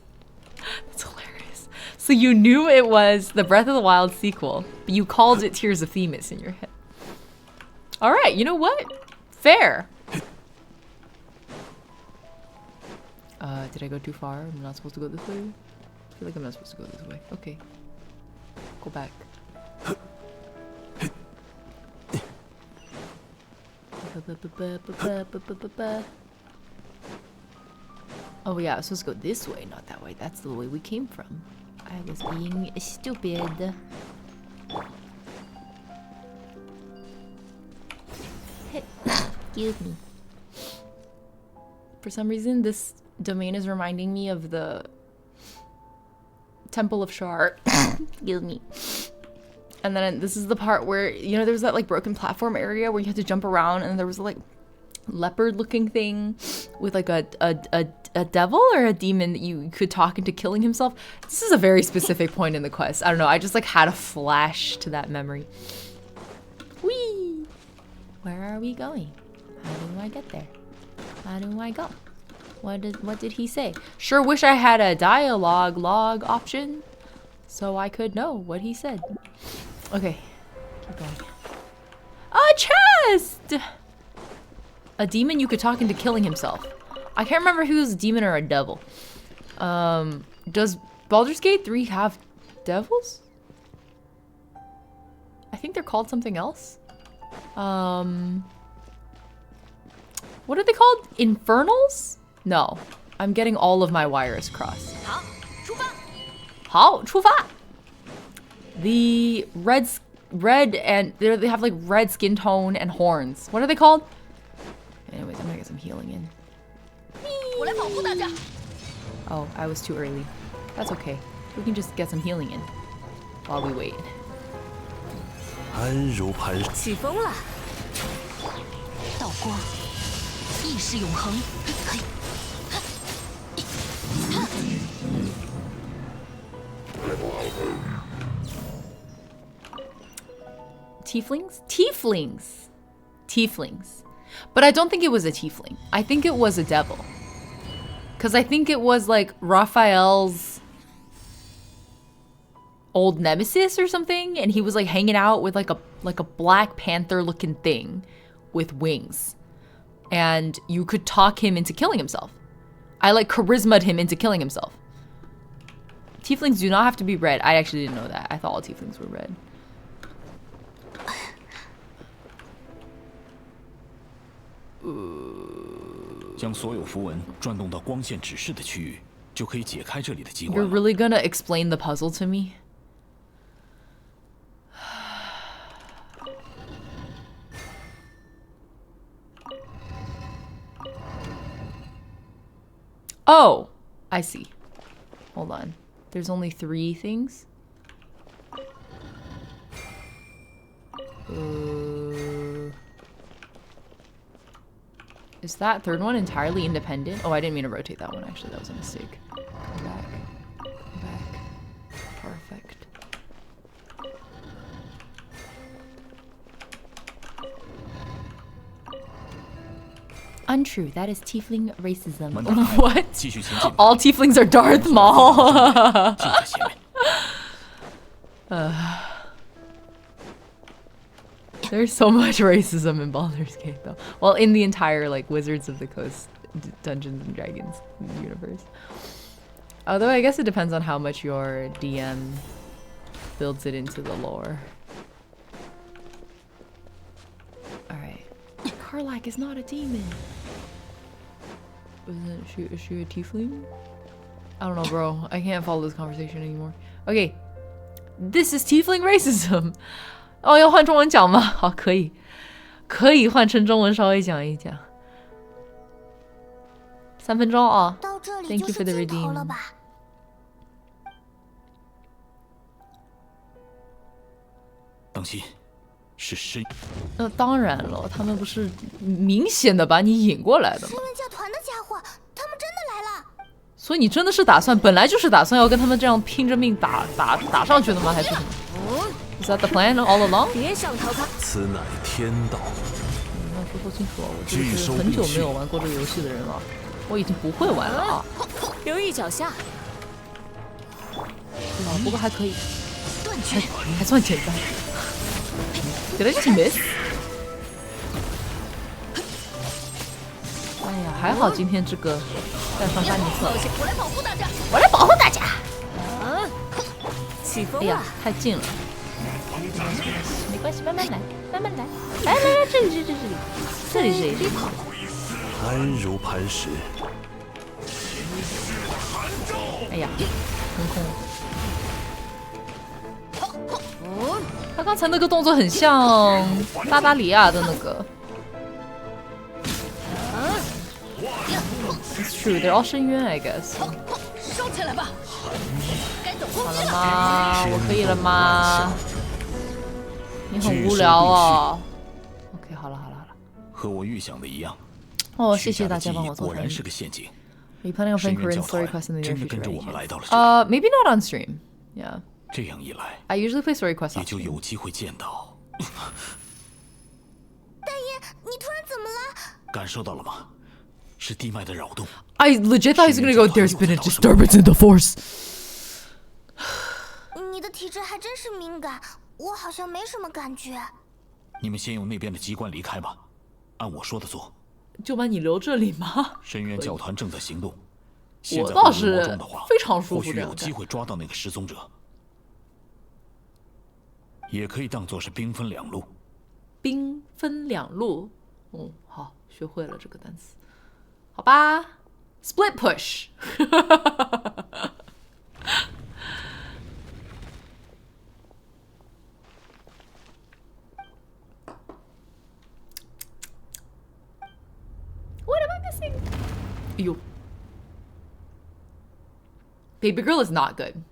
That's hilarious. So you knew it was the Breath of the Wild sequel, but you called it Tears of Themis in your head. Alright, you know what? Fair. Did I go too far? I'm not supposed to go this way? I feel like I'm not supposed to go this way. Okay. Go back. Oh yeah, I was supposed to go this way, not that way. That's the way we came from. I was being stupid. Excuse me. For some reason, this domain is reminding me of the Temple of Shar. Excuse me. And then this is the part where, you know, there's that like broken platform area where you had to jump around, and there was like leopard-looking thing with like a devil or a demon that you could talk into killing himself. This is a very specific point in the quest. I don't know. I just like had a flash to that memory. Whee! Where are we going? How do I get there? How do I go? What did he say? Sure wish I had a dialogue log option so I could know what he said. Okay, keep going. A chest! A demon you could talk into killing himself. I can't remember if he was a demon or a devil. Does Baldur's Gate 3 have devils? I think they're called something else. What are they called? Infernals? No. I'm getting all of my wires crossed. 好，出发! The red and they have like red skin tone and horns. What are they called? Anyways, I'm gonna get some healing in. Oh, I was too early. That's okay. We can just get some healing in while we wait. 安如磐石。起风了，道光，意识永恒。嘿， Tieflings? Tieflings! Tieflings. But I don't think it was a tiefling. I think it was a devil. Because I think it was like Raphael's old nemesis or something. And he was like hanging out with like a Black Panther looking thing with wings. And you could talk him into killing himself. I like charisma'd him into killing himself. Tieflings do not have to be red. I actually didn't know that. I thought all tieflings were red. You're really gonna explain the puzzle to me? Oh, I see. Hold on. There's only 3 things? Is that 3rd one entirely independent? Oh, I didn't mean to rotate that one. Actually, that was a mistake. Come back. Come back. Perfect. Untrue. That is tiefling racism. What? All tieflings are Darth Maul. There's so much racism in Baldur's Gate, though. Well, in the entire like Wizards of the Coast Dungeons and Dragons universe. Although I guess it depends on how much your DM builds it into the lore. All right, Karlach is not a demon. Is she a tiefling? I don't know, bro. I can't follow this conversation anymore. Okay, this is tiefling racism. 哦，要换中文讲吗？好，可以，可以换成中文稍微讲一讲。3分钟啊。到这里 Thank 就 you 是 for the 尽头 redeem. 了吧？当心，是深。当然了，他们不是明显的把你引过来的吗？深渊教团的家伙，他们真的来了！所以你真的是打算，本来就是打算要跟他们这样拼着命打上去的吗？还是什么？ Is that the plan all along? 别想逃开！此乃天道。你要说清楚啊！我就是很久没有玩过这个游戏的人了，我已经不会玩了啊！留意脚下。啊，不过还可以，还算简单。Did I just miss? 哎呀，还好今天这个带上丹尼特。我来保护大家。我来保护大家。啊！起风了！哎呀，太近了。 没关系，慢慢来，慢慢来。来，这里，这里跑。安如磐石。哎呀，腾空。他刚才那个动作很像大达里亚的那个。It's true, they're all 深渊 I guess. 收起来吧。好了吗？我可以了吗？ 你很无聊哦。OK， 好了。和我预想的一样。哦，谢谢大家帮我做。果然是个陷阱。 Are you planning on playing Korean story quests in the near future? 我们来到了 maybe not on stream. Yeah. 这样一来 I usually play story quests. 也就有机会见到。大爷，你突然怎么了？感受到了吗？是地脉的扰动。I legit thought he was gonna go. There's been a disturbance in the force. 你的体质还真是敏感，我好像没什么感觉。你们先用那边的机关离开吧，按我说的做。就把你留这里吗？深渊教团正在行动，我倒是非常舒服或许有机会抓到那个失踪者。也可以当作是兵分两路。兵分两路。哦，好，学会了这个单词。好吧 ，split push 。What am I missing? Ew. Baby girl is not good. "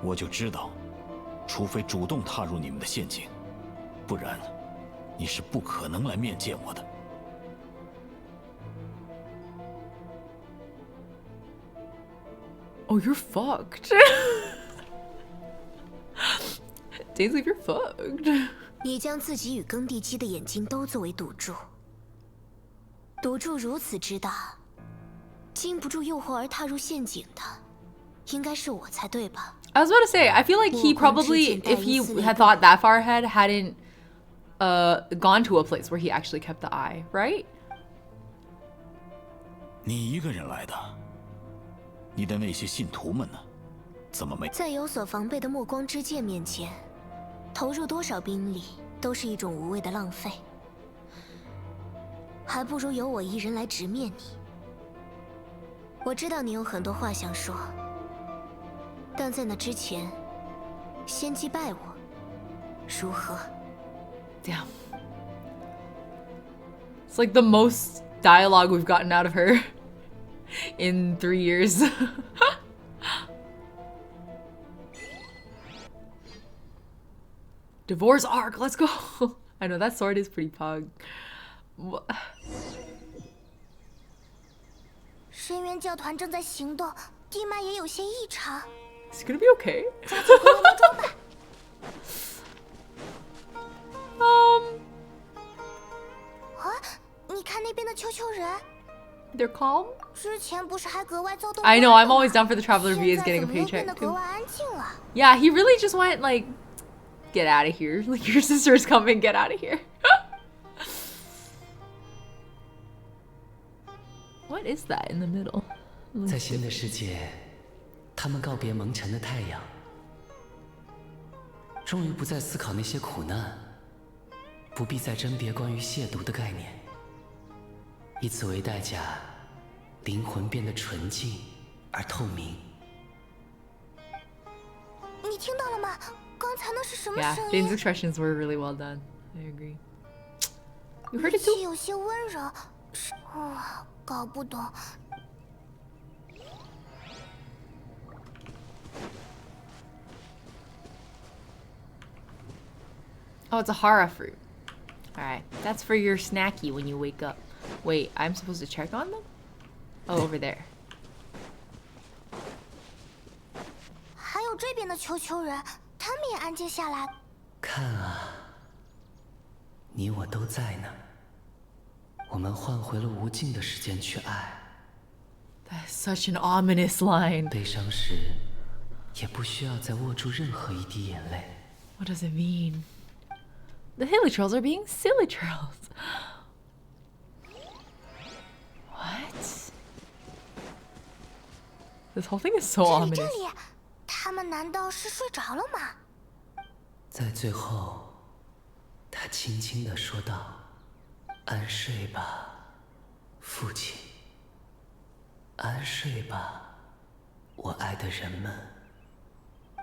我就知道，除非主动踏入你们的陷阱，不然你是不可能来面见我的。Oh, you're fucked. Daisy, you're fucked. 你将自己与耕地鸡的眼睛都作为赌注，赌注如此之大，经不住诱惑而踏入陷阱的，应该是我才对吧？ I was about to say, I feel like he probably, if he had thought that far ahead, hadn't gone to a place where he actually kept the eye, right? 你一个人来的，你的那些信徒们呢？怎么没？在有所防备的末光之剑面前，投入多少兵力都是一种无谓的浪费，还不如由我一人来直面你。我知道你有很多话想说。 但在那之前，先击败我，如何 Damn. It's like the most dialogue we've gotten out of her in 3 years. Divorce arc, let's go. I know that sword is pretty pug. 深渊教团正在行动，地脉也有些异常。 It's gonna be okay. 抓紧回我们装吧。啊，你看那边的球球人。They're calm. 之前不是还格外躁动？ I know. I'm always down for the traveler V is 现在 getting a 怎么又 paycheck 变得格 too. 外安静了？ Yeah, he really just went like, get out of here. Like your sister's coming. Get out of here. What is that in the middle? 在新的世界，他们告别蒙尘的太阳，终于不再思考那些苦难，不必再甄别关于亵渎的概念，以此为代价，灵魂变得纯净而透明。你听到了吗？刚才那是什么 Yeah, 声 Jane's 音？ expressions were really well done. I agree. You heard 语 it 气 too? 有些温柔，是搞不懂。 Oh, it's a hara fruit. Alright, that's for your snacky when you wake up. Wait, I'm supposed to check on them? Oh, over there. 还有这边的球球人，他们也安静下来。看啊，你我都在呢。我们换回了无尽的时间去爱。 That's such an ominous line. 悲伤时，也不需要再握住任何一滴眼泪。 What does it mean? The hilly trolls are being silly trolls. What? This whole thing is so 这 ominous. 里，他们难道是睡着了吗？在最后，他轻轻地说道：“安睡吧，父亲。安睡吧，我爱的人们。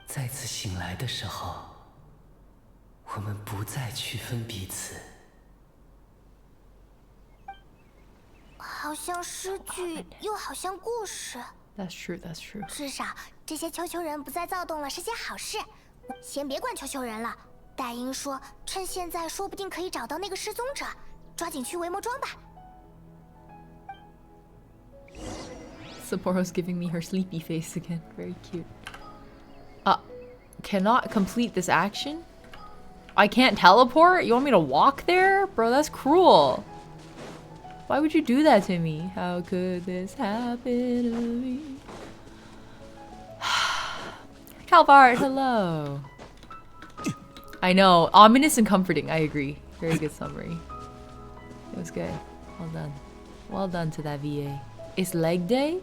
再次醒来的时候，我们不再区分彼此。” 好像诗句，又好像故事。 That's true, that's true. 至少这些球球人不再躁动了，是件好事。先别管球球人了。戴英说，趁现在说不定可以找到那个失踪者。抓紧去维魔庄吧。 Sapporo's giving me her sleepy face again. Very cute. Cannot complete this action? I can't teleport? You want me to walk there? Bro, that's cruel. Why would you do that to me? How could this happen to me? Calvart, hello. I know. Ominous and comforting. I agree. Very good summary. It was good. Well done. Well done to that VA. It's leg day?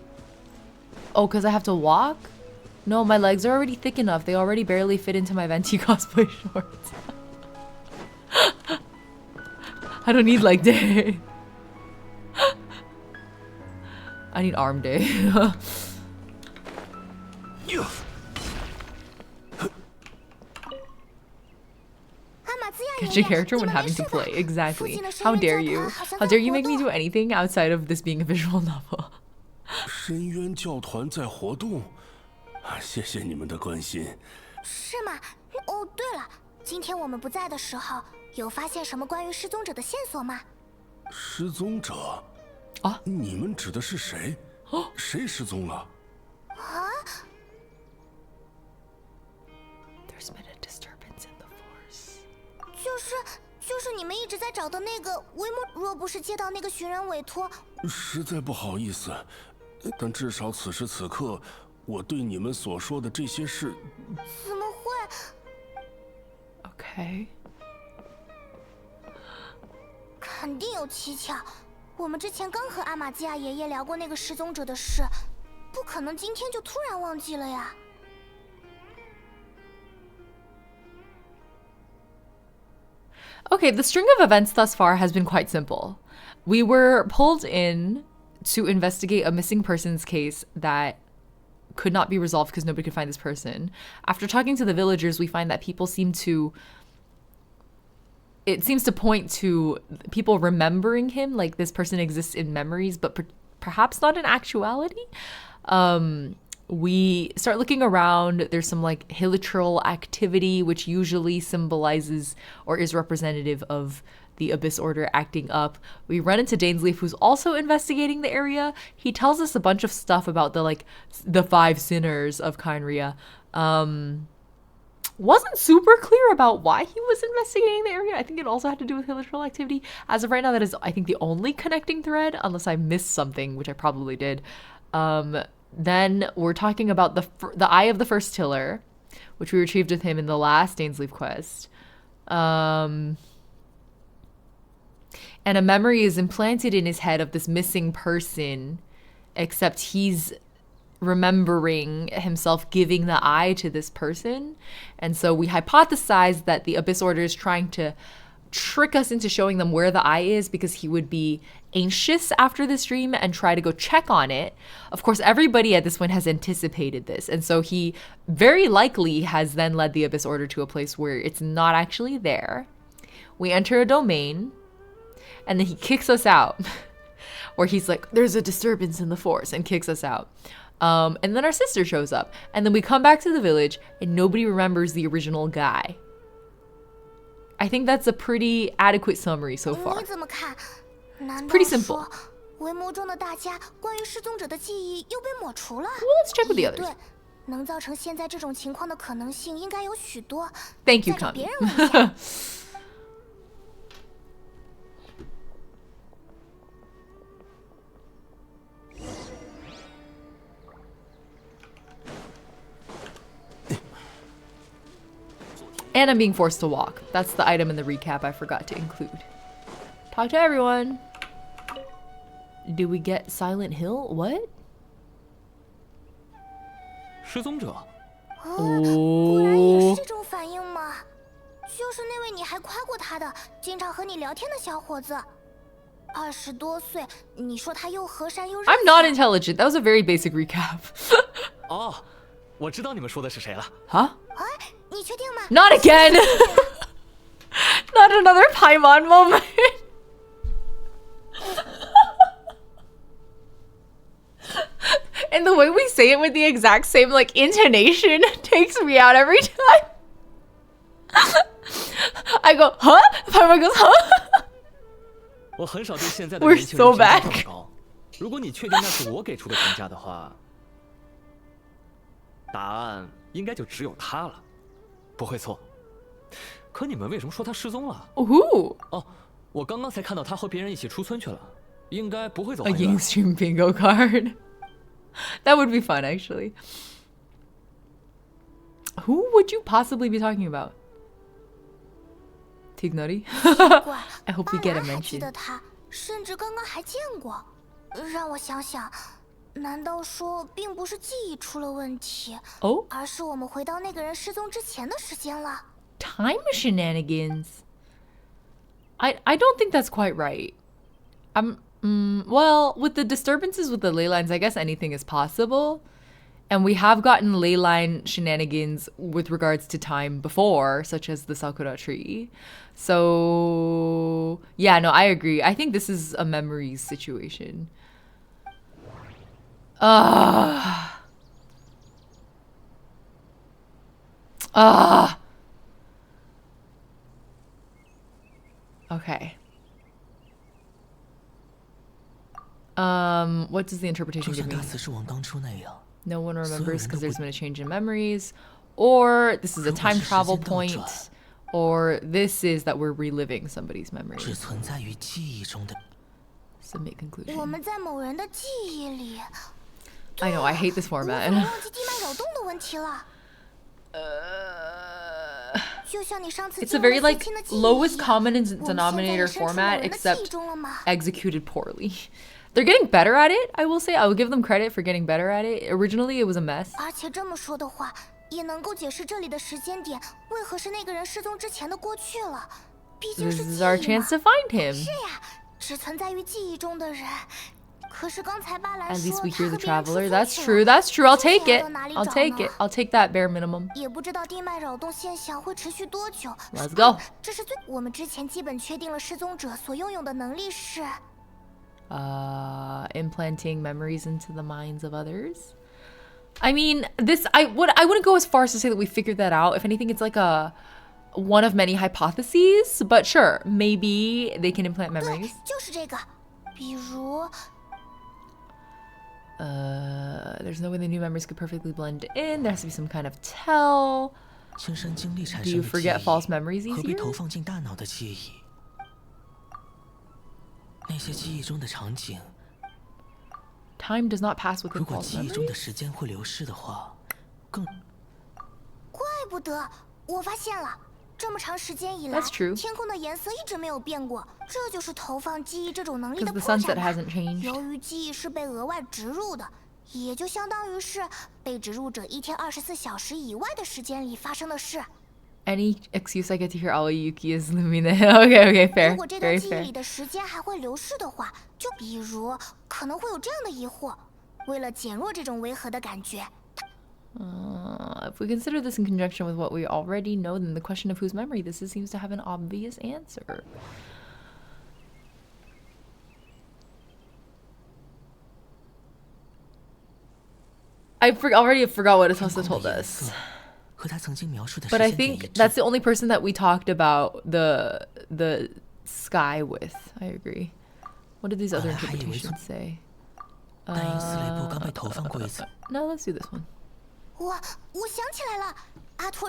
Oh, because I have to walk? No, my legs are already thick enough. They already barely fit into my Venti cosplay shorts. I don't need leg day. I need arm day. Catch a character when having to play. Exactly. How dare you? How dare you make me do anything outside of this being a visual novel? 深渊教团在活动，谢谢你们的关心。是吗？哦，对了，今天我们不在的时候，有发现什么关于失踪者的线索吗？失踪者？啊？你们指的是谁？谁失踪了？啊 There's been a disturbance in the force. 就是你们一直在找的那个维莫，若不是接到那个寻人委托，实在不好意思，但至少此时此刻，我对你们所说的这些事，怎么会 Okay. 肯定有蹊跷。我们之前刚和阿玛基亚爷爷聊过那个失踪者的事，不可能今天就突然忘记了呀。 Okay, the string of events thus far has been quite simple. We were pulled in to investigate a missing persons case that could not be resolved because nobody could find this person. After talking to the villagers, we find that people seem to... It seems to point to people remembering him, like this person exists in memories, but perhaps not in actuality. We start looking around. There's some like hilichurl activity, which usually symbolizes or is representative of the Abyss Order acting up. We run into Dainsleif, who's also investigating the area. He tells us a bunch of stuff about the 5 sinners of Khaenri'ah. Wasn't super clear about why he was investigating the area. I think it also had to do with hilichurl activity. As of right now, that is, I think, the only connecting thread, unless I missed something, which I probably did. Then we're talking about the Eye of the First Tiller, which we retrieved with him in the last Dainsleif quest. And a memory is implanted in his head of this missing person, except he's remembering himself giving the eye to this person. And so we hypothesized that the Abyss Order is trying to trick us into showing them where the eye is because he would be anxious after this dream and try to go check on it. Of course, everybody at this point has anticipated this. And so he very likely has then led the Abyss Order to a place where it's not actually there. We enter a domain and then he kicks us out where he's like, there's a disturbance in the force, and kicks us out. And then our sister shows up and then we come back to the village and nobody remembers the original guy. I think that's a pretty adequate summary so far. It's pretty simple. Well, let's check with the others. Thank you, Kami. And I'm being forced to walk. That's the item in the recap I forgot to include. Talk to everyone. Do we get Silent Hill? What? 失踪者。果然也是这种反应吗？就是那位你还夸过他的，经常和你聊天的小伙子。20多岁，你说他又和善又热情。I'm not intelligent. That was a very basic recap. 哦，我知道你们说的是谁了。Huh? 哎，你确定吗？ Not again. Not another Paimon moment. And the way we say it with the exact same like intonation takes me out every time. I go, huh? Paimon goes, huh? 我很少对现在的 We're 年轻 so 人评价 back 这么高。如果你确定那是我给出的评价的话，答案应该就只有他了，不会错。可你们为什么说他失踪了？ Ooh. 哦，我刚刚才看到他和别人一起出村去了，应该不会走 A 很远。 game stream bingo card. That would be fun, actually. Who would you possibly be talking about? Tignari? 怪 I hope we 巴 get 兰 a 还记 mention. 得他，甚至刚刚还见过。让我想想，难道说并不是记忆出了问题， Oh, 而是我们回到那个人失踪之前的时间了？ time shenanigans. I don't think that's quite right. Well, with the disturbances with the ley lines, I guess anything is possible. And we have gotten ley line shenanigans with regards to time before, such as the Sakura tree. So, yeah, no, I agree. I think this is a memories situation. Okay. What does the interpretation 就 give 像 me? 大慈是王当初那样， No one remembers because there's been a change in memories, or this is a time travel point, or this is that we're reliving somebody's 只 memory. 存在于记忆中的。 Submit 我 conclusion. 们在某人的记忆里。 I know, I hate this 我怎么 format. 忘记地脉扰动的问题了？就像你上次 It's 进 a 入 very 了 like 父亲的记忆一 lowest 样 common 我们现在 denominator 也身处某 format, 人的记忆 except 中了吗？ executed poorly. They're getting better at it, I will say. I will give them credit for getting better at it. Originally, it was a mess. 而且这么说的话，也能够解释这里的时间点为何是那个人失踪之前的过去了。毕竟 This 是 is 记 our 忆 chance 嘛。 to find him. 是呀，只存在于记忆中的人。可是刚才巴兰 At 说 least we 他 hear 和 the 别人出 traveler. 村 That's 去 true. 了 That's true. I'll 这 take 要 it. 到哪里 I'll 找 take 呢 it. I'll take that bare minimum. 也不知道地脉扰动现象会持续多久。 Let's go. 这是我们之前基本确定了失踪者所拥有的能力是。 Implanting memories into the minds of others. I mean, I wouldn't go as far as to say that we figured that out. If anything, it's like a one of many hypotheses. But sure, maybe they can implant 对 memories.，就是这个。比如， There's no way the new memories could perfectly blend in. There has to be some kind of tell. 亲身经历产 Do 生 you 的记 forget false 忆， memories 何必 easier? 投放进大脑的记忆？那些记忆中的场景， Time does not pass within 如果 false 记忆中的 memories. 时间会流逝的话，更怪不得我发现了，这么长时间以来 That's true. 天空的颜色一直没有变过，这就是投放记忆这种能力 Because 的 the 破 sunset 绽吧。 hasn't changed. 由于记忆是被额外植入的，也就相当于是被植入者一天24小时以外的时间里发生的事。 Any excuse I get to hear Aoyuki is Lumina. Okay, fair. 如果这段 Very 记忆 fair. 里的时间还会流逝的话，就比如可能会有这样的疑惑：为了减弱这种违和的感觉， If we consider this in conjunction with what we already know, then the question of whose memory this is seems to have an obvious answer. Already forgot what Atosa 天空 told 的颜 us. 色和他曾经描述的时 But I 间点一 think 致 that's。the only person that we talked about the sky with. I agree. What did these other 本来还以为 interpretations say? 但因斯雷布刚被投放过一次， No, let's do this one. 我想起来了，阿托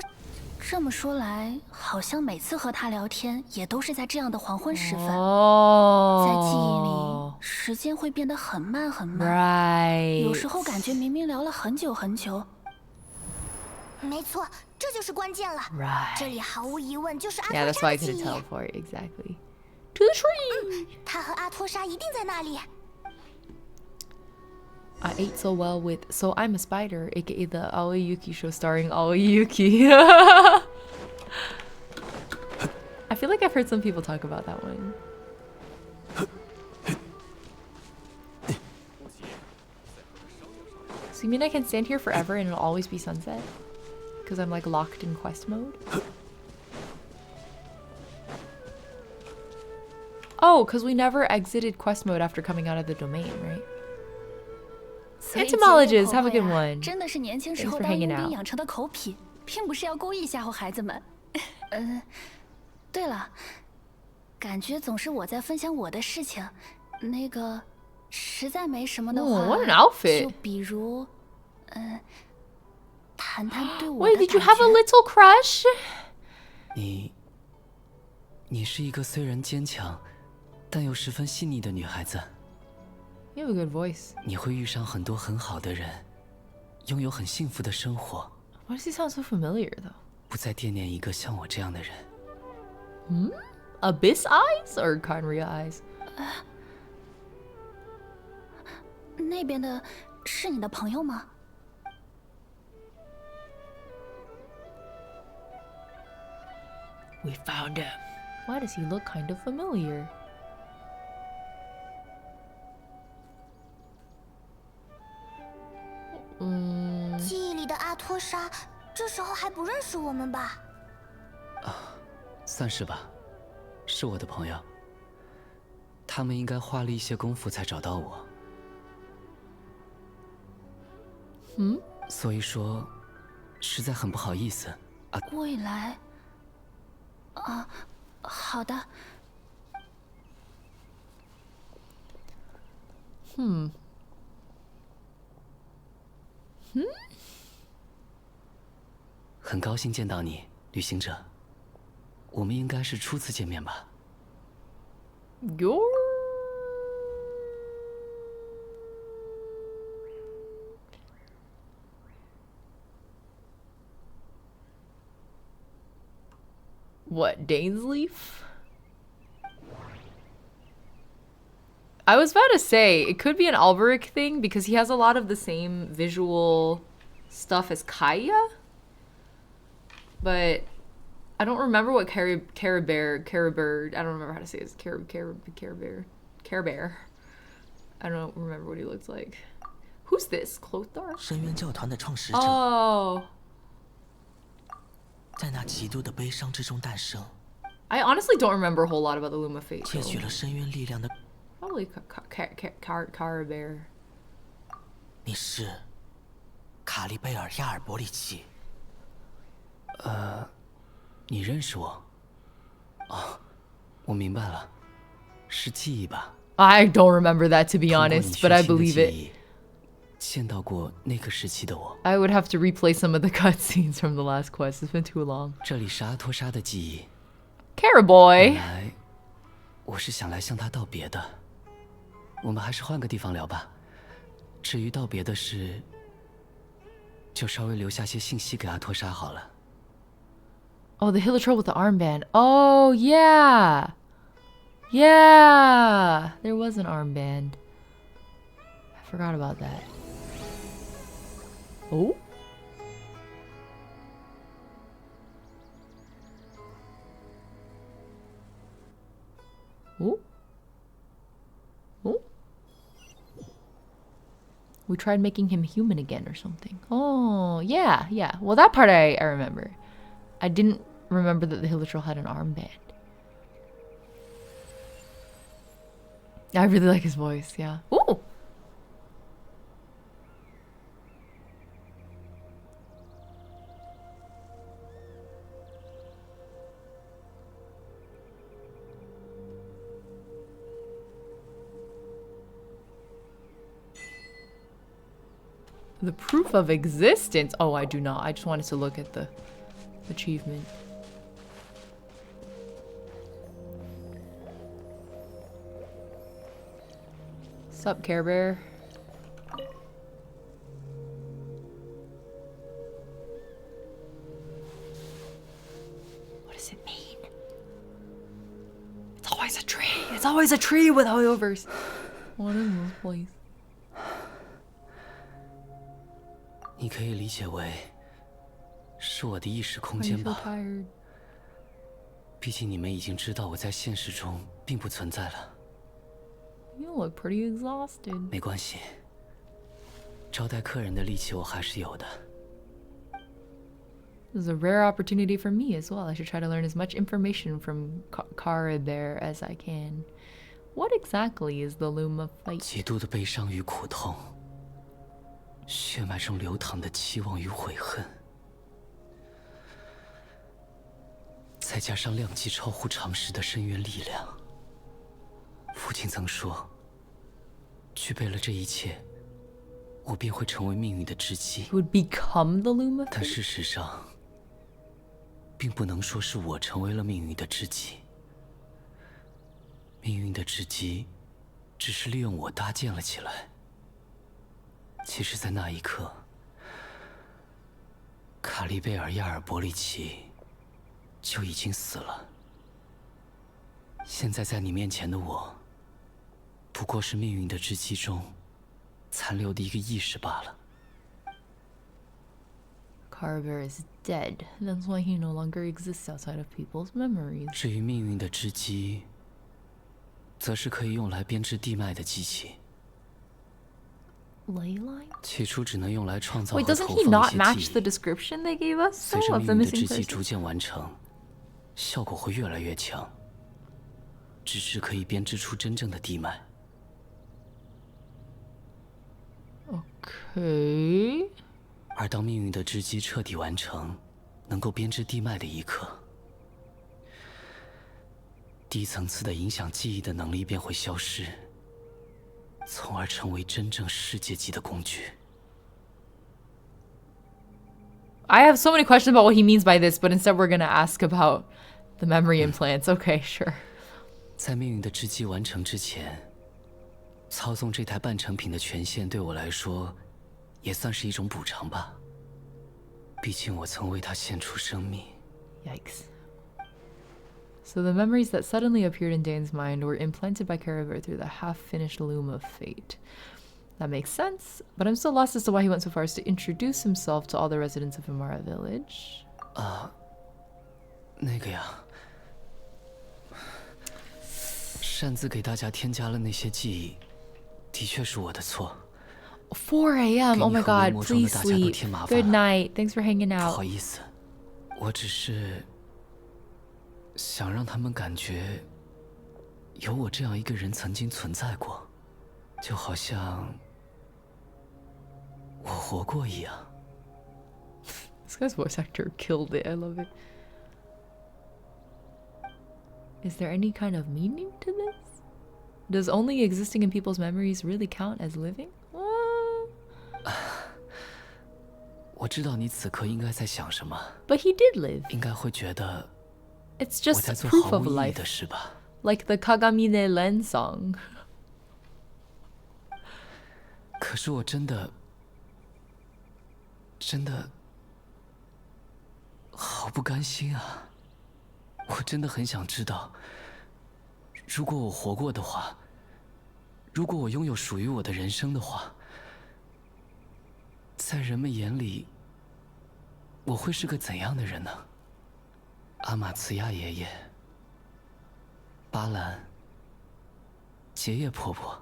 这么说来，好像每次和他聊天也都是在这样的黄昏时分，在记忆里， Oh, 时间会变得很慢很慢， right. 有时候感觉明明聊了很久很久。没错，这就是关键了。 Right. 这里毫无疑问就是阿 Yeah, 托 that's 莎 why I 的记 couldn't 忆。 teleport exactly. To the tree. 他和阿托莎一定在那里。 I ate so well with So I'm a Spider, aka the Aoyuki show starring Aoyuki. I feel like I've heard some people talk about that one. So you mean I can stand here forever and it'll always be sunset? Because I'm like locked in quest mode? Oh, because we never exited quest mode after coming out of the domain, right? 所以 Entomologist, 节 have a 日 good 口味啊 one. 真的是年轻时 Thanks 候 for 当佣 hanging 兵 out. 养成的口癖，并不是要故意吓唬孩子们。对了，感觉总是我在分享我的事情，那个实在没什么的话， what an outfit. 就比如，谈谈对我的 Wait, did you 感 have a 觉。 little crush? 你是一个虽然坚强，但又十分细腻的女孩子。You have a good voice. 你会遇上很多很好的人，拥有很幸福的生活。 Why does he sound so familiar though? 不再惦念一个像我这样的人。Abyss eyes or Conria eyes? 那边的是你的朋友吗？ We found him. Why does he look kind of familiar? 记忆里的阿托莎，这时候还不认识我们吧？算是吧，是我的朋友。他们应该花了一些功夫才找到我。所以说，实在很不好意思啊。未来。好的。很高兴见到你，旅行者。我们应该是初次见面吧You're... What, Dainsleif? I was about to say, it could be an Alberic thing because he has a lot of the same visual stuff as Kaya. But I don't remember what Caribert, I don't remember how to say it. Caribert. I don't remember what he looks like. Who's this? Clothar? 深渊教团的创始者 Oh. 在那极度的悲伤之中诞生， I honestly don't remember a whole lot about the Luma Fate. 窃取了深渊力量的 Probably Caribert. 你是卡利贝尔·亚尔伯里奇。你认识我？我明白了，是记忆吧？ I don't remember that, to be 通过你 honest, but I 全新的 believe 记 it. 忆，见到过那个时期的我。 I would have to replay some of the cutscenes from the last quest. It's been too long. 这里是阿托莎的记忆。 Caraboy. 本来我是想来向他道别的，我们还是换个地方聊吧。至于道别的事，就稍微留下些信息给阿托莎好了。 Oh, the Hilitrol with the armband. Oh, yeah. Yeah. There was an armband. I forgot about that. Oh? Oh? Oh? We tried making him human again or something. Oh, yeah, yeah. Well, that part I remember. I didn't remember that the Hilitrol had an armband. I really like his voice, yeah. Ooh! The proof of existence. Oh, I do not. I just wanted to look at the achievement. Sup, Care Bear? What does it mean? It's always a tree. It's always a tree with holdovers. What is this place? 你可以理解为是我的意识空 Why do you 间 feel 吧。 tired? 毕竟你们已经知道我在现实中并不存在了。 You look pretty exhausted. 没关系，招待客人的力气我还是有的。 This is a rare opportunity for me as well. I should try to learn as much information from Kara there as I can. What exactly is the Luma fight? 极度的悲伤与苦痛，血脉中流淌的期望与悔恨，在再加上量级超乎常识的深渊力量。父亲曾说，具备了这一切，我便会成为命运的知己。Would become the loom of 但事实上，并不能说是我成为了命运的知己。命运的知己，只是利用我搭建了起来。其实，在那一刻，卡利贝尔亚尔伯利奇就已经死了。现在在你面前的我，不过是命运的知己中残留的一个意识罢了。Carver is dead. That's why he no longer exists outside of people's memories. 至于命运的织机，则是可以用来编织地脉的机器。Ley line? 起初只能用来创造 Wait, 和 doesn't 投 he 放 not 一些 match 记 the 忆。 description they gave us 随 though, 着 of the 命运的 missing 织机 person? 逐渐完成，效果会越来越强，直至可以编织出真正的地脉。Okay. 而当命运的织机彻底完成，能够编织地脉的一刻，低层次的影响记忆的能力便会消失，从而成为真正世界级的工具。I have so many questions about what he means by this, but instead we're gonna ask about the memory implants. Okay, sure. 在命运的织机完成之前，操纵这台半成品的权限对我来说，也算是一种补偿吧。毕竟我曾为它献出生命。 Yikes. So the memories that suddenly appeared in Dane's mind were implanted by Caraver through the half-finished loom of fate. That makes sense, but I'm still lost as to why he went so far as to introduce himself to all the residents of Imara Village. 那个呀，擅自给大家添加了那些记忆，的确是我的错。 4 a.m. Oh my god, please sleep. Good night. Thanks for hanging 不 out. 好意思，我只是想让他们感觉有我这样一个人曾经存在过，就好像我活过一样。 This guy's voice actor killed it. I love it. Is there any kind of meaning to this? Does only existing in people's memories really count as living? 我知道你此刻应该在想什么， But he did live. 应该会觉得 It's 我 just 在做 proof 毫 of 无意义 life. 的事吧。 Like the Kagamine Len song. 可是我真的好不甘心啊！我真的很想知道，如果我活过的话，如果我拥有属于我的人生的话，在人们眼里，我会是个怎样的人呢？阿玛茨亚爷爷、巴兰、杰叶婆婆，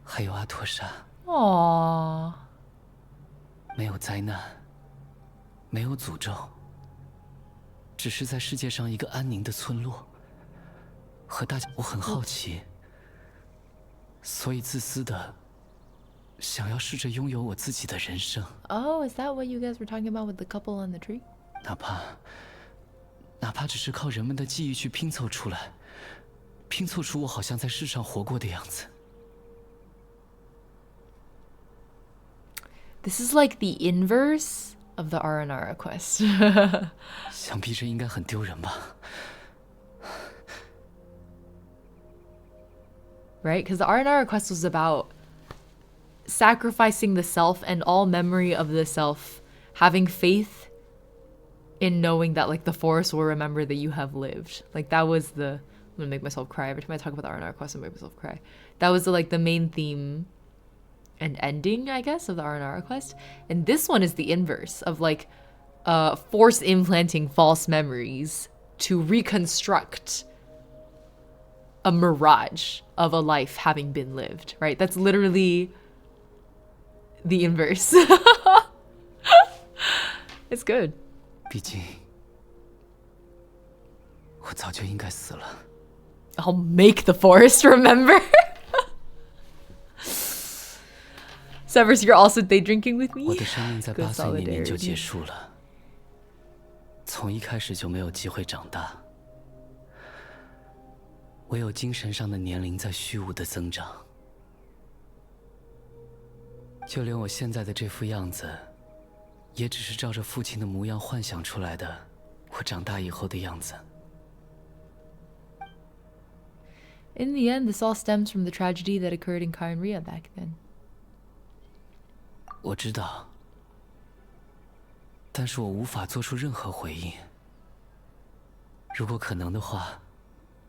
还有阿托莎。 Aww. 没有灾难，没有诅咒，只是在世界上一个安宁的村落。和大家，我很好奇，所以自私的想要试着拥有我自己的人生。 Oh, is that what you guys were talking about with the couple on the tree? 哪怕只是靠人们的记忆去拼凑出来，拼凑出我好像在世上活过的样子。 This is like the inverse of the Aranara quest. 想必这应该很丢人吧。 Right? Because the Aranara quest was about sacrificing the self and all memory of the self, having faith in knowing that like the forest will remember that you have lived. Like that was the... I'm gonna make myself cry. Every time I talk about the Aranara quest, I make myself cry. That was the main theme and ending, I guess, of the Aranara quest. And this one is the inverse of like force implanting false memories to reconstruct a mirage of a life having been lived, right? That's literally the inverse. It's good. 毕竟，我早就应该死了。 I'll make the forest remember. Severus, you're also day drinking with me? 我的生命在8岁那年就结束了。从一开始就没有机会长大，唯有精神上的年龄在虚无的增长。就连我现在的这副样子，也只是照着父亲的模样幻想出来的，我长大以后的样子。In the end, this all stems from the tragedy that occurred in Kyria back then. 我知道，但是我无法做出任何回应。如果可能的话，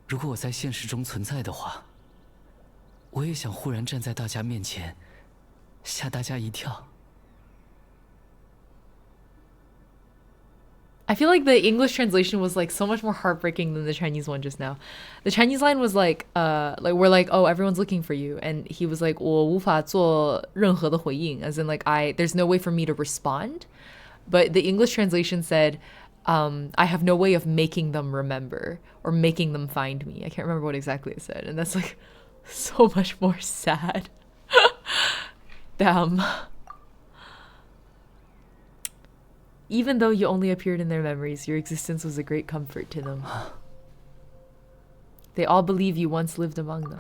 如果我在现实中存在的话，我也想忽然站在大家面前，吓大家一跳。I feel like the English translation was like so much more heartbreaking than the Chinese one just now. The Chinese line was like we're like, oh, everyone's looking for you, and he was like, 我无法做任何的回应, as in like there's no way for me to respond. But the English translation said, I have no way of making them remember or making them find me. I can't remember what exactly it said, and that's like so much more sad. Damn. Even though you only appeared in their memories, your existence was a great comfort to them. They all believe you once lived among them.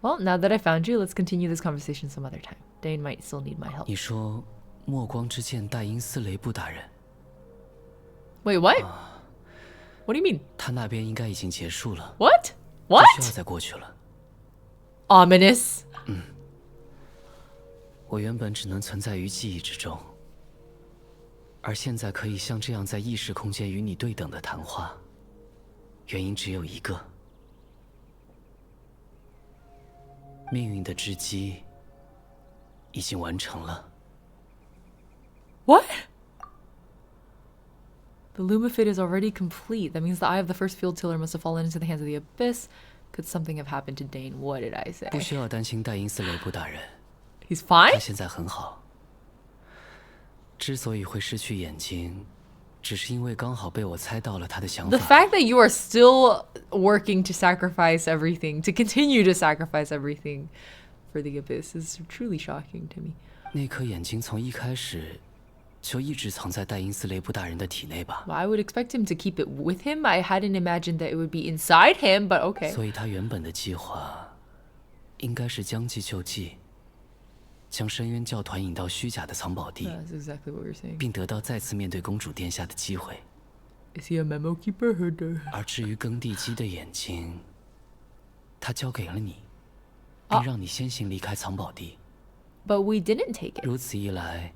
Well, now that I found you, let's continue this conversation some other time. Dane might still need my help. 你说末光之剑戴因斯雷布大人 Wait, what? What do you mean? 他那边应该已经结束了， What? 不 What? 需要再过去了。 Ominous. 我原本只能存在于记忆之中，而现在可以像这样在意识空间与你对等的谈话，原因只有一个：命运的织机已经完成了。 What? The Lumafit is already complete. That means the eye of the first field tiller must have fallen into the hands of the abyss. Could something have happened to Dane? What did I say? 不需要担心戴因斯雷布大人， He's fine? 他现在很好。之所以会失去眼睛，只是因为刚好被我猜到了他的想 The 法。 fact that you are still working to sacrifice everything, to continue to sacrifice everything for the abyss is truly shocking to me. 那颗眼睛从一开始就一直藏在戴因斯雷布大人的体内吧。 Well, I would expect him to keep it with him. I hadn't imagined that it would be inside him, but okay. 所以他原本的计划应该是将计就计，将深渊教团引到虚假的藏宝地， That's exactly what you're saying. 并得到再次面对公主殿下的机会。 Is he a memo keeper or no? 而至于耕地基的眼睛，他交给了你，并让你先行离开藏宝地。 But we didn't take it. 如此一来，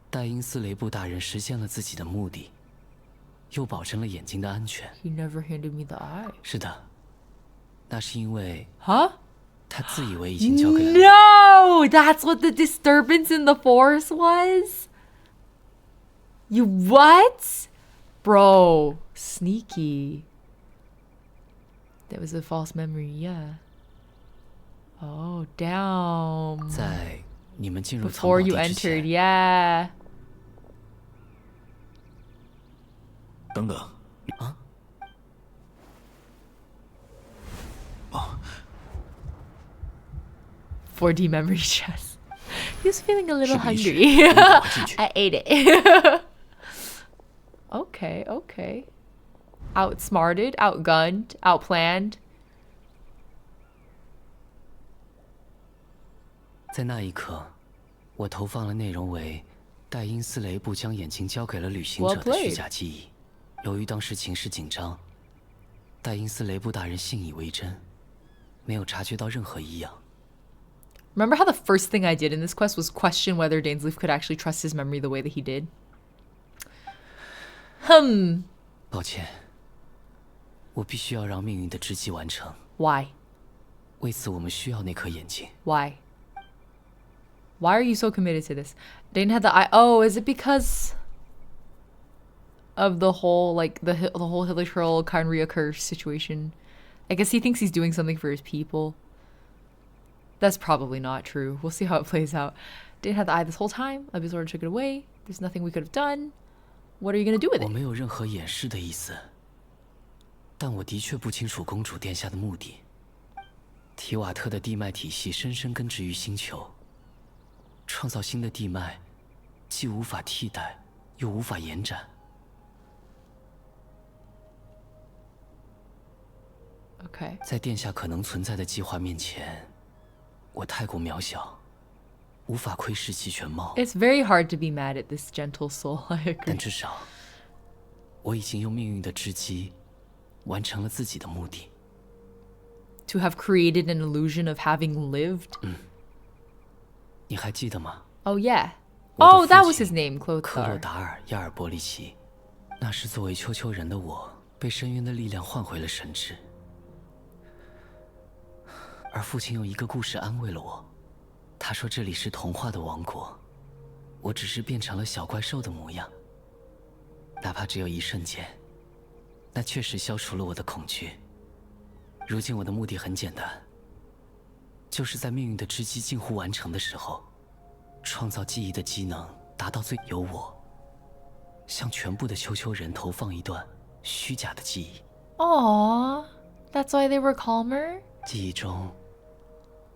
戴因斯雷布大人实现了自己的目的，又保证了眼睛的安全。 He never handed me the eye. 是的，那是因为 Huh? 他自以为已经交给了你。 No! That's what the disturbance in the force was? You what? Bro, sneaky. That was a false memory, yeah. Oh, damn. 在你们进入藏宝 Before 地 you 之 entered, 前， yeah. 等等， 4D memory chess. He was feeling a little 是必须 hungry. 我进去 I ate it. Okay, okay. Outsmarted, outgunned, outplanned. 在那一刻，我投放了内容为戴因斯雷布将眼睛交给了旅行者 Well 的 played 虚假记忆。由于当时情势紧张，戴因斯雷布大人信以为真，没有察觉到任何异样。 Remember how the first thing I did in this quest was question whether Dainsleif could actually trust his memory the way that he did? 抱歉，我必须要让命运的织机完成。 Why? 为此，我们需要那颗眼睛。 Why? Why are you so committed to this? Dane had the eye. Oh, is it because of the whole like the whole Hilichurl Khaenri'ah curse situation? I guess he thinks he's doing something for his people. That's probably not true. We'll see how it plays out. Dane had the eye this whole time. Abyssora took it away. There's nothing we could have done. What are you gonna do with 我 it? 没有任何掩饰的意思，但我的确不清楚公主殿下的目的。提瓦特的地脉体系深深根植于星球，创造新的地脉，既无法替代，又无法延展。Okay. 在殿下可能存在的计划面前，我太过渺小，无法窥视其全貌。It's very hard to be mad at this gentle soul. I agree. 但至少，我已经用命运的织机完成了自己的目的。To have created an illusion of having lived. 你还记得吗？ Oh yeah. 我的 Oh, that 父 was 亲 his name, 克洛 Clothar. 达尔·亚尔伯利奇。那时作为丘丘人的我，被深渊的力量唤回了神智。而父亲用一个故事安慰了我，他说这里是童话的王国，我只是变成了小怪兽的模样。哪怕只有一瞬间，那确实消除了我的恐惧。如今我的目的很简单，就是在命运的织机近乎完成的时候，创造记忆的机能达到最由我向全部的丘丘人投放一段虚假的记忆。Aww, that's why they were calmer? 记忆中，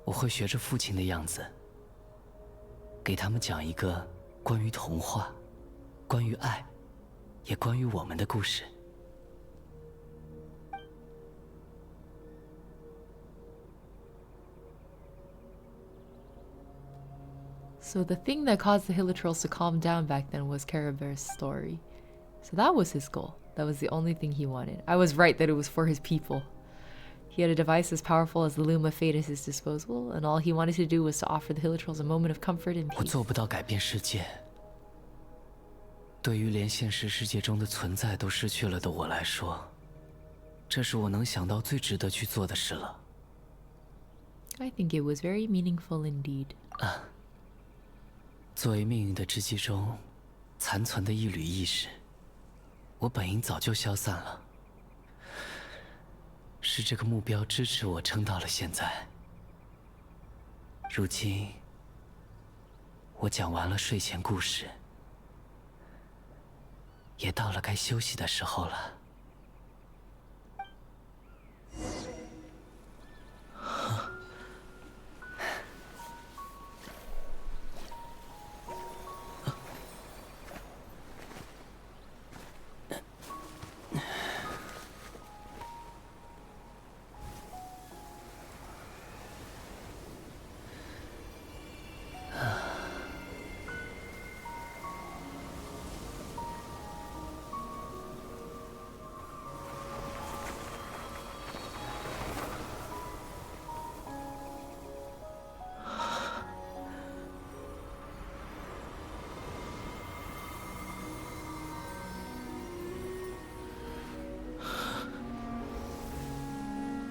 我会学着父亲的样子，给他们讲一个关于童话、关于爱，也关于我们的故事。So the thing that caused the Hilitrolls to calm down back then was Caraber's story. So that was his goal. That was the only thing he wanted. I was right that it was for his people. He had a device as powerful as the Loom of Fate at his disposal, and all he wanted to do was to offer the Hilitrolls a moment of comfort and 我 peace. 做不到改变世界，对于连现实世界中的存在都失去了的我来说，这是我能想到最值得去做的事了。I think it was very meaningful indeed. 作为命运的织机中残存的一缕意识，我本应早就消散了。是这个目标支持我撑到了现在。如今，我讲完了睡前故事，也到了该休息的时候了。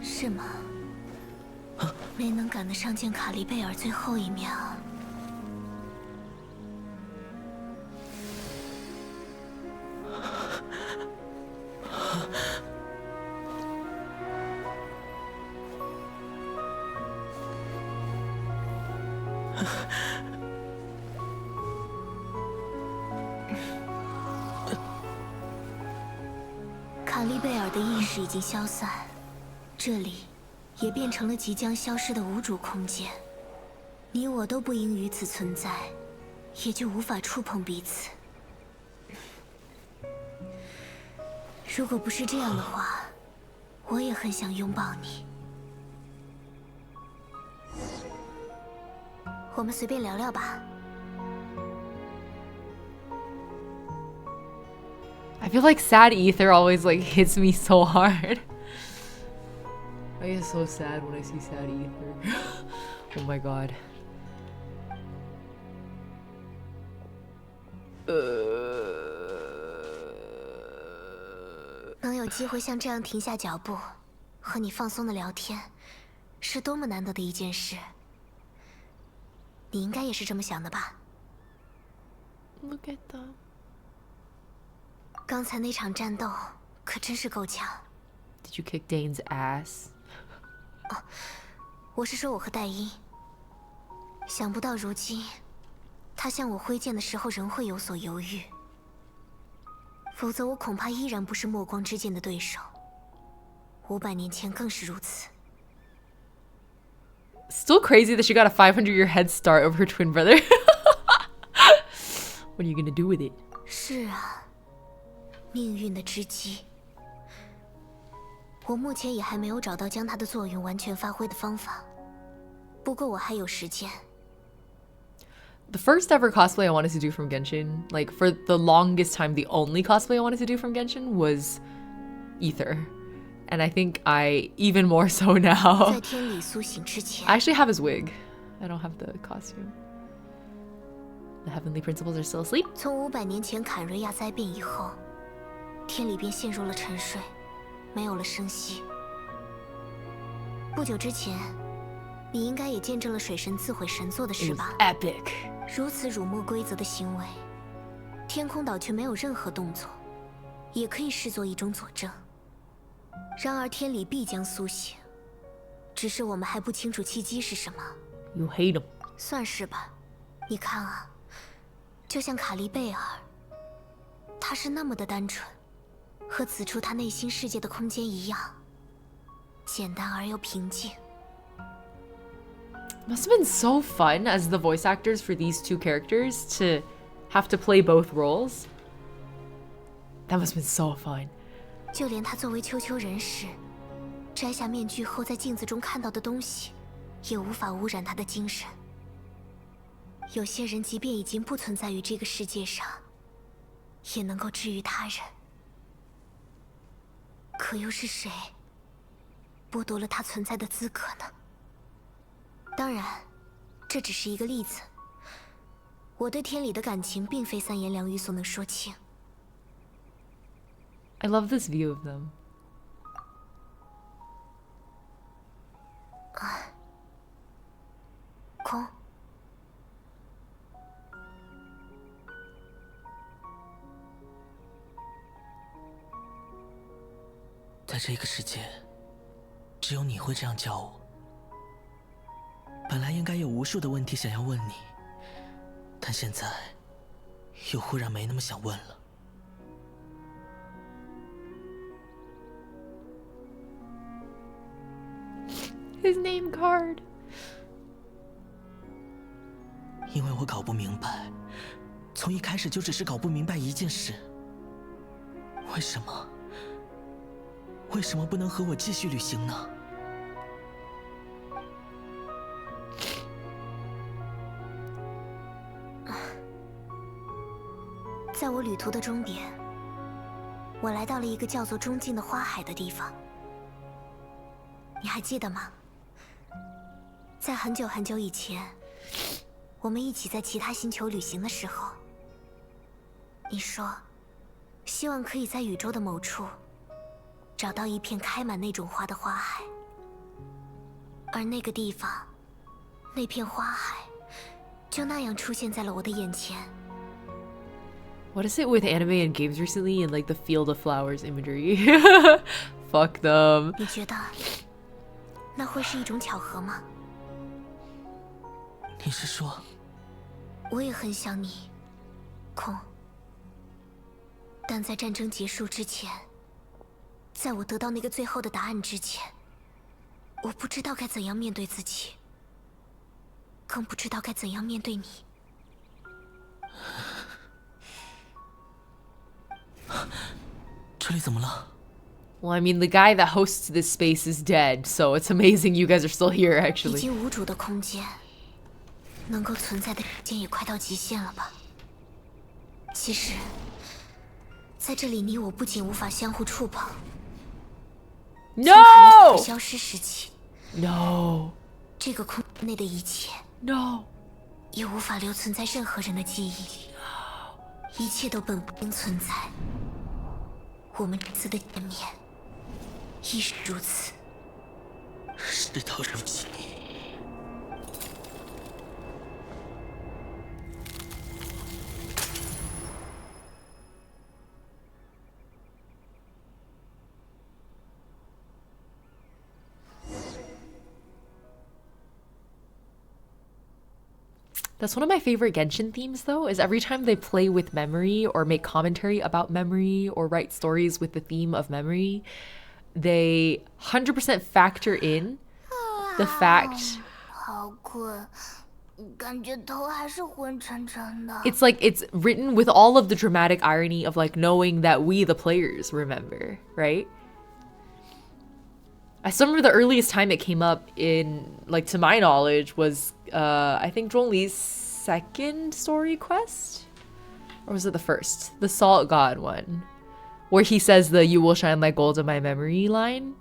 是吗？没能赶得上见卡利贝尔最后一面啊。卡利贝尔的意识已经消散，这里也变成了即将消失的无主空间。你我都不应于此存在，也就无法触碰彼此。如果不是这样的话，我也很想拥抱你。我们随便聊聊吧。I feel like sad ether always like hits me so hard. I get so sad when I see sad ether. Oh my god. 能有机会像这样停下脚步，和你放松的聊天，是多么难得的一件事。你应该也是这么想的吧？ Look at them. 刚才那场战斗可真是够呛。Did you kick Dane's ass? 我是说我和戴茵。想不到如今，他向我挥剑的时候仍会有所犹豫。否则我恐怕依然不是墨光之剑的对手。500年前更是如此。Still crazy that she got a 500-year head start over her twin brother. What are you gonna do with it? 是啊，命运的之机。我目前也还没有找到将它的作用完全发挥的方法。不过我还有时间。The first ever cosplay I wanted to do from Genshin, like for the longest time, the only cosplay I wanted to do from Genshin was Ether. And I think I even more so now. 在天理苏醒之前， I actually have his wig. I don't have the costume. The heavenly principles are still asleep. 从500年前坎瑞亚灾变以后，天理便陷入了沉睡，没有了声息。不久之前，你应该也见证了水神自毁神作的 It 事 was 吧？ epic. 如此辱没规则的行为，天空岛却没有任何动作，也可以视作一种佐证。然而天理必将苏醒，只是我们还不清楚契机是什么。 You hate him. 算是吧。你看啊，就像卡利贝尔，他是那么的单纯，和此处他内心世界的空间一样，简单而又平静。 Must have been so fun as the voice actors for these two characters to have to play both roles. That must have been so fun. 就连他作为丘丘人时，摘下面具后在镜子中看到的东西，也无法污染他的精神。有些人即便已经不存在于这个世界上，也能够治愈他人。可又是谁剥夺了他存在的资格呢？当然，这只是一个例子。我对天理的感情并非三言两语所能说清。 I love this view of them. 空。在这个世界，只有你会这样叫我。本来应该有无数的问题想要问你，但现在又忽然没那么想问了。 His name card. 因为我搞不明白，从一开始就只是搞不明白一件事：为什么不能和我继续旅行呢？在我旅途的终点，我来到了一个叫做中境的花海的地方。你还记得吗？在很久很久以前，我们一起在其他星球旅行的时候，你说，希望可以在宇宙的某处找到一片开满那种花的花海，而那个地方，那片花海，就那样出现在了我的眼前。 What is it with anime and games recently and like the field of flowers imagery? Fuck them. 你觉得那会是一种巧合吗？你是说，我也很想你，空。但在战争结束之前，在我得到那个最后的答案之前，我不知道该怎样面对自己，更不知道该怎样面对你。这里怎么了？ Well, I mean, the guy that hosts this space is dead, so it's amazing you guys are still here, 已 actually. 经无主的空间，能够存在的时间也快到极限了吧？其实，在这里，你我不仅无法相互触碰，从卡利 No! 的消失时起， No. 这个空间内的一切 No. 也无法留存在任何人的记忆里，一切都本不应存在。我们这次的见面亦是如此。事到如今，That's one of my favorite Genshin themes, though, is every time they play with memory or make commentary about memory or write stories with the theme of memory, they 100% factor in the fact... 好困，感觉头还是昏沉沉的。 It's like it's written with all of the dramatic irony of like knowing that we the players remember, right? I still remember the earliest time it came up in, like, to my knowledge was I think Zhongli's second story quest, or was it the first? The Salt God one, where he says the "You will shine like gold in my memory" line.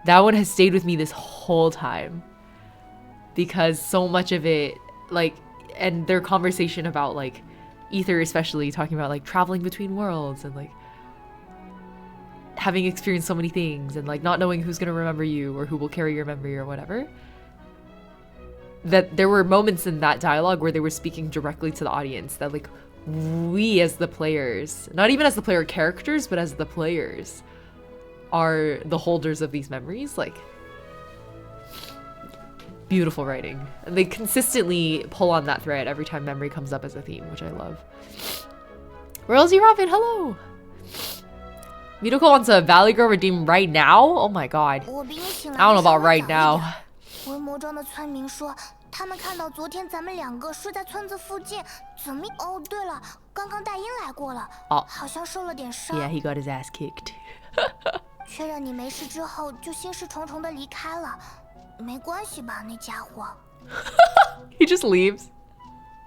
That one has stayed with me this whole time because so much of it, like, and their conversation about like Ether, especially talking about like traveling between worlds and like having experienced so many things and like not knowing who's gonna remember you or who will carry your memory or whatever. That there were moments in that dialogue where they were speaking directly to the audience, that like we as the players, not even as the player characters, but as the players, are the holders of these memories. Like, beautiful writing. And they consistently pull on that thread every time memory comes up as a theme, which I love. Rosie Robin, hello! Miyoko wants a Valley Girl redeem right now? Oh my god. I don't know about right now. 微魔庄的村民说，他们看到昨天咱们2个睡在村子附近，怎么？哦，对了，刚刚戴英来过了，好像受了点伤。Yeah, he got his ass kicked. 确认你没事之后，就心事重重的离开了。没关系吧，那家伙？ He just leaves.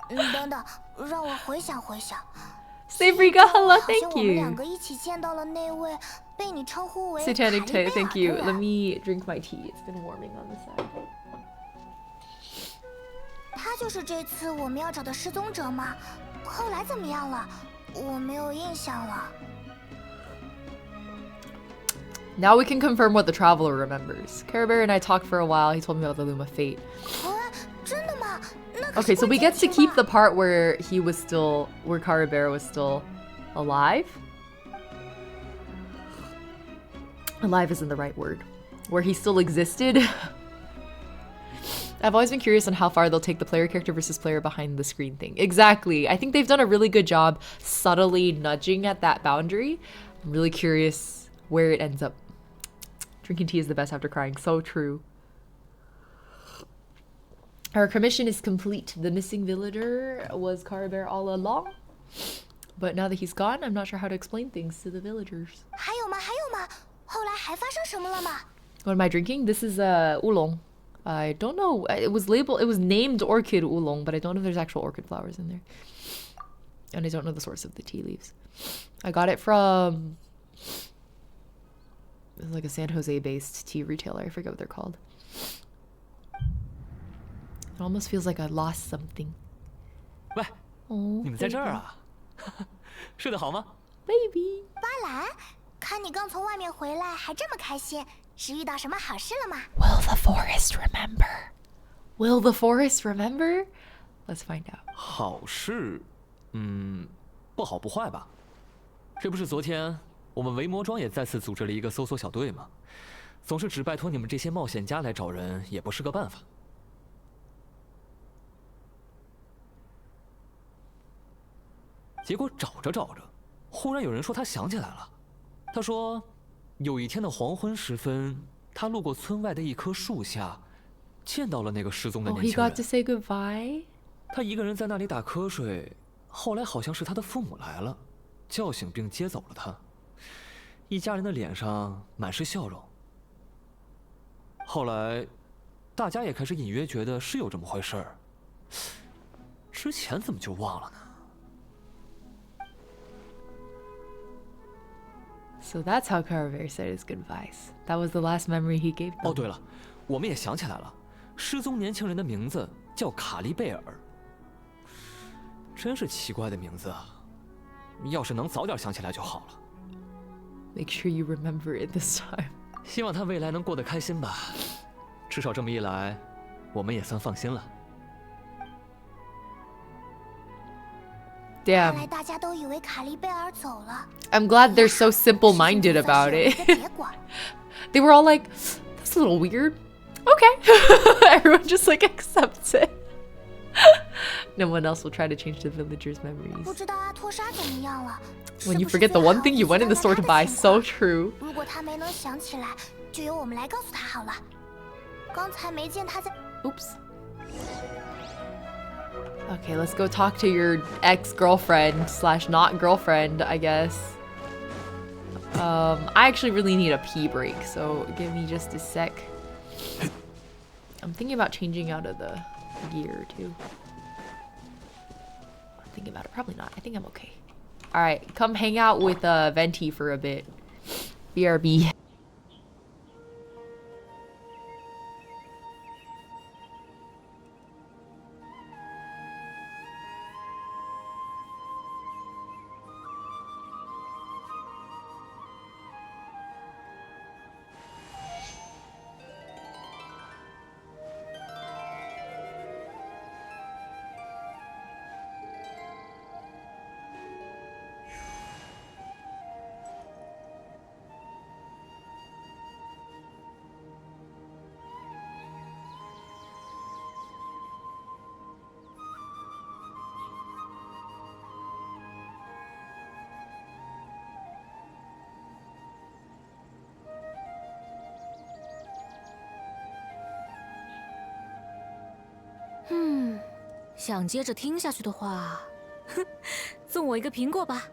等等，让我回想回想。 Sabrina, hello, thank you. 我们2个一起见到了那位被你称呼为 Satanic Tay, thank you. Let me drink my tea. It's been warming on the side. 他就是这次我们要找的失踪者吗？后来怎么样了？我没有印象了。 Now we can confirm what the traveler remembers. Care Bear and I talked for a while. He told me about the Loom of Fate. 真的吗？ Okay, so we get to keep the part where he was still, where Care Bear was still alive. Alive isn't the right word. Where he still existed. I've always been curious on how far they'll take the player character versus player behind the screen thing. Exactly. I think they've done a really good job subtly nudging at that boundary. I'm really curious where it ends up. Drinking tea is the best after crying. So true. Our commission is complete. The missing villager was Care Bear all along. But now that he's gone, I'm not sure how to explain things to the villagers. 还有吗？还有吗？后来还发生什么了吗？ What am I drinking? This is oolong. I don't know. It was labeled. It was named orchid oolong, but I don't know if there's actual orchid flowers in there. And I don't know the source of the tea leaves. I got it from it's like a San Jose-based tea retailer. I forget what they're called. It almost feels like I lost something. 喂，你们在这儿啊？睡得好吗 ？Baby。巴兰，看你刚从外面回来，还这么开心，是遇到什么好事了吗 ？Will the forest remember? Will the forest remember? Let's find out. 好事，不好不坏吧？这不是昨天我们维魔庄也再次组织了一个搜索小队吗？总是只拜托你们这些冒险家来找人，也不是个办法。 结果找着找着，忽然有人说他想起来了。他说，有一天的黄昏时分，他路过村外的一棵树下，见到了那个失踪的年轻人。Oh, he got to say goodbye. 他一个人在那里打瞌睡，后来好像是他的父母来了，叫醒并接走了他。一家人的脸上满是笑容。后来，大家也开始隐约觉得是有这么回事儿。之前怎么就忘了呢？ So that's how Care Bear said his goodbyes. That was the last memory he gave them. 哦，对了，我们也想起来了，失踪年轻人的名字叫卡利贝尔。真是奇怪的名字啊！要是能早点想起来就好了。Make sure you remember it this time. 希望他未来能过得开心吧。至少这么一来，我们也算放心了。 Damn. 看来大家都以为卡利贝尔走了。 I'm glad they're so simple-minded about it. They were all like, "That's a little weird." Okay. Everyone just like accepts it. No one else will try to change the villagers' memories. 不知道阿托莎怎么样了？ When you forget the one thing you went in the store to buy, so true. 如果他没能想起来，就由我们来告诉他好了。刚才没见他在。Oops. Okay, let's go talk to your ex-girlfriend slash not girlfriend, I guess. I actually really need a pee break, so give me just a sec. I'm thinking about changing out of the gear too. I'm thinking about it. Probably not. I think I'm okay. All right, come hang out with Venti for a bit. BRB.嗯，想接着听下去的话，哼，送我一个苹果吧。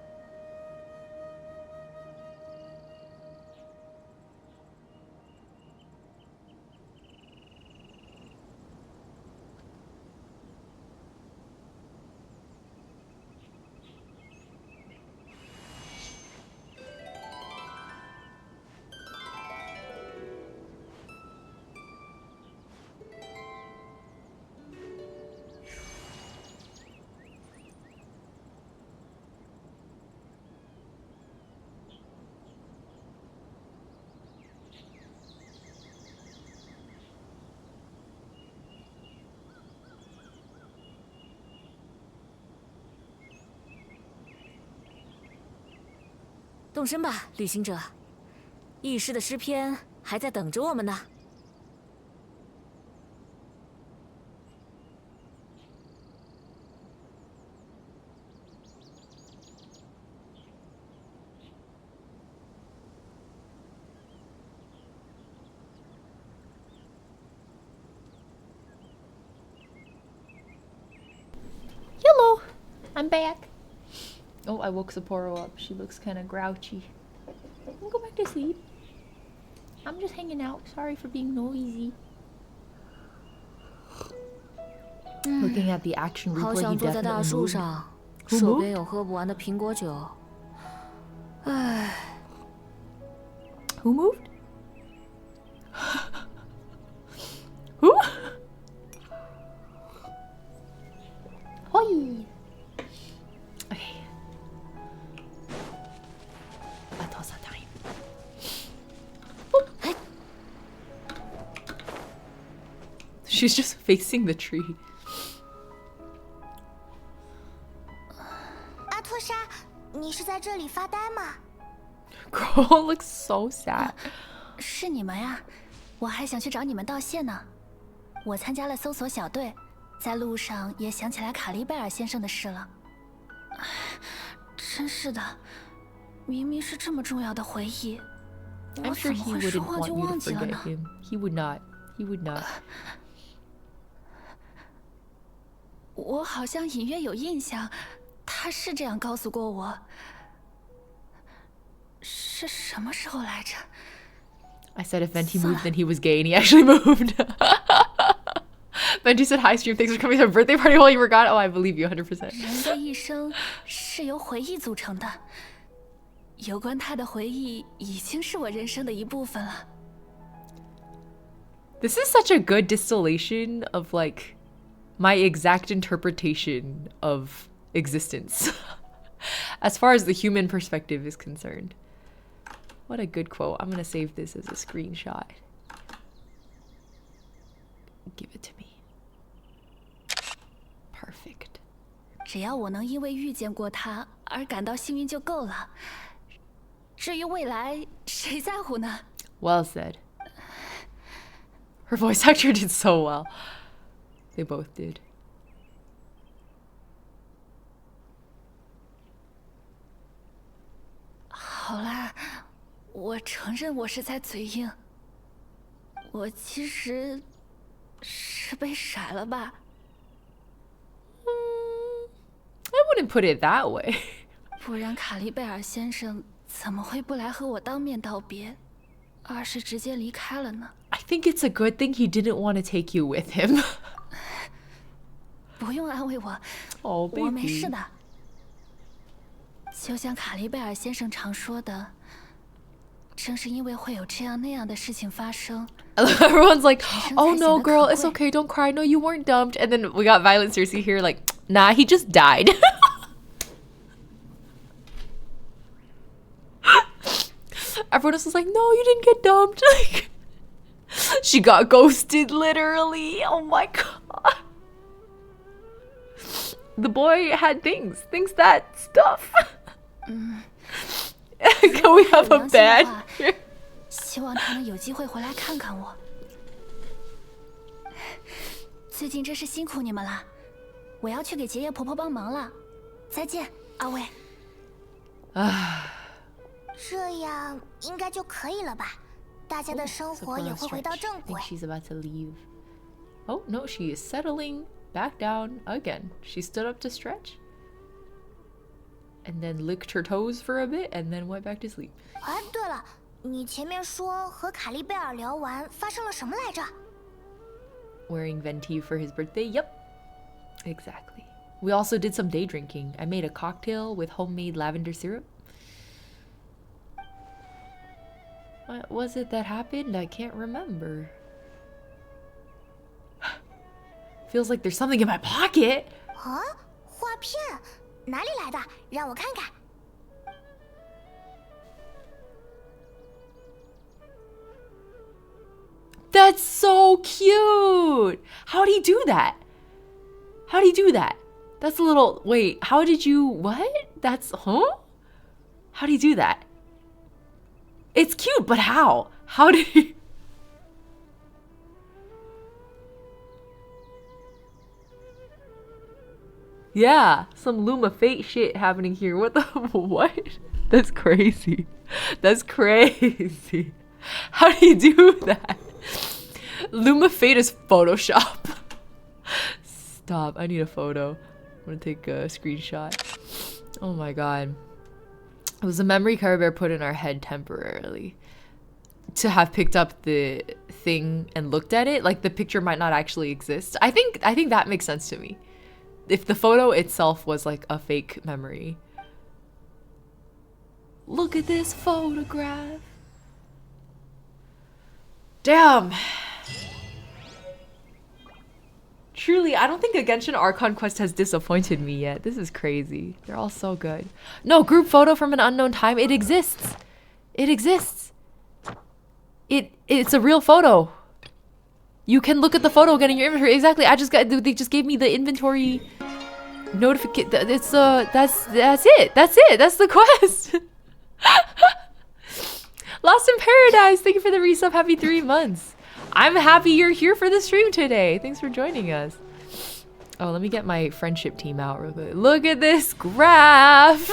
动身吧，旅行者！异世的诗篇还在等着我们呢。Hello, I'm back. Oh, I woke Sapporo up. She looks kind of grouchy. I'll go back to sleep. I'm just hanging out. Sorry for being noisy. Looking at the action 好 replay, he 想坐在大 definitely 树 moved. 上， Who 手 moved? 边有喝不完的苹果酒。唉， Who moved? Who? Hoi! Okay. Atosa time. She's just facing the tree. 阿托莎，你是在这里发呆吗？ Girl looks so sad. 是你们呀，我还想去找你们道谢呢。我参加了搜索小队，在路上也想起来卡利贝尔先生的事了。唉，真是的，明明是这么重要的回忆， I'm 我 sure 怎么 he 会说 wouldn't 话 want 就 you to 忘记了 forget 呢？ him. He would not. He would not. 我好像隐约有印象，他是这样告诉过我。是什么时候来着？ I said if Venti moved, then he was gay, and he actually moved. Venti said, "Hi, stream. Thanks for coming to our birthday party while you were gone." Oh, I believe you 100%. 人的一生是由回忆组成的，有关他的回忆已经是我人生的一部分了。 This is such a good distillation of like my exact interpretation of existence as far as the human perspective is concerned. What a good quote. I'm gonna save this as a screenshot. Give it to me. Perfect. 只要我能因为遇见过他而感到幸运就够了。至于未来，谁在乎呢？ Well said. Her voice actor did so well. They both did. 好啦，我承认我是在嘴硬。我其实是被甩了吧？ I wouldn't put it that way. 不然卡利贝尔先生怎么会不来和我当面道别，而是直接离开了呢？ I think it's a good thing he didn't want to take you with him. 不用安慰我， Oh, 我没 baby. 事的。就像卡利贝尔先生常说的，正是因为会有这样那样的事情发生。 Everyone's like, oh no, girl, it's okay, don't cry. No, you weren't dumped. And then we got Violet Cersei here, like, nah, he just died. Everyone else was like, no, you didn't get dumped. Like, she got ghosted, literally. Oh my god. The boy had things that stuff. Can we have a bed? 希望他能有机会回来看看我。最近真是辛苦你们了，我要去给爷爷婆婆帮忙了。再见，阿威。这样应该就可以了吧？大家的生活也会回到正 I 轨。 think she's about to leave. Oh no, she is settling back down again. She stood up to stretch. And then licked her toes for a bit and then went back to sleep. 哎，对了，你前面说和卡利贝尔聊完发生了什么来着？ Wearing venti for his birthday. Yep. Exactly. We also did some day drinking. I made a cocktail with homemade lavender syrup. What was it that happened? I can't remember. Feels like there's something in my pocket. 啊，画片哪里来的？让我看看。 That's so cute. How'd he do that? How'd he do that? That's a little... Wait, how did you... What? That's... Huh? How'd he do that? It's cute, but how? How did he... Yeah, some Luma Fate shit happening here. What the... What? That's crazy. That's crazy. How do you do that? Luma Fate is Photoshop. Stop. I need a photo. I'm gonna take a screenshot. Oh my god. It was a memory Care Bear put in our head temporarily. To have picked up the thing and looked at it, like the picture might not actually exist. I think that makes sense to me. If the photo itself was like a fake memory. Look at this photograph. Damn. Truly, I don't think a Genshin Archon quest has disappointed me yet. This is crazy. They're all so good. No, group photo from an unknown time. It exists. It exists. It's a real photo. You can look at the photo again in your inventory. Exactly. They just gave me the inventory notification. That's it. That's it. That's the quest. Lost in Paradise. Thank you for the resub. Happy 3 months. I'm happy you're here for the stream today. Thanks for joining us. Oh, let me get my friendship team out real quick. Look at this graph.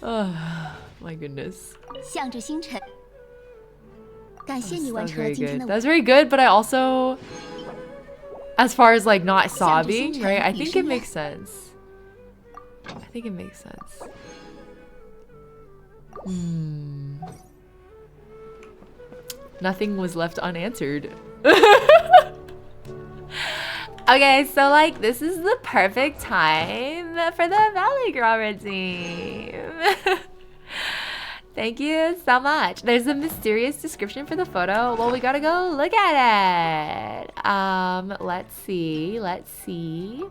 Oh, my goodness. That's very good, but I also, as far as like not sobbing, right? I think it makes sense. I think it makes sense. Nothing was left unanswered. Okay, so like this is the perfect time for the Valley Girl redeem. Thank you so much. There's a mysterious description for the photo. Well, we gotta go look at it. Let's see.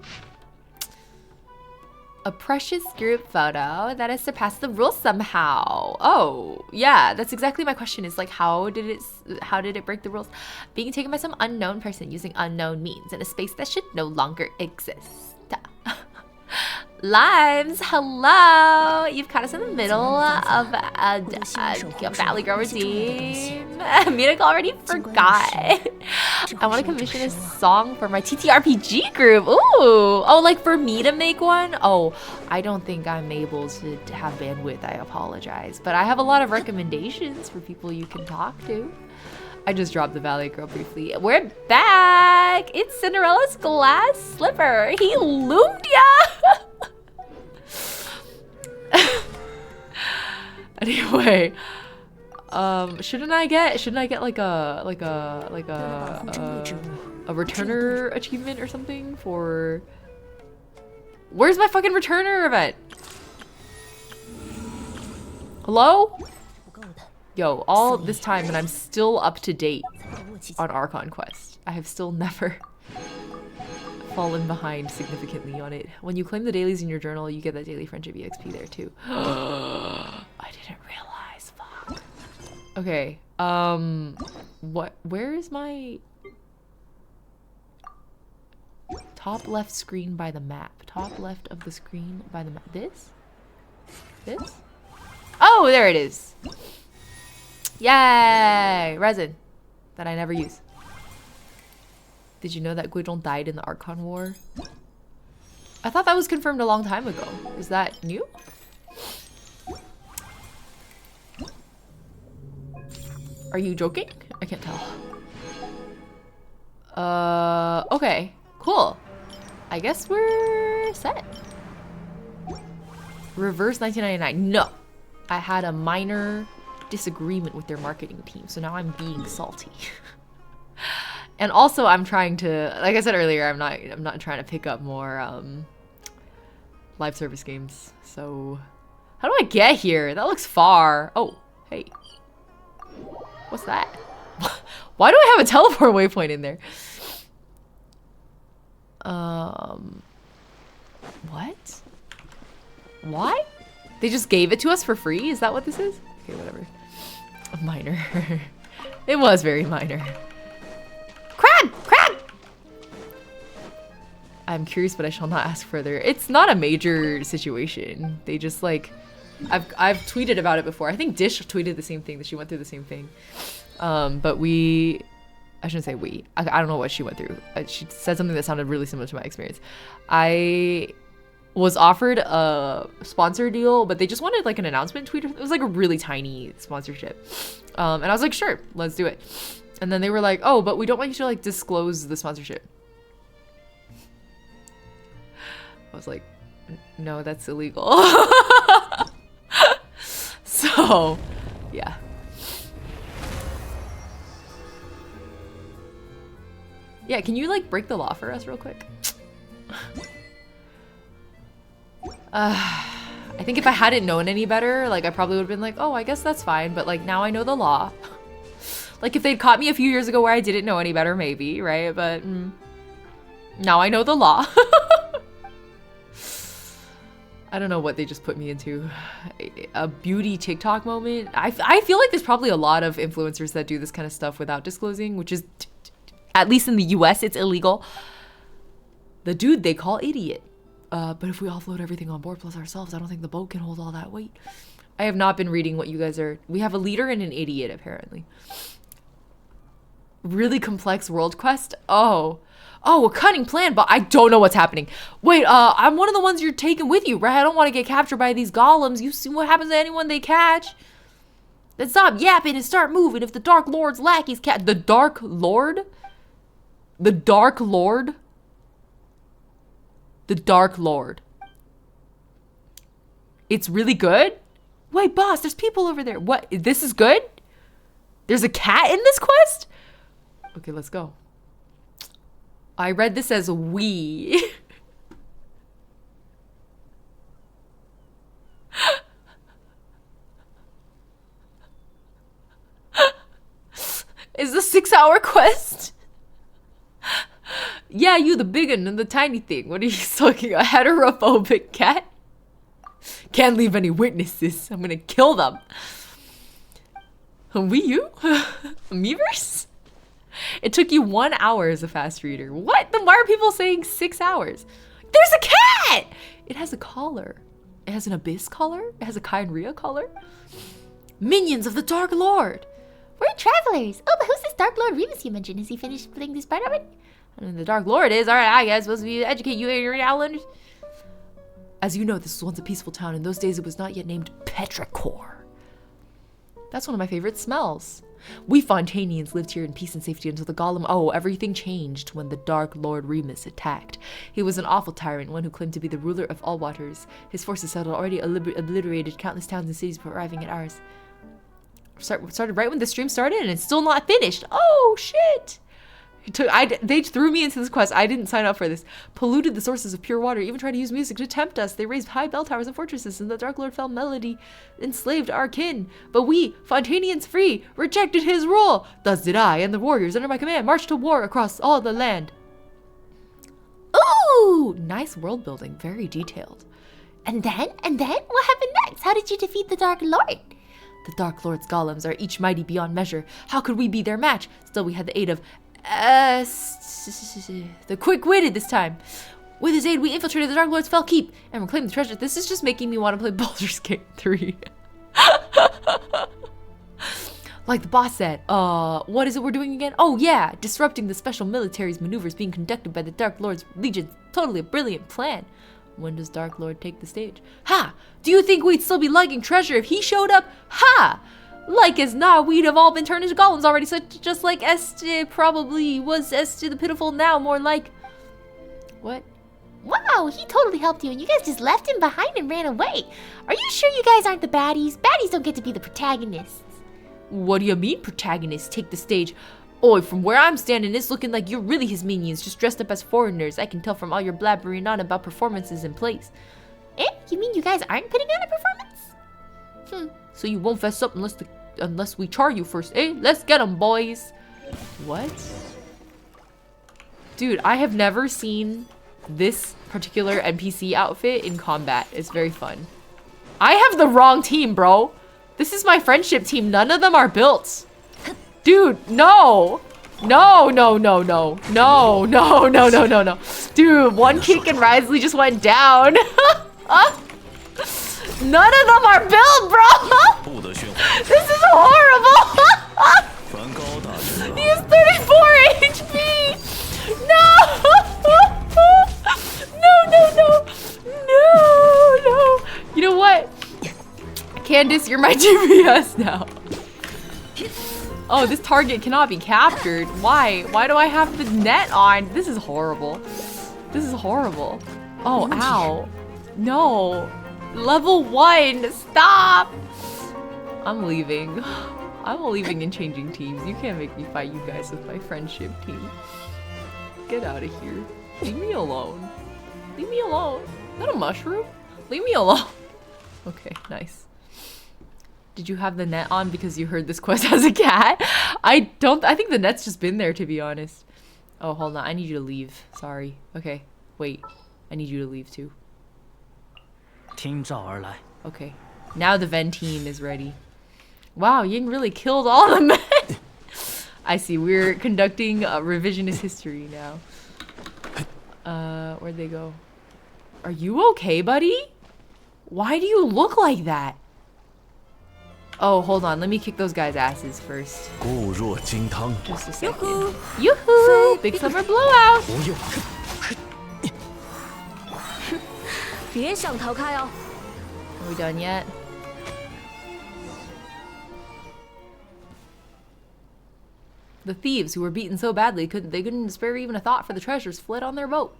A precious group photo that has surpassed the rules somehow. Oh, yeah, that's exactly my question. Is like, how did it break the rules? Being taken by some unknown person using unknown means in a space that should no longer exist. Lives, hello! You've caught us in the middle of a Valley Girl redeem. Mina already forgot. I want to commission a song for my TTRPG group. Ooh. Oh, like for me to make one? Oh, I don't think I'm able to have bandwidth. I apologize. But I have a lot of recommendations for people you can talk to. I just dropped the Valley Girl briefly. We're back. It's Cinderella's glass slipper. He loomed ya. Anyway, shouldn't I get like a returner achievement or something for? Where's my fucking returner event? Hello? Yo, all this time and I'm still up to date on Archon Quest. I have still never fallen behind significantly on it. When you claim the dailies in your journal, you get that daily friendship EXP there too. I didn't realize, fuck. Okay, where is my top left screen by the map? Top left of the screen by the map. This? Oh, there it is. Yay! Resin that I never use. Did you know that Guidon died in the Archon War? I thought that was confirmed a long time ago. Is that new? Are you joking? I can't tell. Okay. Cool. I guess we're set. Reverse 1999. No. I had a minor disagreement with their marketing team, so now I'm being salty. And also I'm trying to, like I said earlier, I'm not trying to pick up more live service games. So how do I get here? That looks far. Oh, hey. What's that? Why do I have a teleport waypoint in there? What? Why? They just gave it to us for free? Is that what this is? Okay, whatever. Minor. It was very minor. Crab! Crab! I'm curious, but I shall not ask further. It's not a major situation. They just like... I've tweeted about it before. I think Dish tweeted the same thing, that she went through the same thing. But we... I shouldn't say we. I don't know what she went through. She said something that sounded really similar to my experience. I was offered a sponsor deal, but they just wanted like an announcement tweet. It was like a really tiny sponsorship. And I was like, sure, let's do it. And then they were like, oh, but we don't want you to like disclose the sponsorship. I was like, no, that's illegal. So, yeah. Yeah, can you like break the law for us real quick? I think if I hadn't known any better, like I probably would have been like, oh, I guess that's fine. But like now I know the law. Like if they'd caught me a few years ago where I didn't know any better, maybe, right? But now I know the law. I don't know what they just put me into. A beauty TikTok moment. I feel like there's probably a lot of influencers that do this kind of stuff without disclosing, which is, at least in the US, it's illegal. The dude they call idiot. But if we offload everything on board plus ourselves, I don't think the boat can hold all that weight. I have not been reading what you guys are... We have a leader and an idiot, apparently. Really complex world quest? Oh, a cunning plan, but I don't know what's happening. Wait, I'm one of the ones you're taking with you, right? I don't want to get captured by these golems. You see what happens to anyone they catch? Then stop yapping and start moving. If the Dark Lord's lackeys catch... The Dark Lord? The Dark Lord? The Dark Lord. It's really good? Wait, boss, there's people over there. What? This is good? There's a cat in this quest? Okay, let's go. I read this as we. Is this a 6-hour quest? Yeah, you the big one and the tiny thing. What are you talking about? A heterophobic cat? Can't leave any witnesses. I'm gonna kill them. We you? Meverse? It took you 1 hour as a fast reader. What? Then why are people saying 6 hours? There's a cat! It has a collar. It has an Abyss collar. It has a Kainria collar. Minions of the Dark Lord. We're travelers. Oh, but who's this Dark Lord Remus you mentioned? Is he finished splitting this part already? I mean, the Dark Lord is. Alright, I guess. Supposed to be educate you and your outlanders. As you know, this was once a peaceful town. In those days, it was not yet named Petrichor. That's one of my favorite smells. We Fontanians lived here in peace and safety until the golem... Oh, everything changed when the Dark Lord Remus attacked. He was an awful tyrant, one who claimed to be the ruler of all waters. His forces had already obliterated countless towns and cities before arriving at ours. Started right when the stream started and it's still not finished. Oh, shit! They threw me into this quest. I didn't sign up for this. Polluted the sources of pure water. Even tried to use music to tempt us. They raised high bell towers and fortresses, and the Dark Lord fell melody enslaved our kin. But we, Fontanians free, rejected his rule. Thus did I and the warriors under my command march to war across all the land. Ooh, nice world building. Very detailed. And then? What happened next? How did you defeat the Dark Lord? The Dark Lord's golems are each mighty beyond measure. How could we be their match? Still, we had the aid of the quick-witted this time. With his aid, we infiltrated the Dark Lord's fell keep and reclaimed the treasure. This is just making me want to play Baldur's Gate 3. Like the boss said, what is it we're doing again? Oh yeah, disrupting the special military's maneuvers being conducted by the Dark Lord's legions. Totally a brilliant plan. When does Dark Lord take the stage? Ha! Do you think we'd still be lugging treasure if he showed up? Ha! Like as not, we'd have all been turned into golems already, so just like Este probably was Este the Pitiful now, more like... What? Wow, he totally helped you and you guys just left him behind and ran away. Are you sure you guys aren't the baddies? Baddies don't get to be the protagonists. What do you mean protagonists take the stage? Oh, from where I'm standing, it's looking like you're really his minions, just dressed up as foreigners. I can tell from all your blabbering on about performances in place. Eh? You mean you guys aren't putting on a performance? So you won't fess up unless we char you first, eh? Let's get 'em, boys. What? Dude, I have never seen this particular NPC outfit in combat. It's very fun. I have the wrong team, bro. This is my friendship team. None of them are built. Dude, no. No. Dude, one kick and Risley just went down. None of them are built, bro. This is horrible. He has 34 HP. No. No. You know what? Candace, you're my GPS now. Oh, this target cannot be captured. Why? Why do I have the net on? This is horrible. This is horrible. Oh, ow. No. Level 1. Stop. I'm leaving. I'm leaving and changing teams. You can't make me fight you guys with my friendship team. Get out of here. Leave me alone. Leave me alone. Is that a mushroom? Leave me alone. Okay, nice. Did you have the net on because you heard this quest as a cat? I think the net's just been there, to be honest. Oh, hold on. I need you to leave. Sorry. Okay. Wait. I need you to leave too. Okay. Now the Ven team is ready. Wow, Ying really killed all the men. I see. We're conducting revisionist history now. Where'd they go? Are you okay, buddy? Why do you look like that? Oh, hold on. Let me kick those guys' asses first. Just a second. Yoo-hoo! Big summer blowout! Are we done yet? The thieves who were beaten so badly they couldn't spare even a thought for the treasures fled on their boat.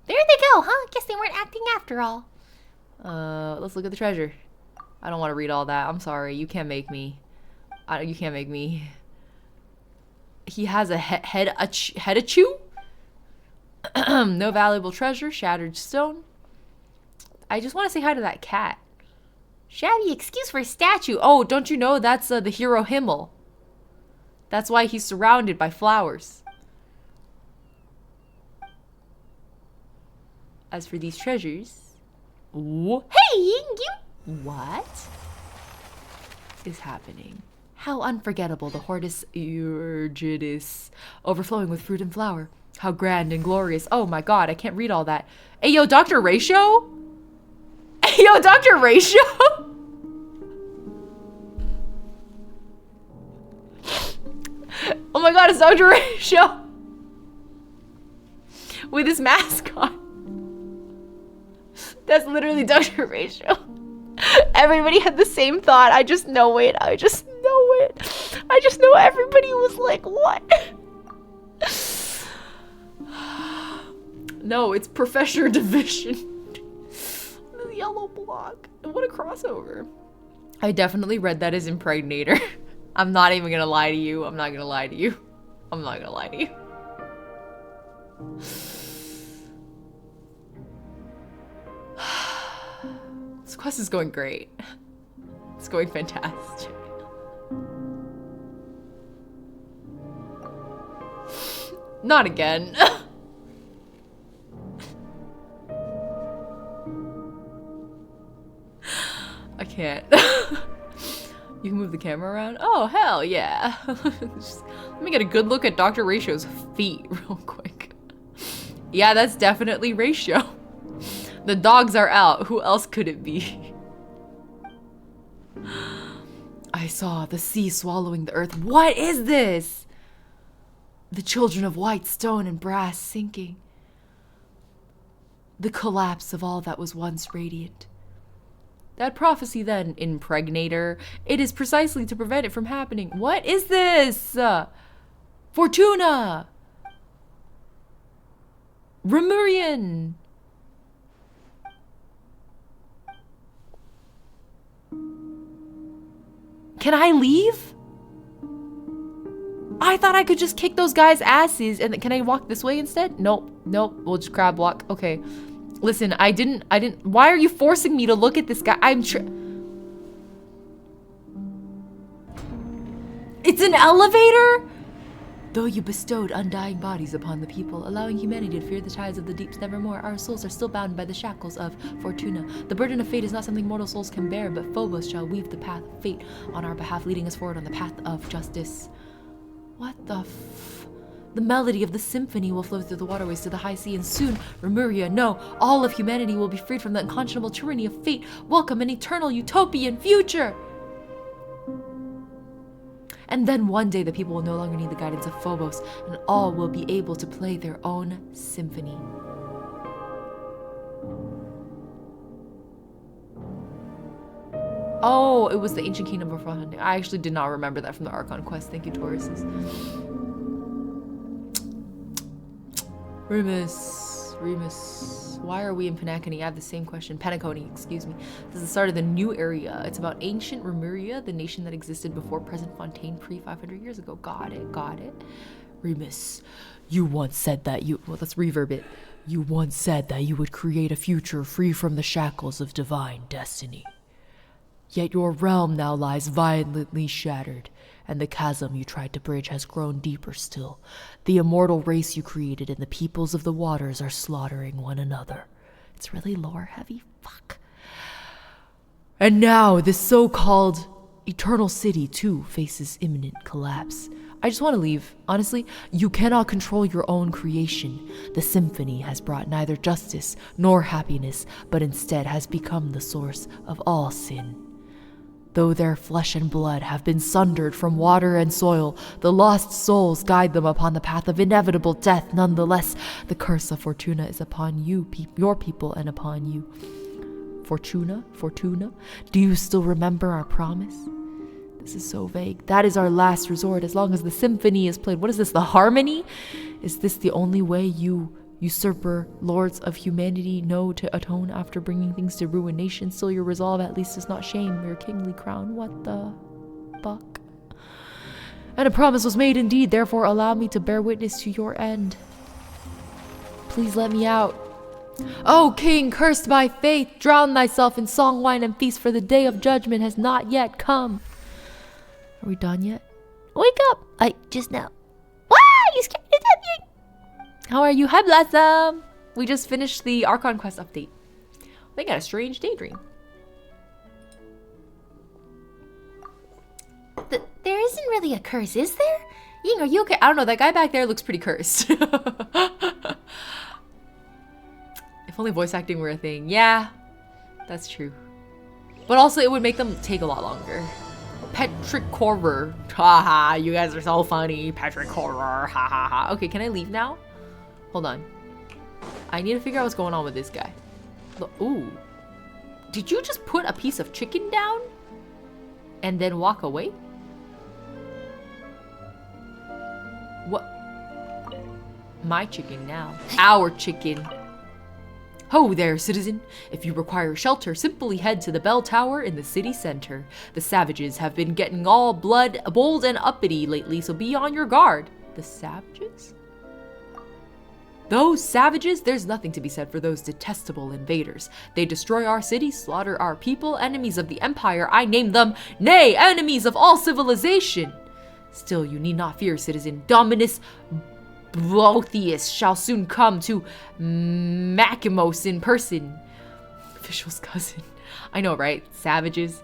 There they go, huh? Guess they weren't acting after all. Let's look at the treasure. I don't want to read all that. I'm sorry. You can't make me. You can't make me. He has a head a chew. No valuable treasure. Shattered stone. I just want to say hi to that cat. Shabby excuse for a statue. Oh, don't you know that's the hero Himmel? That's why he's surrounded by flowers. As for these treasures... Hey, Ying, you... What is happening? How unforgettable the Hortus Urgidis, overflowing with fruit and flower. How grand and glorious. Oh my god, I can't read all that. Hey, yo, Dr. Ratio? Hey, yo, Dr. Ratio? Oh my god, it's Dr. Ratio! With his mask on. That's literally Dr. Ratio. Everybody had the same thought. I just know it. I just know it. I just know everybody was like, what? No, it's Professor Division. The yellow block. What a crossover. I definitely read that as Impregnator. I'm not even gonna lie to you. I'm not gonna lie to you. I'm not gonna lie to you. This quest is going great. It's going fantastic. Not again. I can't. You can move the camera around? Oh, hell yeah. Just, let me get a good look at Dr. Ratio's feet real quick. Yeah, that's definitely Ratio. The dogs are out. Who else could it be? I saw the sea swallowing the earth. What is this? The children of white stone and brass sinking. The collapse of all that was once radiant. That prophecy then, Impregnator, it is precisely to prevent it from happening. What is this? Fortuna! Remurian! Can I leave? I thought I could just kick those guys' asses and can I walk this way instead? Nope, nope, we'll just crab walk. Okay. Listen, I didn't, why are you forcing me to look at this guy? It's an elevator? Though you bestowed undying bodies upon the people, allowing humanity to fear the tides of the deeps nevermore, our souls are still bound by the shackles of Fortuna. The burden of fate is not something mortal souls can bear, but Phobos shall weave the path of fate on our behalf, leading us forward on the path of justice. What the The melody of the symphony will flow through the waterways to the high sea, and soon, Remuria, no, all of humanity will be freed from the unconscionable tyranny of fate. Welcome an eternal utopian future! And then one day the people will no longer need the guidance of Phobos, and all will be able to play their own symphony. Oh, it was the ancient kingdom before hunting. I actually did not remember that from the Archon quest. Thank you, Tauruses. Remus. Why are we in Penacony? I have the same question. Penacony, excuse me. This is the start of the new area. It's about ancient Remuria, the nation that existed before present Fontaine pre-500 years ago. Got it. Remus, you once said that you... Well, let's reverb it. You once said that you would create a future free from the shackles of divine destiny. Yet your realm now lies violently shattered, and the chasm you tried to bridge has grown deeper still. The immortal race you created and the peoples of the waters are slaughtering one another. It's really lore heavy, fuck. And now this so-called eternal city too faces imminent collapse. I just want to leave. Honestly, you cannot control your own creation. The symphony has brought neither justice nor happiness, but instead has become the source of all sin. Though their flesh and blood have been sundered from water and soil, the lost souls guide them upon the path of inevitable death. Nonetheless, the curse of Fortuna is upon you, your people, and upon you. Fortuna? Do you still remember our promise? This is so vague. That is our last resort as long as the symphony is played. What is this, the harmony? Is this the only way you usurper lords of humanity know to atone after bringing things to ruination? Still your resolve at least does not shame your kingly crown. What the fuck? And a promise was made indeed, therefore allow me to bear witness to your end. Please let me out. O king, cursed by faith, drown thyself in song, wine, and feast, for the day of judgment has not yet come. Are we done yet? Wake up! Just now. Wah! You scared me to death! How are you? Hi, Blossom! We just finished the Archon Quest update. They got a strange daydream. There isn't really a curse, is there? Ying, are you okay? I don't know. That guy back there looks pretty cursed. If only voice acting were a thing. Yeah, that's true. But also, it would make them take a lot longer. Petrichorer. Haha, you guys are so funny. Petrichorer. Ha ha ha. Okay, can I leave now? Hold on. I need to figure out what's going on with this guy. Ooh. Did you just put a piece of chicken down? And then walk away? What? My chicken now. Our chicken. Ho there, citizen. If you require shelter, simply head to the bell tower in the city center. The savages have been getting all bold and uppity lately, so be on your guard. The savages? Those savages? There's nothing to be said for those detestable invaders. They destroy our city, slaughter our people, enemies of the Empire. I name them, nay, enemies of all civilization. Still, you need not fear, citizen. Dominus Boethius shall soon come to Makimos in person. Official's cousin. I know, right? Savages.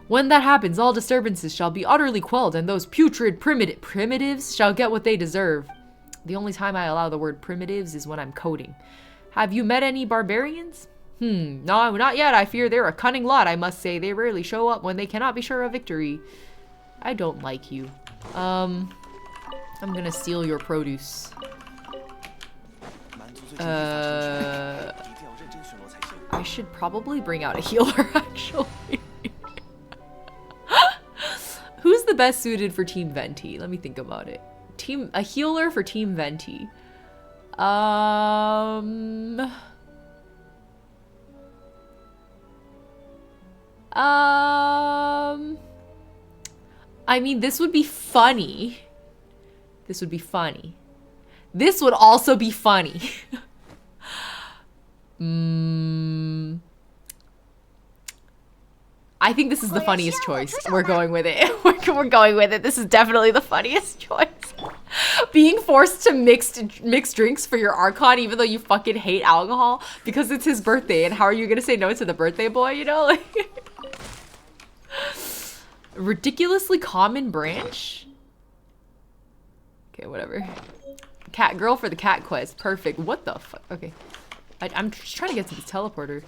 When that happens, all disturbances shall be utterly quelled, and those putrid primitives shall get what they deserve. The only time I allow the word primitives is when I'm coding. Have you met any barbarians? No, not yet. I fear they're a cunning lot, I must say. They rarely show up when they cannot be sure of victory. I don't like you. I'm gonna steal your produce. I should probably bring out a healer, actually. Who's the best suited for Team Venti? Let me think about it. A healer for Team Venti. I mean, this would be funny. This would be funny. This would also be funny. I think this is the funniest choice. We're going with it. We're going with it. This is definitely the funniest choice. Being forced to mix drinks for your Archon even though you fucking hate alcohol because it's his birthday, and how are you gonna say no to the birthday boy, you know? Like ridiculously common branch? Okay, whatever. Cat girl for the cat quest. Perfect. What the fuck? Okay. I'm just trying to get to the teleporter.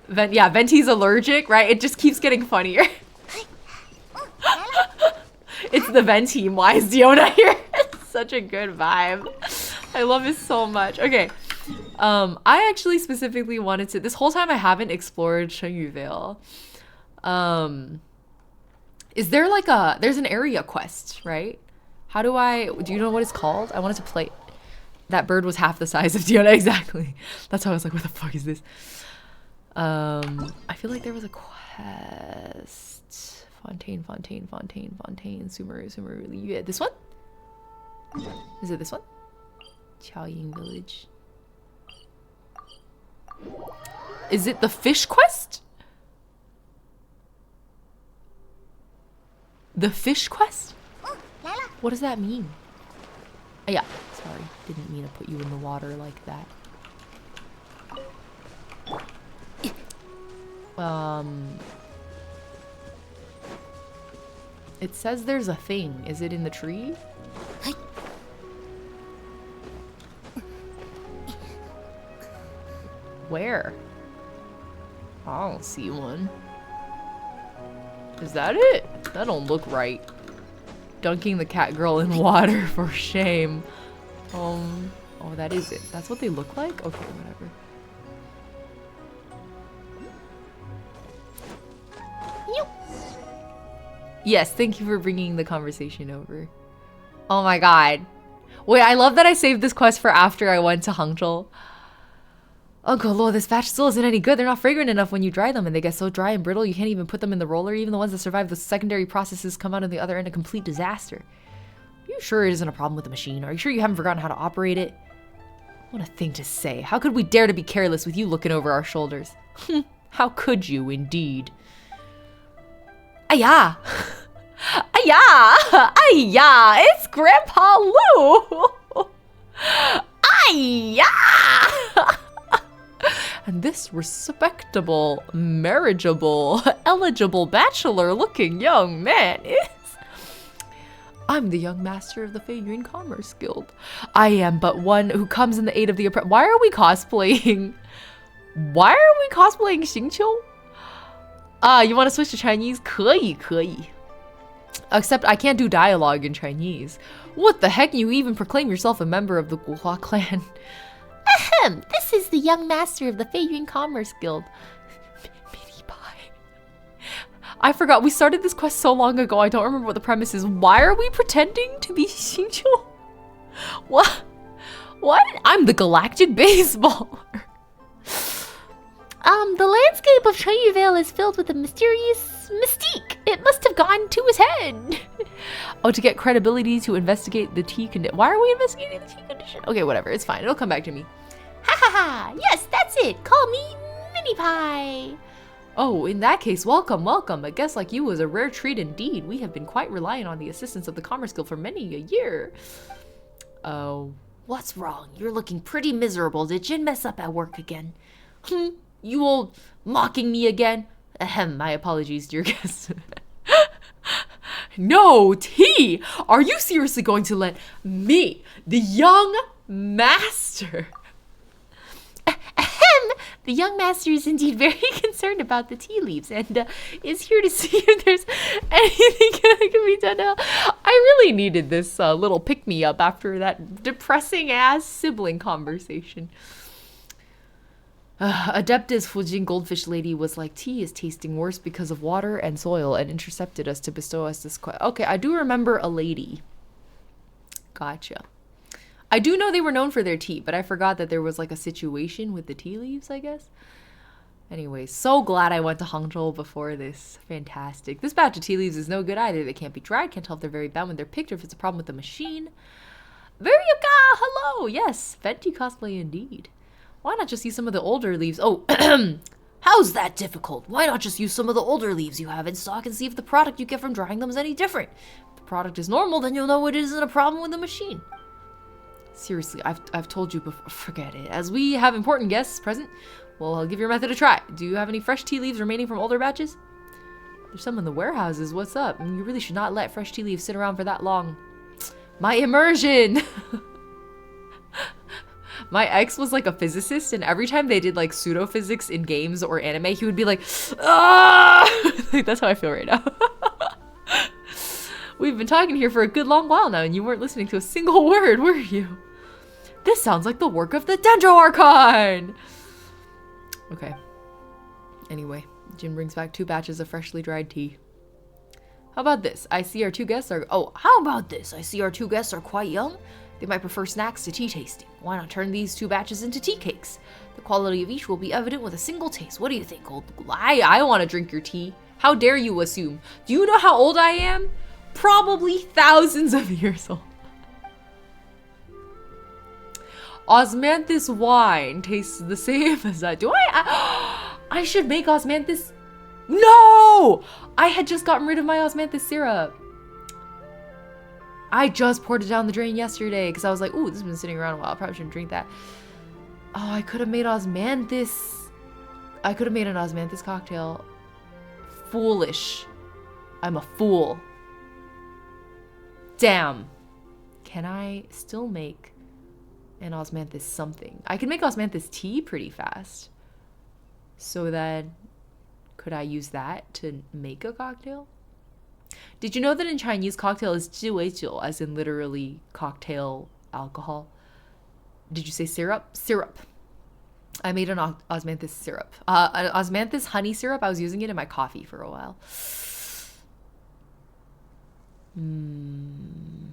Yeah, Venti's allergic, right? It just keeps getting funnier. It's the Venti. Why is Diona here? It's such a good vibe. I love it so much. Okay. I actually specifically wanted to... This whole time I haven't explored Chengyu Vale. Is there like a... There's an area quest, right? How do I... Do you know what it's called? I wanted to play... That bird was half the size of Diona, exactly. That's how I was like, what the fuck is this? I feel like there was a quest. Fontaine, Sumeru. Yeah, this one? Is it this one? Qiaoying Village. Is it the fish quest? The fish quest? What does that mean? Oh, yeah, sorry. Didn't mean to put you in the water like that. It says there's a thing. Is it in the tree? Where? I don't see one. Is that it? That don't look right. Dunking the cat girl in water, for shame. Oh, that is it. That's what they look like? Okay, whatever. Yes, thank you for bringing the conversation over. Oh my god. Wait, I love that I saved this quest for after I went to Hangzhou. Oh god, Lord, this batch still isn't any good. They're not fragrant enough when you dry them, and they get so dry and brittle you can't even put them in the roller. Even the ones that survive the secondary processes come out on the other end a complete disaster. Are you sure it isn't a problem with the machine? Are you sure you haven't forgotten how to operate it? What a thing to say. How could we dare to be careless with you looking over our shoulders? How could you, indeed? Ayah! Ayah! Ayah! It's Grandpa Lou! Ayah! And this respectable, marriageable, eligible bachelor-looking young man is... I'm the young master of the Feyuan Commerce Guild. I am but one who comes in the aid of the oppressed. Why are we cosplaying? Why are we cosplaying Xingqiu? You want to switch to Chinese? 可以, 可以. Except I can't do dialogue in Chinese. What the heck? You even proclaim yourself a member of the Guhua clan. Ahem, this is the young master of the Feiyun Commerce Guild. Mini pie. I forgot. We started this quest so long ago. I don't remember what the premise is. Why are we pretending to be Xingqiu? What? What? I'm the galactic baseballer. The landscape of Changyu Vale is filled with a mysterious mystique. It must have gotten to his head. Oh, to get credibility to investigate the tea condition. Why are we investigating the tea condition? Okay, whatever. It's fine. It'll come back to me. Ha ha ha! Yes, that's it. Call me Mini Pie. Oh, in that case, welcome, welcome. A guest like you is a rare treat indeed. We have been quite reliant on the assistance of the Commerce Guild for many a year. Oh, what's wrong? You're looking pretty miserable. Did Jin mess up at work again? You old mocking me again? Ahem, my apologies, dear guest. No, T! Are you seriously going to let me, the young master... The young master is indeed very concerned about the tea leaves and is here to see if there's anything that can be done to help. I really needed this little pick-me-up after that depressing-ass sibling conversation. Adeptus Fujin Goldfish Lady was like, tea is tasting worse because of water and soil, and intercepted us to bestow us this quest. Okay, I do remember a lady. Gotcha. I do know they were known for their tea, but I forgot that there was like a situation with the tea leaves, I guess. Anyway, so glad I went to Hangzhou before this. Fantastic. This batch of tea leaves is no good either. They can't be dried, can't tell if they're very bad when they're picked or if it's a problem with the machine. Veryuka, hello! Yes, Venti cosplay indeed. Why not just use some of the older leaves? Oh, how's that difficult? Why not just use some of the older leaves you have in stock and see if the product you get from drying them is any different? If the product is normal, then you'll know it isn't a problem with the machine. Seriously, I've told you before. Forget it. As we have important guests present, well, I'll give your method a try. Do you have any fresh tea leaves remaining from older batches? There's some in the warehouses. What's up? I mean, you really should not let fresh tea leaves sit around for that long. My immersion! My ex was like a physicist, and every time they did like pseudo-physics in games or anime, he would be like, ah! Like, that's how I feel right now. We've been talking here for a good long while now, and you weren't listening to a single word, were you? This sounds like the work of the Dendro Archon! Okay. Anyway, Jin brings back 2 batches of freshly dried tea. How about this? I see our 2 guests are... Oh, how about this? I see our 2 guests are quite young. They might prefer snacks to tea tasting. Why not turn these 2 batches into tea cakes? The quality of each will be evident with a single taste. What do you think, old? I want to drink your tea. How dare you assume? Do you know how old I am? Probably thousands of years old. Osmanthus wine tastes the same as that. Do I should make Osmanthus. No! I had just gotten rid of my Osmanthus syrup. I just poured it down the drain yesterday because I was like, ooh, this has been sitting around a while. I probably shouldn't drink that. Oh, I could have made Osmanthus. I could have made an Osmanthus cocktail. Foolish. I'm a fool. Damn. Can I still make an Osmanthus something? I can make Osmanthus tea pretty fast. So then, could I use that to make a cocktail? Did you know that in Chinese, cocktail is 鸡尾酒, as in literally cocktail alcohol? Did you say syrup? Syrup. I made an Osmanthus syrup. An Osmanthus honey syrup. I was using it in my coffee for a while. No,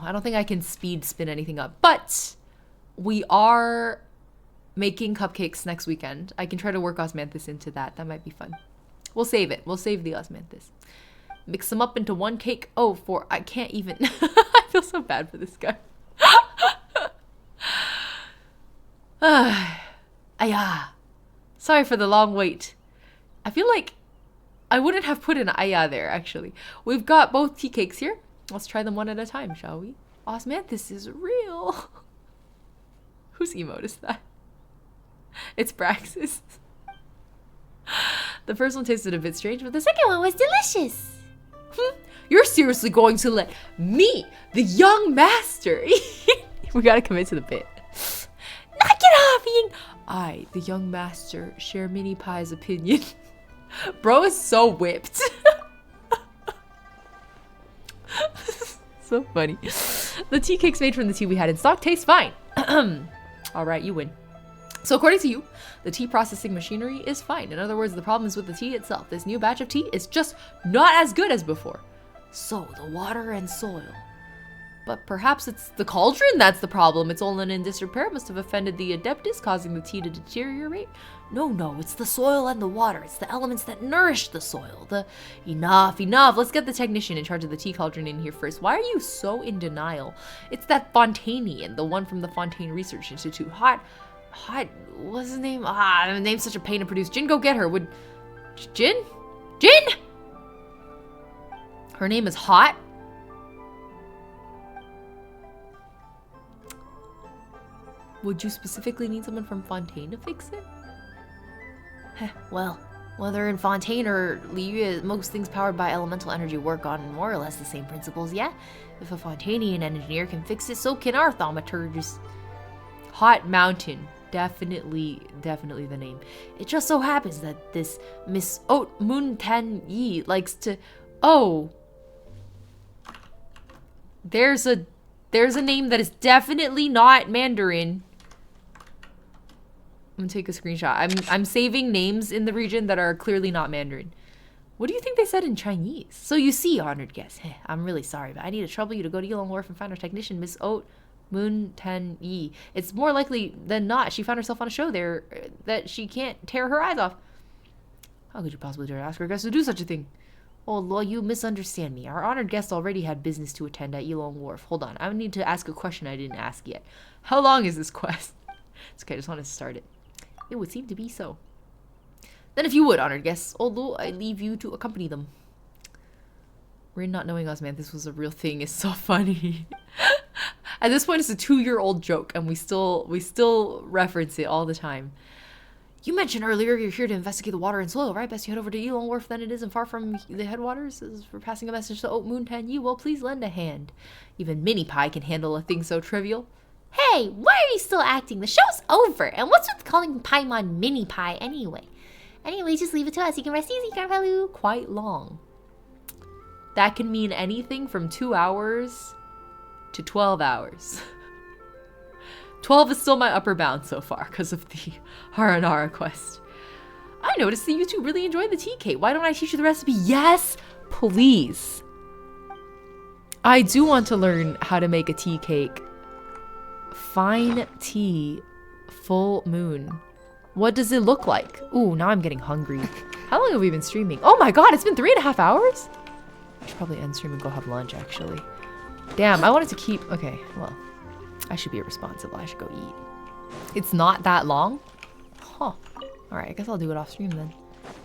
I don't think I can speed spin anything up. But we are making cupcakes next weekend. I can try to work Osmanthus into that. That might be fun. We'll save it. We'll save the Osmanthus. Mix them up into one cake. Oh, I can't even. I feel so bad for this guy. Ayah. Sorry for the long wait. I feel like I wouldn't have put an ayah there, actually. We've got both tea cakes here. Let's try them one at a time, shall we? Osmanthus is real. Whose emote is that? It's Braxis. The first one tasted a bit strange, but the second one was delicious. You're seriously going to let me, the young master... We gotta commit to the bit. Knock it off, I, the young master, share Mini Pie's opinion. Bro is so whipped. So funny. The tea cakes made from the tea we had in stock taste fine. All right, you win. So according to you, the tea processing machinery is fine. In other words, the problem is with the tea itself. This new batch of tea is just not as good as before. So the water and soil. But perhaps it's the cauldron that's the problem. Its old and in disrepair must have offended the adeptus, causing the tea to deteriorate. No, it's the soil and the water. It's the elements that nourish the soil. Enough. Let's get the technician in charge of the tea cauldron in here first. Why are you so in denial? It's that Fontainian, the one from the Fontaine Research Institute. Hot, what's his name? The name's such a pain to produce. Jin, go get her. Jin? Her name is Hot? Would you specifically need someone from Fontaine to fix it? Well, whether in Fontaine or Liyue, most things powered by elemental energy work on more or less the same principles, yeah? If a Fontainian engineer can fix it, so can our thaumaturgist. Hot Mountain. Definitely the name. It just so happens that this Miss Haute Moon Tan Yi likes to... Oh. There's a name that is definitely not Mandarin. I'm gonna take a screenshot. I'm saving names in the region that are clearly not Mandarin. What do you think they said in Chinese? So you see, honored guest. I'm really sorry, but I need to trouble you to go to Yulong Wharf and find our technician, Miss Haute Moon Tan Yi. It's more likely than not she found herself on a show there that she can't tear her eyes off. How could you possibly dare ask our guest to do such a thing? Oh, Lord, you misunderstand me. Our honored guest already had business to attend at Yulong Wharf. Hold on, I need to ask a question I didn't ask yet. How long is this quest? It's okay, I just want to start it. It would seem to be so. Then if you would, honored guests, although I leave you to accompany them. Rin not knowing us, man, this was a real thing is so funny. At this point, it's a 2-year-old joke, and we still reference it all the time. You mentioned earlier you're here to investigate the water and soil, right? Best you head over to Yulong Wharf, then it isn't far from the headwaters. As for passing a message to Haute Moon Tan Yi, well, please lend a hand. Even Mini Pie can handle a thing so trivial. Hey, why are you still acting? The show's over. And what's with calling Paimon Mini Pie anyway? Anyway, just leave it to us. You can rest easy, Carvalho. Quite long. That can mean anything from 2 hours to 12 hours. 12 is still my upper bound so far because of the Haranara quest. I noticed that you two really enjoy the tea cake. Why don't I teach you the recipe? Yes, please. I do want to learn how to make a tea cake. Fine tea, full moon. What does it look like? Ooh, now I'm getting hungry. How long have we been streaming? Oh my god, it's been 3.5 hours? I should probably end stream and go have lunch, actually. Damn, I wanted to keep... Okay, well, I should be responsible. I should go eat. It's not that long? Huh. Alright, I guess I'll do it off stream then.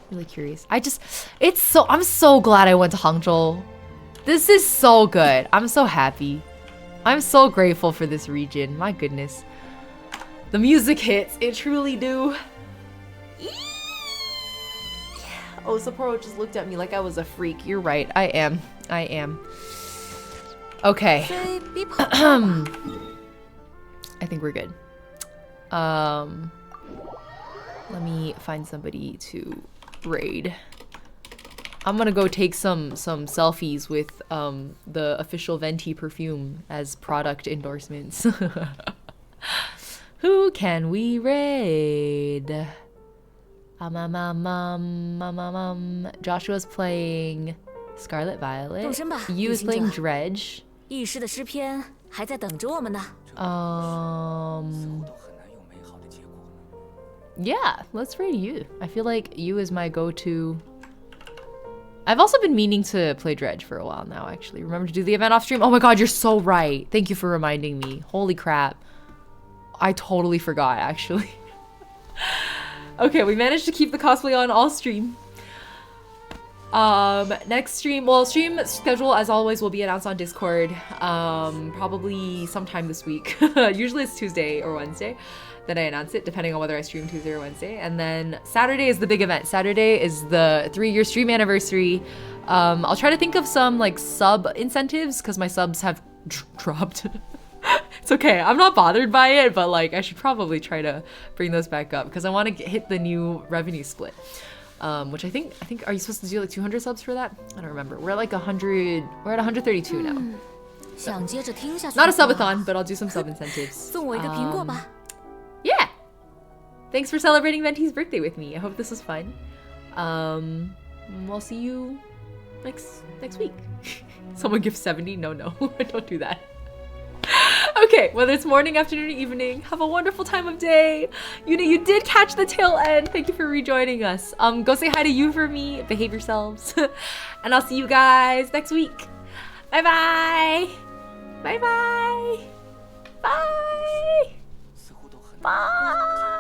Really curious. I'm so glad I went to Hangzhou. This is so good. I'm so happy. I'm so grateful for this region. My goodness. The music hits. It truly do. Oh, Sapporo just looked at me like I was a freak. You're right. I am. Okay. I think we're good. Let me find somebody to raid. I'm gonna go take some selfies with the official Venti perfume as product endorsements. Who can we raid? Joshua's playing Scarlet Violet. Yu is playing Dredge. Yeah, let's raid Yu. I feel like Yu is my go-to. I've also been meaning to play Dredge for a while now, actually. Remember to do the event off stream? Oh my god, you're so right. Thank you for reminding me. Holy crap. I totally forgot, actually. Okay, we managed to keep the cosplay on all stream. Next stream, well, stream schedule as always will be announced on Discord. Probably sometime this week. Usually it's Tuesday or Wednesday that I announce it, depending on whether I stream Tuesday or Wednesday. And then Saturday is the big event. Saturday is the 3-year stream anniversary. I'll try to think of some like sub incentives because my subs have dropped. It's okay. I'm not bothered by it, but like I should probably try to bring those back up because I want to hit the new revenue split. which I think are you supposed to do like 200 subs for that? I don't remember. We're at like 100. We're at 132 now. So, not a subathon, but I'll do some sub incentives. Yeah. Thanks for celebrating Venti's birthday with me. I hope this was fun. We'll see you next week. Someone give 70? No, don't do that. Okay, whether it's morning, afternoon, or evening, have a wonderful time of day. You did catch the tail end. Thank you for rejoining us. Go say hi to you for me. Behave yourselves. And I'll see you guys next week. Bye-bye. Bye-bye. Bye. Bye.